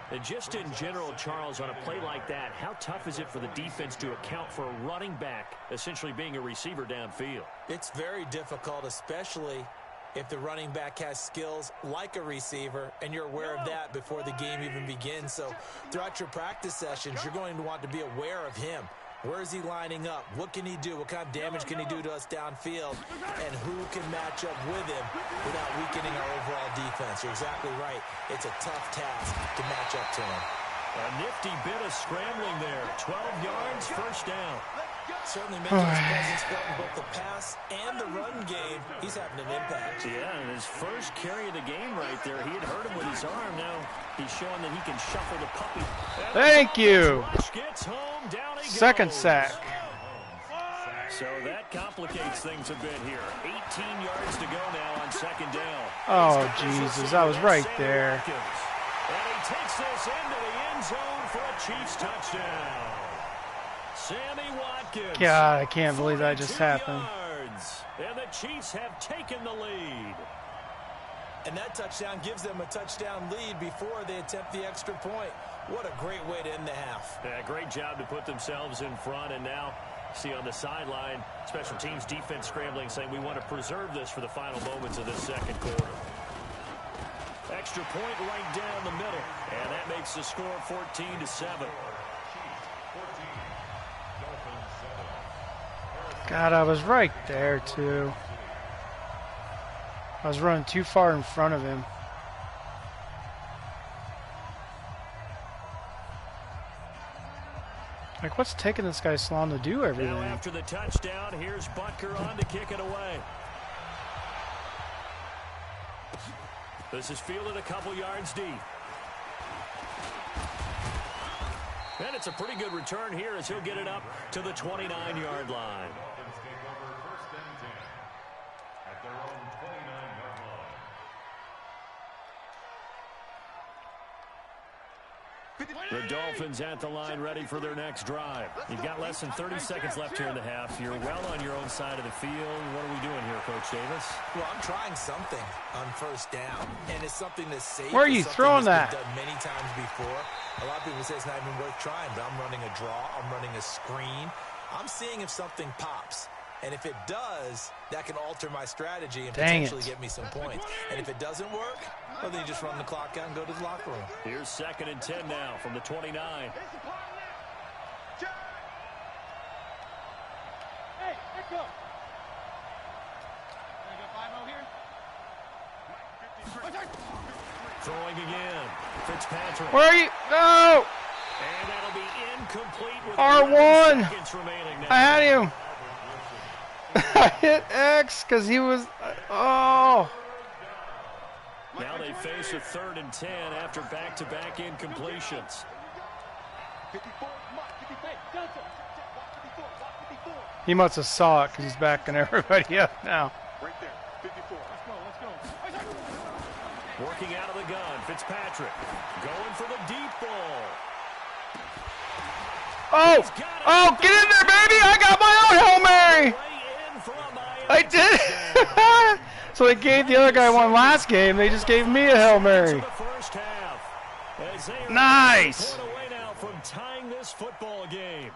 And just in general, Charles, on a play like that, how tough is it for the defense to account for a running back essentially being a receiver downfield? It's very difficult, especially if the running back has skills like a receiver, and you're aware of that before the game even begins. So throughout your practice sessions, you're going to want to be aware of him. Where is he lining up? What can he do? What kind of damage can he do to us downfield? And who can match up with him without weakening our overall defense? You're exactly right. It's a tough task to match up to him. A nifty bit of scrambling there. 12 yards, first down. Certainly making his presence felt in both the pass and the run game. He's having an impact. Yeah, and his first carry of the game right there, he had hurt him with his arm. Now he's showing that he can shuffle the puppy. Thank you. Rush gets home, down he Second goes. sack. So that complicates things a bit here. 18 yards to go now on second down. Oh, Jesus, I was right there. And he takes this into the end zone for a Chiefs touchdown. Sammy Watkins. God, I can't believe that just 42 happened. yards. And the Chiefs have taken the lead. And that touchdown gives them a touchdown lead before they attempt the extra point. What a great way to end the half. Yeah, great job to put themselves in front. And now, see on the sideline, special teams defense scrambling, saying we want to preserve this for the final moments of this second quarter. Extra point right down the middle. And that makes the score 14-7. God, I was right there, too. I was running too far in front of him. Like, what's taking this guy so long to do everything? Now after the touchdown, here's Butker on to kick it away. This is fielded a couple yards deep. And it's a pretty good return here as he'll get it up to the 29-yard line. The Dolphins at the line ready for their next drive. You've got less than 30 seconds left here in the half. You're well on your own side of the field. What are we doing here, Coach Davis? Well, I'm trying something on first down, and it's something that's safe. Where are you throwing that? Done many times before. A lot of people say it's not even worth trying, but I'm running a draw. I'm running a screen. I'm seeing if something pops. And if it does, that can alter my strategy and potentially get me some points. And if it doesn't work, well, then you just run the clock out and go to the locker room. Here's 2nd and 10 now from the 29. Hey, let's go. Throwing again. Fitzpatrick. Where are you? No! And that'll be incomplete with R1. 11 seconds remaining now. I had him. I hit X because he was... Oh! Now they face a 3rd and 10 after back-to-back incompletions. 54, 54. He must have saw it because he's backing everybody up now. Right there, 54. Let's go. Working out of the gun, Fitzpatrick going for the deep ball. Oh! Oh, get in there, baby! I got my own Hail Mary! I did! So they gave the other guy one last game. They just gave me a Hail Mary. Nice! From tying this football game.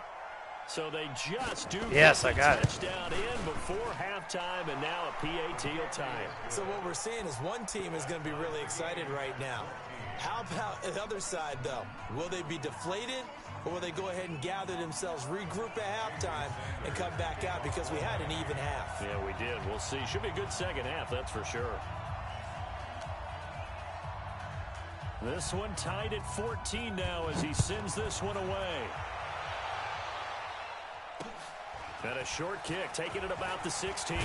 So they just do yes, I got it. Touchdown in before halftime, and now a PAT will tie it. So what we're seeing is one team is going to be really excited right now. How about the other side, though? Will they be deflated, or will they go ahead and gather themselves, regroup at halftime, and come back out because we had an even half? Yeah, we did. We'll see. Should be a good second half, that's for sure. This one tied at 14 now as he sends this one away. And a short kick, taking it about the 16.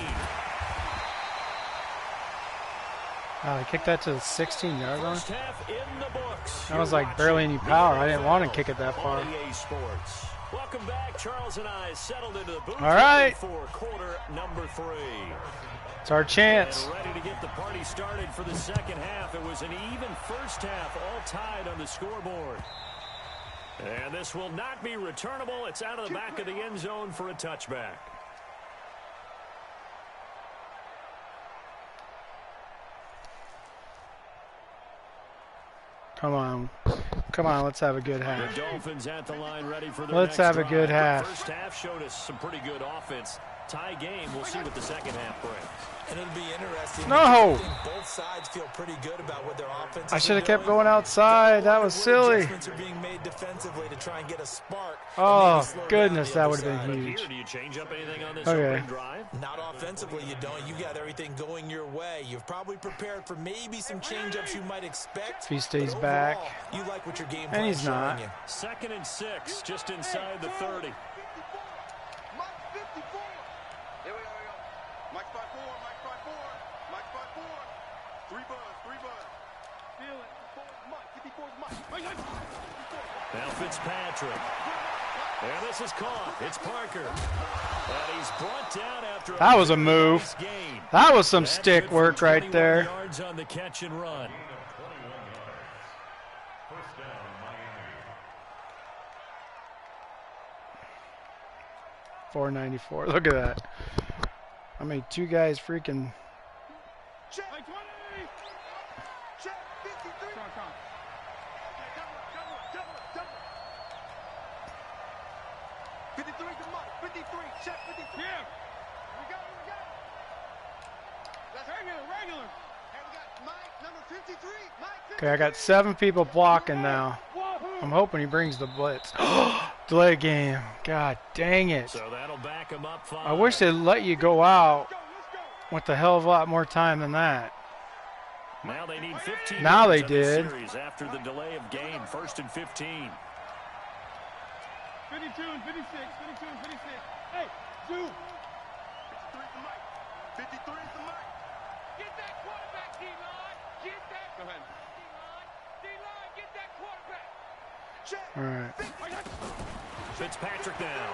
I kicked that to the 16-yard line. First half in the books. That was like barely any power. I didn't want to kick it that far. EA Sports. Welcome back. Charles and I settled into the booth. All right. For quarter number 3. It's our chance. And ready to get the party started for the second half. It was an even first half, all tied on the scoreboard. And this will not be returnable. It's out of the back of the end zone for a touchback. Come on. Come on, let's have a good half. The Dolphins at the line ready for their Let's next have a drive. good half. First half showed us some pretty good offense. Tie game. We'll see what the second half brings. And it'll be interesting. No! I think both sides feel pretty good about what their offense I is should have kept doing. going outside. That was silly. Adjustments are being made defensively to try and get a spark. Oh, goodness, that would have been Here, huge. do you change up anything on this Okay. opening drive? Not offensively, you don't. You got everything going your way. You've probably prepared for maybe some change-ups you might expect. If he stays but back. overall, you like what your game And plan he's is showing not. you. 2nd and 6, just inside the 30. Mike 54. Here we go. Mike 54. Mike 54. Mike 54. 3 buzz. Feel it. Mike 54 is Mike. Now Fitzpatrick. And this is caught. It's Parker. And he's brought down after That was a move. nice gain. That was some That's stick good for work right 21 there. Yards on the catch and run. 494. Look at that. I made 2 guys freaking. Check. 20. Check. 53. Come. Double. 53 to Mike. 53. Check. 53. Yeah. We got it. That's regular. And we got Mike, number 53. Mike 53. Okay, I got 7 people blocking now. I'm hoping he brings the blitz. Delay game. God dang it. So that'll back him up 5. I wish they'd let you go out with a hell of a lot more time than that. Now they need 15 Now they yards on this did. series after the delay of game. 1st and 15. 52 and 56. Hey, dude. 53 to Mike. 53 to Mike. Get that quarterback, D-line. Get that. Go ahead. D-line, get that quarterback. Check. All right. Fitzpatrick now.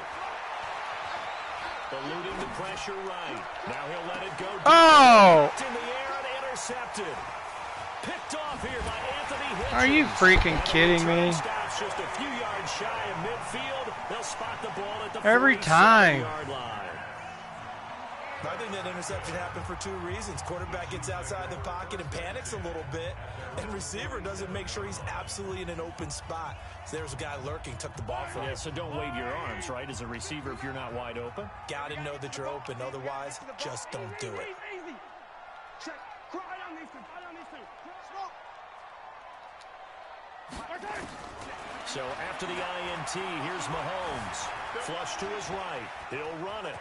Eluding the pressure right. Now he'll let it go. Oh! In the air and intercepted. Picked off here by Anthony Hitchens. Are you freaking kidding me? Stops just a few yards shy of midfield. They'll spot the ball at the Every 47 time. yard line. I think that interception happened for 2 reasons. Quarterback gets outside the pocket and panics a little bit, and receiver doesn't make sure he's absolutely in an open spot. So there's a guy lurking, took the ball from him. Yeah, so don't wave your arms, right, as a receiver if you're not wide open. Got to know that you're open. Otherwise, just don't do it. Easy. Check. Cry on these two. So after the INT, here's Mahomes. Flush to his right. He'll run it.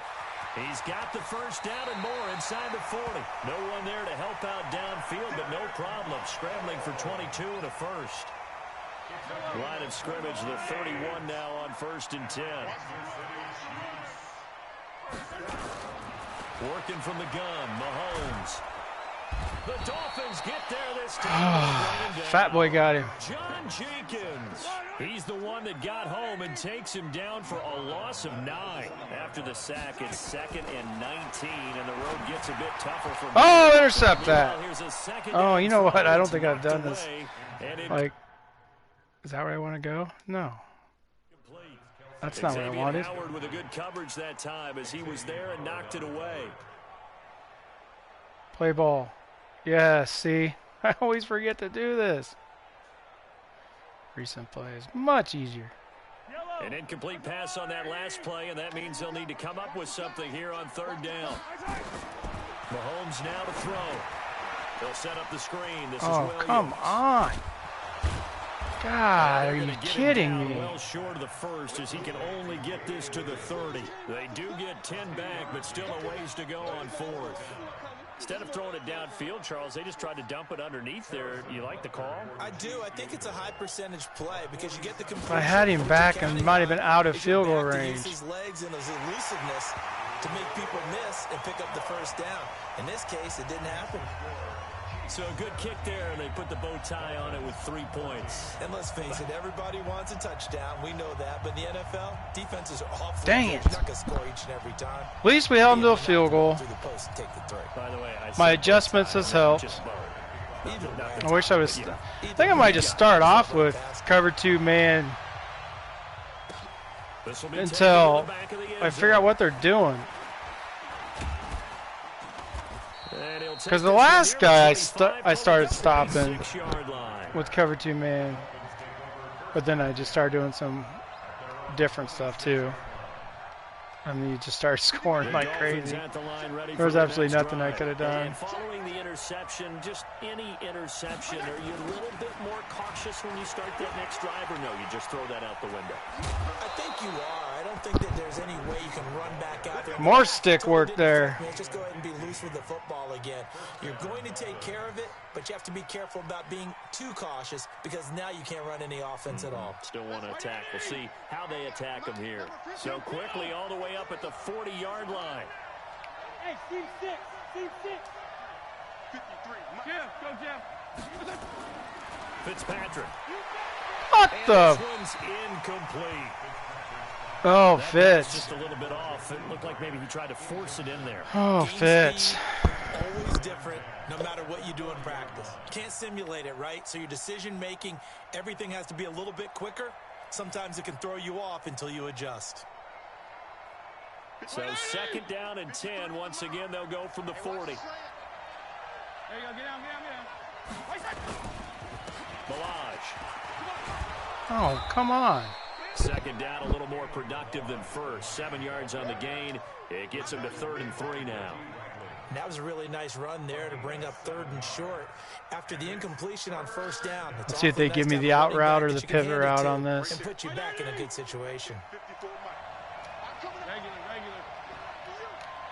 He's got the first down and more inside the 40. No one there to help out downfield, but no problem. Scrambling for 22 and a first. Line of scrimmage, the 31 now on 1st and 10. Working from the gun, Mahomes. The Dolphins get there this time. Fat boy got him. John Jenkins. He's the one that got home and takes him down for a loss of 9. After the sack, it's 2nd and 19, and the road gets a bit tougher for Oh, intercept that. Meanwhile, here's a second Oh, down you know what? throw. I don't It's think I've knocked done this. away, and it Like, is that where I want to go? No. That's not what I Xavier wanted. Howard with a good coverage that time as he was there and knocked it away. Play ball. Yeah, see? I always forget to do this. Recent plays. Much easier. An incomplete pass on that last play, and that means they'll need to come up with something here on 3rd down. Mahomes now to throw. They'll set up the screen. This is Oh, Williams. come on. God, are They're you gonna get him kidding down me? well short of the first as he can only get this to the 30. They do get 10 back, but still a ways to go on 4th. Instead of throwing it downfield, Charles, they just tried to dump it underneath there. You like the call? I do. I think it's a high percentage play because you get the If I had him back and might have been out of field goal range. His legs and his elusiveness to make people miss and pick up the first down. In this case, it didn't happen. So a good kick there, and they put the bow tie on it with 3 points. And let's face it, everybody wants a touchdown. We know that. But in the NFL, defenses are awful. Dang good. it. You're not going to score each and every time. At least we held him to a field goal. Through the post and take the three. By the way, My adjustments has helped. Either way, I wish I was. I think I might just start off with cover 2 man until I figure out what they're doing. Because the last guy I started stopping. with cover 2 man, but then I just started doing some different stuff too. And then you just start scoring like crazy. There was absolutely nothing I could have done. And following the interception, just any interception, are you a little bit more cautious when you start that next drive, or no, you just throw that out the window? I think you are. I don't think that there's any way you can run back out there. More stick work there. Just go ahead and be loose with the football again. You're going to take care of it, but you have to be careful about being too cautious because now you can't run any offense at all. Still want to attack. We'll see how they attack them here. So quickly all the way up at the 40-yard line. Hey, Steve 6. 53. Jim, go Jim. Fitzpatrick. What And the? this one's incomplete. Oh, That Fitz. just a little bit off. It looked like maybe he tried to force it in there. Oh, Fitz. Always different no matter what you do in practice. Can't simulate it, right? So your decision making, everything has to be a little bit quicker. Sometimes it can throw you off until you adjust. So 2nd down and 10. Once again, they'll go from the 40. There you go. Get down. Balaj. Oh, come on. 2nd down, a little more productive than first. 7 yards on the gain. It gets him to 3rd and 3 now. That was a really nice run there to bring up 3rd and short. After the incompletion on 1st down, Let's see if they give me the out route or the pivot route on this. And put you back in a good situation. Regular.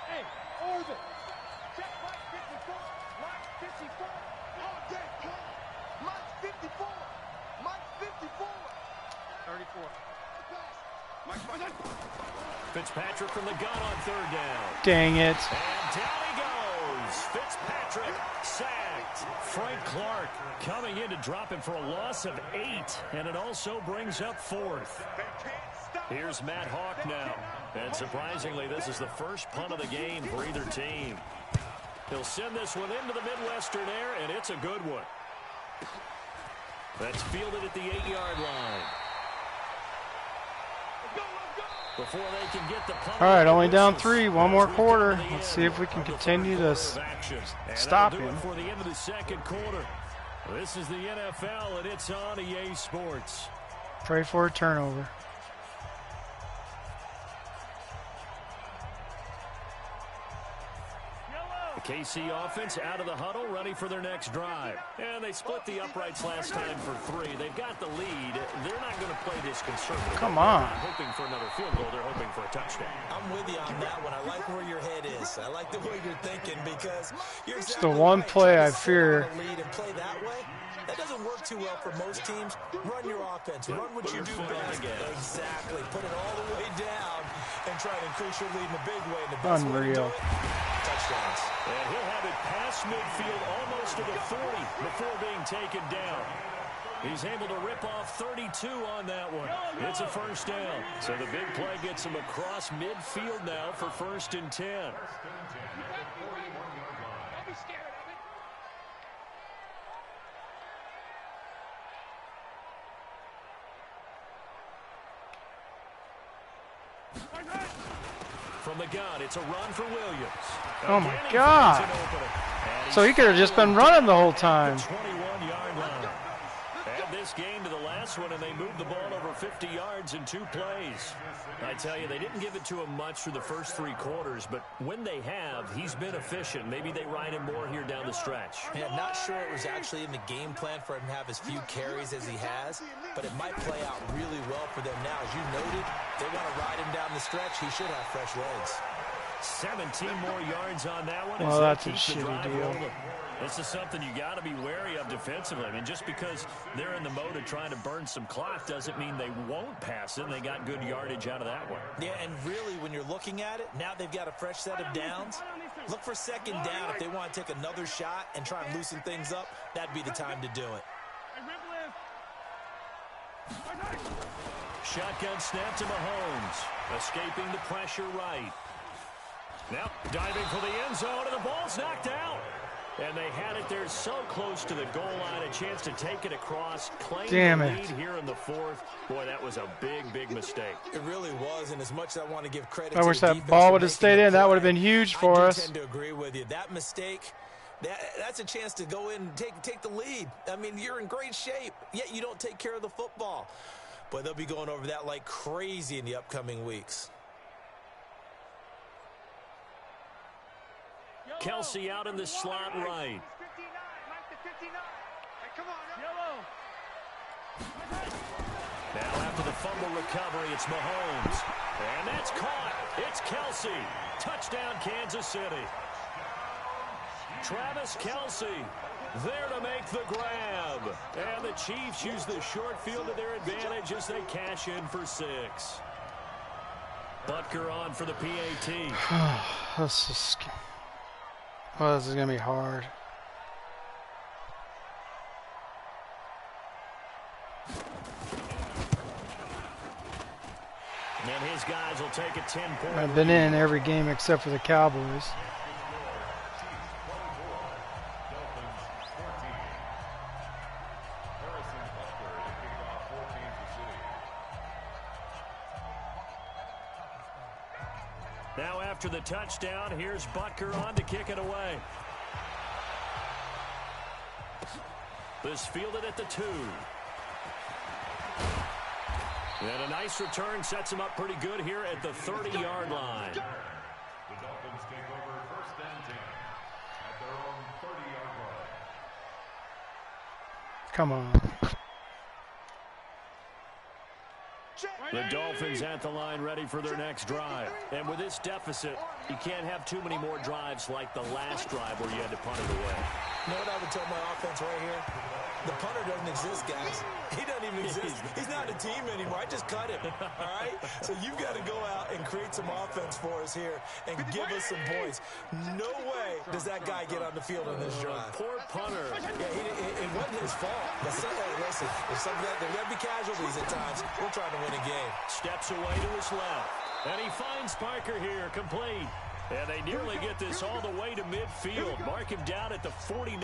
Hey, Orbit. Check Mike 54. Mike 54. All day. Mike 54. Mike 54. 34. Fitzpatrick from the gun on 3rd down. Dang it. And down he goes. Fitzpatrick sacked. Frank Clark coming in to drop him for a loss of 8. And it also brings up 4th. Here's Matt Hawk now. And surprisingly, this is the first punt of the game for either team. He'll send this one into the Midwestern air, and it's a good one. That's fielded at the 8-yard line. Before they can get the punt. All right, only down 3. One more quarter. Let's see if we can continue to stop him. For the end of the 2nd quarter. This is the NFL, and it's on EA Sports. Pray for a turnover. The KC offense out of the huddle, ready for their next drive. And they split the uprights last time for 3. They've got the lead. They're not going to play this conservative. Come on. They're not hoping for another field goal. They're hoping for a touchdown. I'm with you on that one. I like where your head is. I like the way you're thinking because you're It's exactly the one right. play I Trying to sit fear. on a lead and play that way, that doesn't work too well for most teams. Run your offense. Run what you do best. Exactly. Put it all the way down and try to increase your lead in a big way. And the best way to do Unreal. it, touchdowns. And he'll have it past midfield almost to the 40 before being taken down. He's able to rip off 32 on that one. It's a 1st down. So the big play gets him across midfield now for 1st and 10. Don't be scared of it. From the gun, it's a run for Williams. Oh, my Again, he God. finds an opening. And So he could have just been running the whole time. 21-yard line. Add this game to the last one, and they moved the ball over 50 yards in 2 plays. I tell you, they didn't give it to him much through the first 3 quarters, but when they have, he's been efficient. Maybe they ride him more here down the stretch. Yeah, not sure it was actually in the game plan for him to have as few carries as he has, but it might play out really well for them now. As you noted, they want to ride him down the stretch. He should have fresh legs. 17 more yards on that one. Well, as that's they a keep the shitty drive deal. rolling. This is something you got to be wary of defensively. I mean, just because they're in the mode of trying to burn some clock doesn't mean they won't pass it. They got good yardage out of that one. Yeah, and really, when you're looking at it, now they've got a fresh set of downs. Look for 2nd down. If they want to take another shot and try and loosen things up, that'd be the time to do it. Shotgun snap to Mahomes. Escaping the pressure right. Now diving for the end zone, and the ball's knocked out. And they had it there so close to the goal line, a chance to take it across, claim Damn the it. lead here in the 4th. Boy, that was a big, big mistake. It really was, and as much as I want to give credit I to wish the that defense ball for would have making stayed the in. That would have play, been huge I for do us. tend to agree with you. That mistake That's a chance to go in and take the lead. I mean, you're in great shape, yet you don't take care of the football. But they'll be going over that like crazy in the upcoming weeks. Kelsey out in the slot right. Now after the fumble recovery, it's Mahomes. And that's caught. It's Kelsey. Touchdown, Kansas City. Travis Kelsey there to make the grab. And the Chiefs use the short field to their advantage as they cash in for 6. Butker on for the PAT. This is going to be hard. And his guys will take a 10-point. I've been in every game except for the Cowboys. Now after the touchdown, here's Butker on to kick it away. This fielded at the 2. And a nice return sets him up pretty good here at the 30-yard line. The Dolphins take over 1st and 10 at their own 30-yard line. Come on. The Dolphins at the line ready for their next drive. And with this deficit, you can't have too many more drives like the last drive where you had to punt it away. You know what I would tell my offense right here? The punter doesn't exist, guys. He doesn't even exist. He's not a team anymore. I just cut him, all right? So you've got to go out and create some offense for us here and give us some points. No way does that guy get on the field on this drive. Poor punter. Yeah, it wasn't his fault. But listen, there's got to be casualties at times. We're trying to win a game. Steps away to his left. And he finds Parker here, complete. And they nearly get this all the way to midfield. Mark him down at the 49.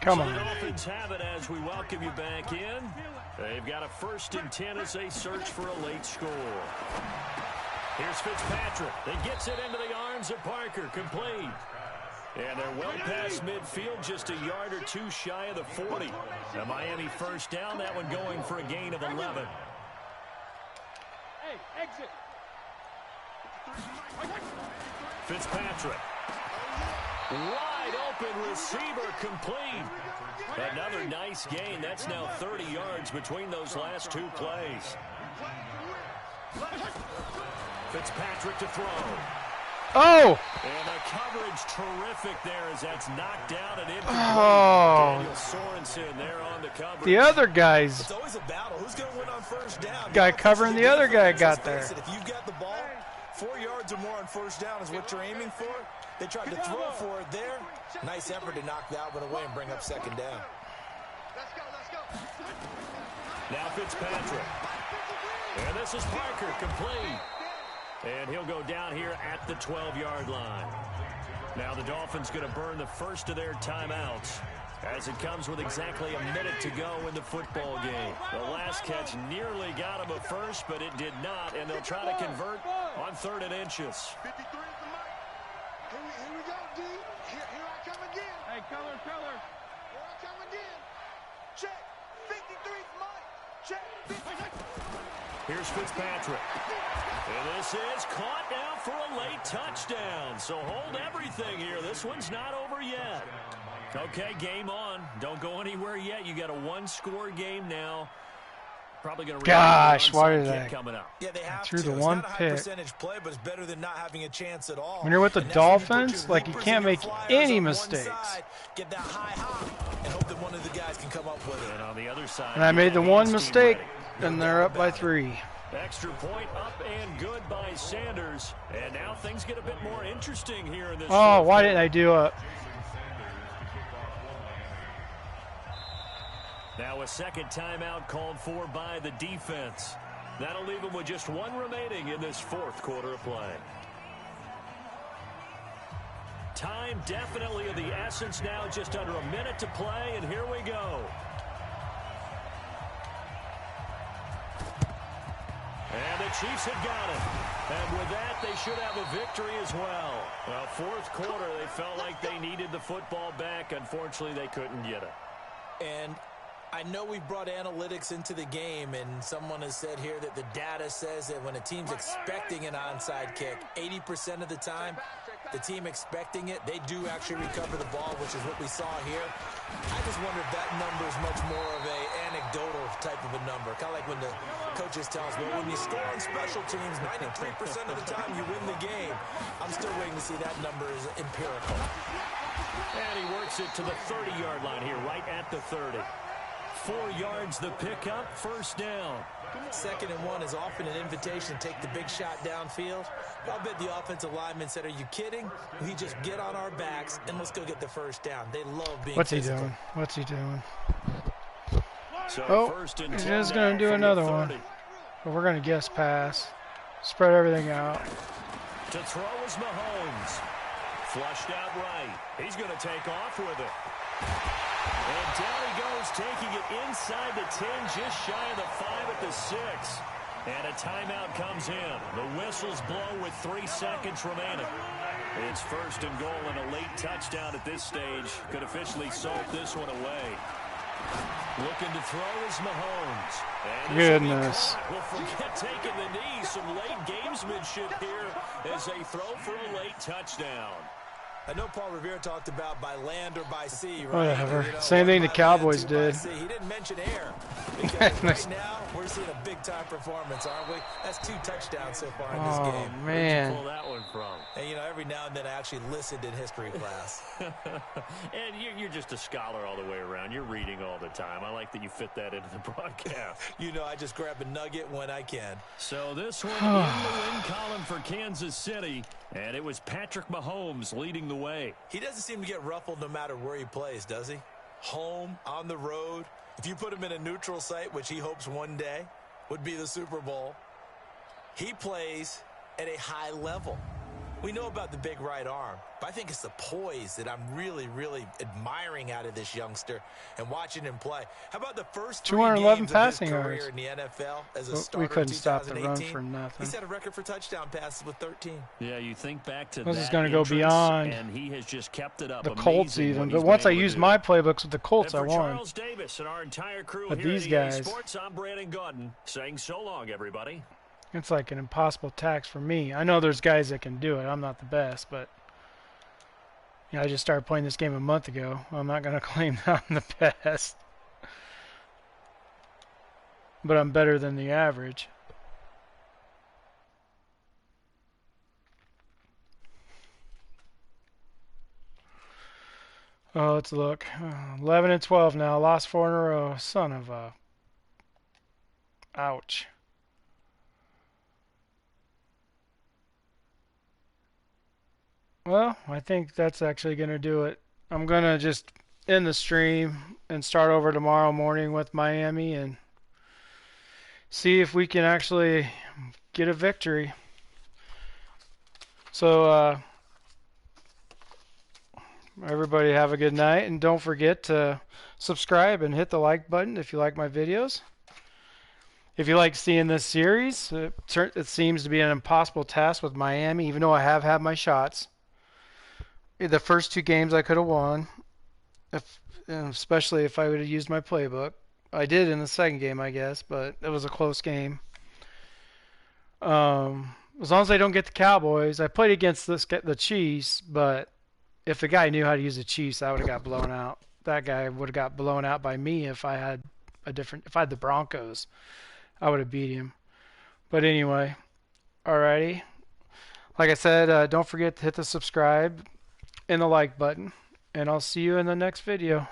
Come So on. the Dolphins have it as we welcome you back in. They've got a 1st and 10 as they search for a late score. Here's Fitzpatrick. That gets it into the arms of Parker, complete. And they're well past midfield, just a yard or 2 shy of the 40. The Miami 1st down, that one going for a gain of 11. Hey, exit. Fitzpatrick. Wide open receiver, complete. Another nice gain. That's now 30 yards between those last 2 plays. Fitzpatrick to throw. Oh! And the coverage terrific there as that's knocked down and incomplete. Oh. Daniel Sorensen there on the coverage. The other guy's It's always a battle. Who's going to win on 1st down? guy covering the other guy got there. If you've got the ball, 4 yards or more on 1st down is what you're aiming for. They tried to throw for it there. Nice effort to knock that one away and bring up 2nd down. Let's go. Now Fitzpatrick. And this is Parker, complete. And he'll go down here at the 12-yard line. Now the Dolphins going to burn the first of their timeouts as it comes with exactly a minute to go in the football game. The last catch nearly got him a first, but it did not, and they'll try to convert on 3rd and inches. 53 is the mic. Here we go, D. Here I come again. Hey, color. Here I come again. Check. 53 is Mike. Check. Here's Fitzpatrick. And this is caught now for a late touchdown. So hold everything here. This one's not over yet. Okay, game on. Don't go anywhere yet. You got a 1-score game now. Probably going to Gosh, why did I coming up. Yeah, they have threw to. the It's one not a high pick. percentage play, but it's better than not having a chance at all. When you're with the And that's when you put Dolphins, your like, you loopers can't and your make flyers any on one mistakes. side, get that high hop, and hope that one of the guys can come up with it. And on the other side, And I made the you one have his team mistake, ready. and they're up by 3. Extra point up and good by Sanders. And now things get a bit more interesting here in this. Oh, why didn't I do it? Now a 2nd timeout called for by the defense. That'll leave them with just 1 remaining in this 4th quarter of play. Time definitely of the essence now, just under a minute to play, and here we go. And the Chiefs have got it. And with that, they should have a victory as well. Well, fourth quarter, they felt like they needed the football back. Unfortunately, they couldn't get it. And I know we brought analytics into the game, and someone has said here that the data says that when a team's expecting an onside kick, 80% of the time, the team expecting it, they do actually recover the ball, which is what we saw here. I just wonder if that number is much more of a anecdotal type of a number. Kind of like when the coaches tell us, well, when you score on special teams, 93% of the time you win the game. I'm still waiting to see that number is empirical. And he works it to the 30-yard line here, right at the 30. 4 yards the pickup, first down. 2nd and 1 is often an invitation to take the big shot downfield. I'll bet the offensive lineman said, are you kidding? We just get on our backs and let's go get the first down. They love being physical. Doing? What's he doing? So he's just going to do another one. But we're going to guess pass. Spread everything out. To throw is Mahomes. Flushed out right. He's going to take off with it. And down he goes, taking it inside the 10, just shy of the 5 at the 6. And a timeout comes in. The whistles blow with 3 seconds remaining. It's 1st and goal and a late touchdown at this stage. Could officially salt this one away. Looking to throw is Mahomes. And Goodness. Well, forget taking the knee. Some late gamesmanship here as they throw for a late touchdown. I know Paul Revere talked about by land or by sea, right? Whatever. You know, Same thing the Cowboys did. He didn't mention air. Because right now, we're seeing a big-time performance, aren't we? That's 2 touchdowns so far in this game. Oh, man. Where'd you pull that one from? And, you know, every now and then I actually listened in history class. And you're just a scholar all the way around. You're reading all the time. I like that you fit that into the broadcast. You know, I just grab a nugget when I can. So this one in the win column for Kansas City. And it was Patrick Mahomes leading the way. He doesn't seem to get ruffled no matter where he plays, does he? Home, on the road. If you put him in a neutral site, which he hopes one day would be the Super Bowl, he plays at a high level. We know about the big right arm, but I think it's the poise that I'm really, really admiring out of this youngster and watching him play. How about the first 3 211 games passing of his career yards in the NFL as a starter we couldn't in stop the 2018? run for nothing. He set a record for touchdown passes with 13. Yeah, you think back to This that is going to go beyond and he has just kept it up. the Colts Amazing even. what But he's once been I able to used do. my playbooks with the Colts, I And for won. Charles Davis and our entire crew But here these at EA guys- Sports, I'm Brandon Gaudin saying so long, everybody. It's like an impossible task for me. I know there's guys that can do it. I'm not the best, but I just started playing this game a month ago. I'm not going to claim that I'm the best. But I'm better than the average. Oh, let's look. 11 and 12 now. Lost 4 in a row. Son of a... Ouch. Well, I think that's actually going to do it. I'm going to just end the stream and start over tomorrow morning with Miami and see if we can actually get a victory. So, everybody have a good night, and don't forget to subscribe and hit the like button if you like my videos. If you like seeing this series, it seems to be an impossible task with Miami, even though I have had my shots. The first 2 games I could have won, especially if I would have used my playbook. I did in the second game, I guess, but it was a close game. As long as I don't get the Cowboys, I played against the Chiefs, but if the guy knew how to use the Chiefs, I would have got blown out. That guy would have got blown out by me if I had the Broncos. I would have beat him. But anyway, alrighty. Like I said, don't forget to hit the subscribe and the like button, and I'll see you in the next video.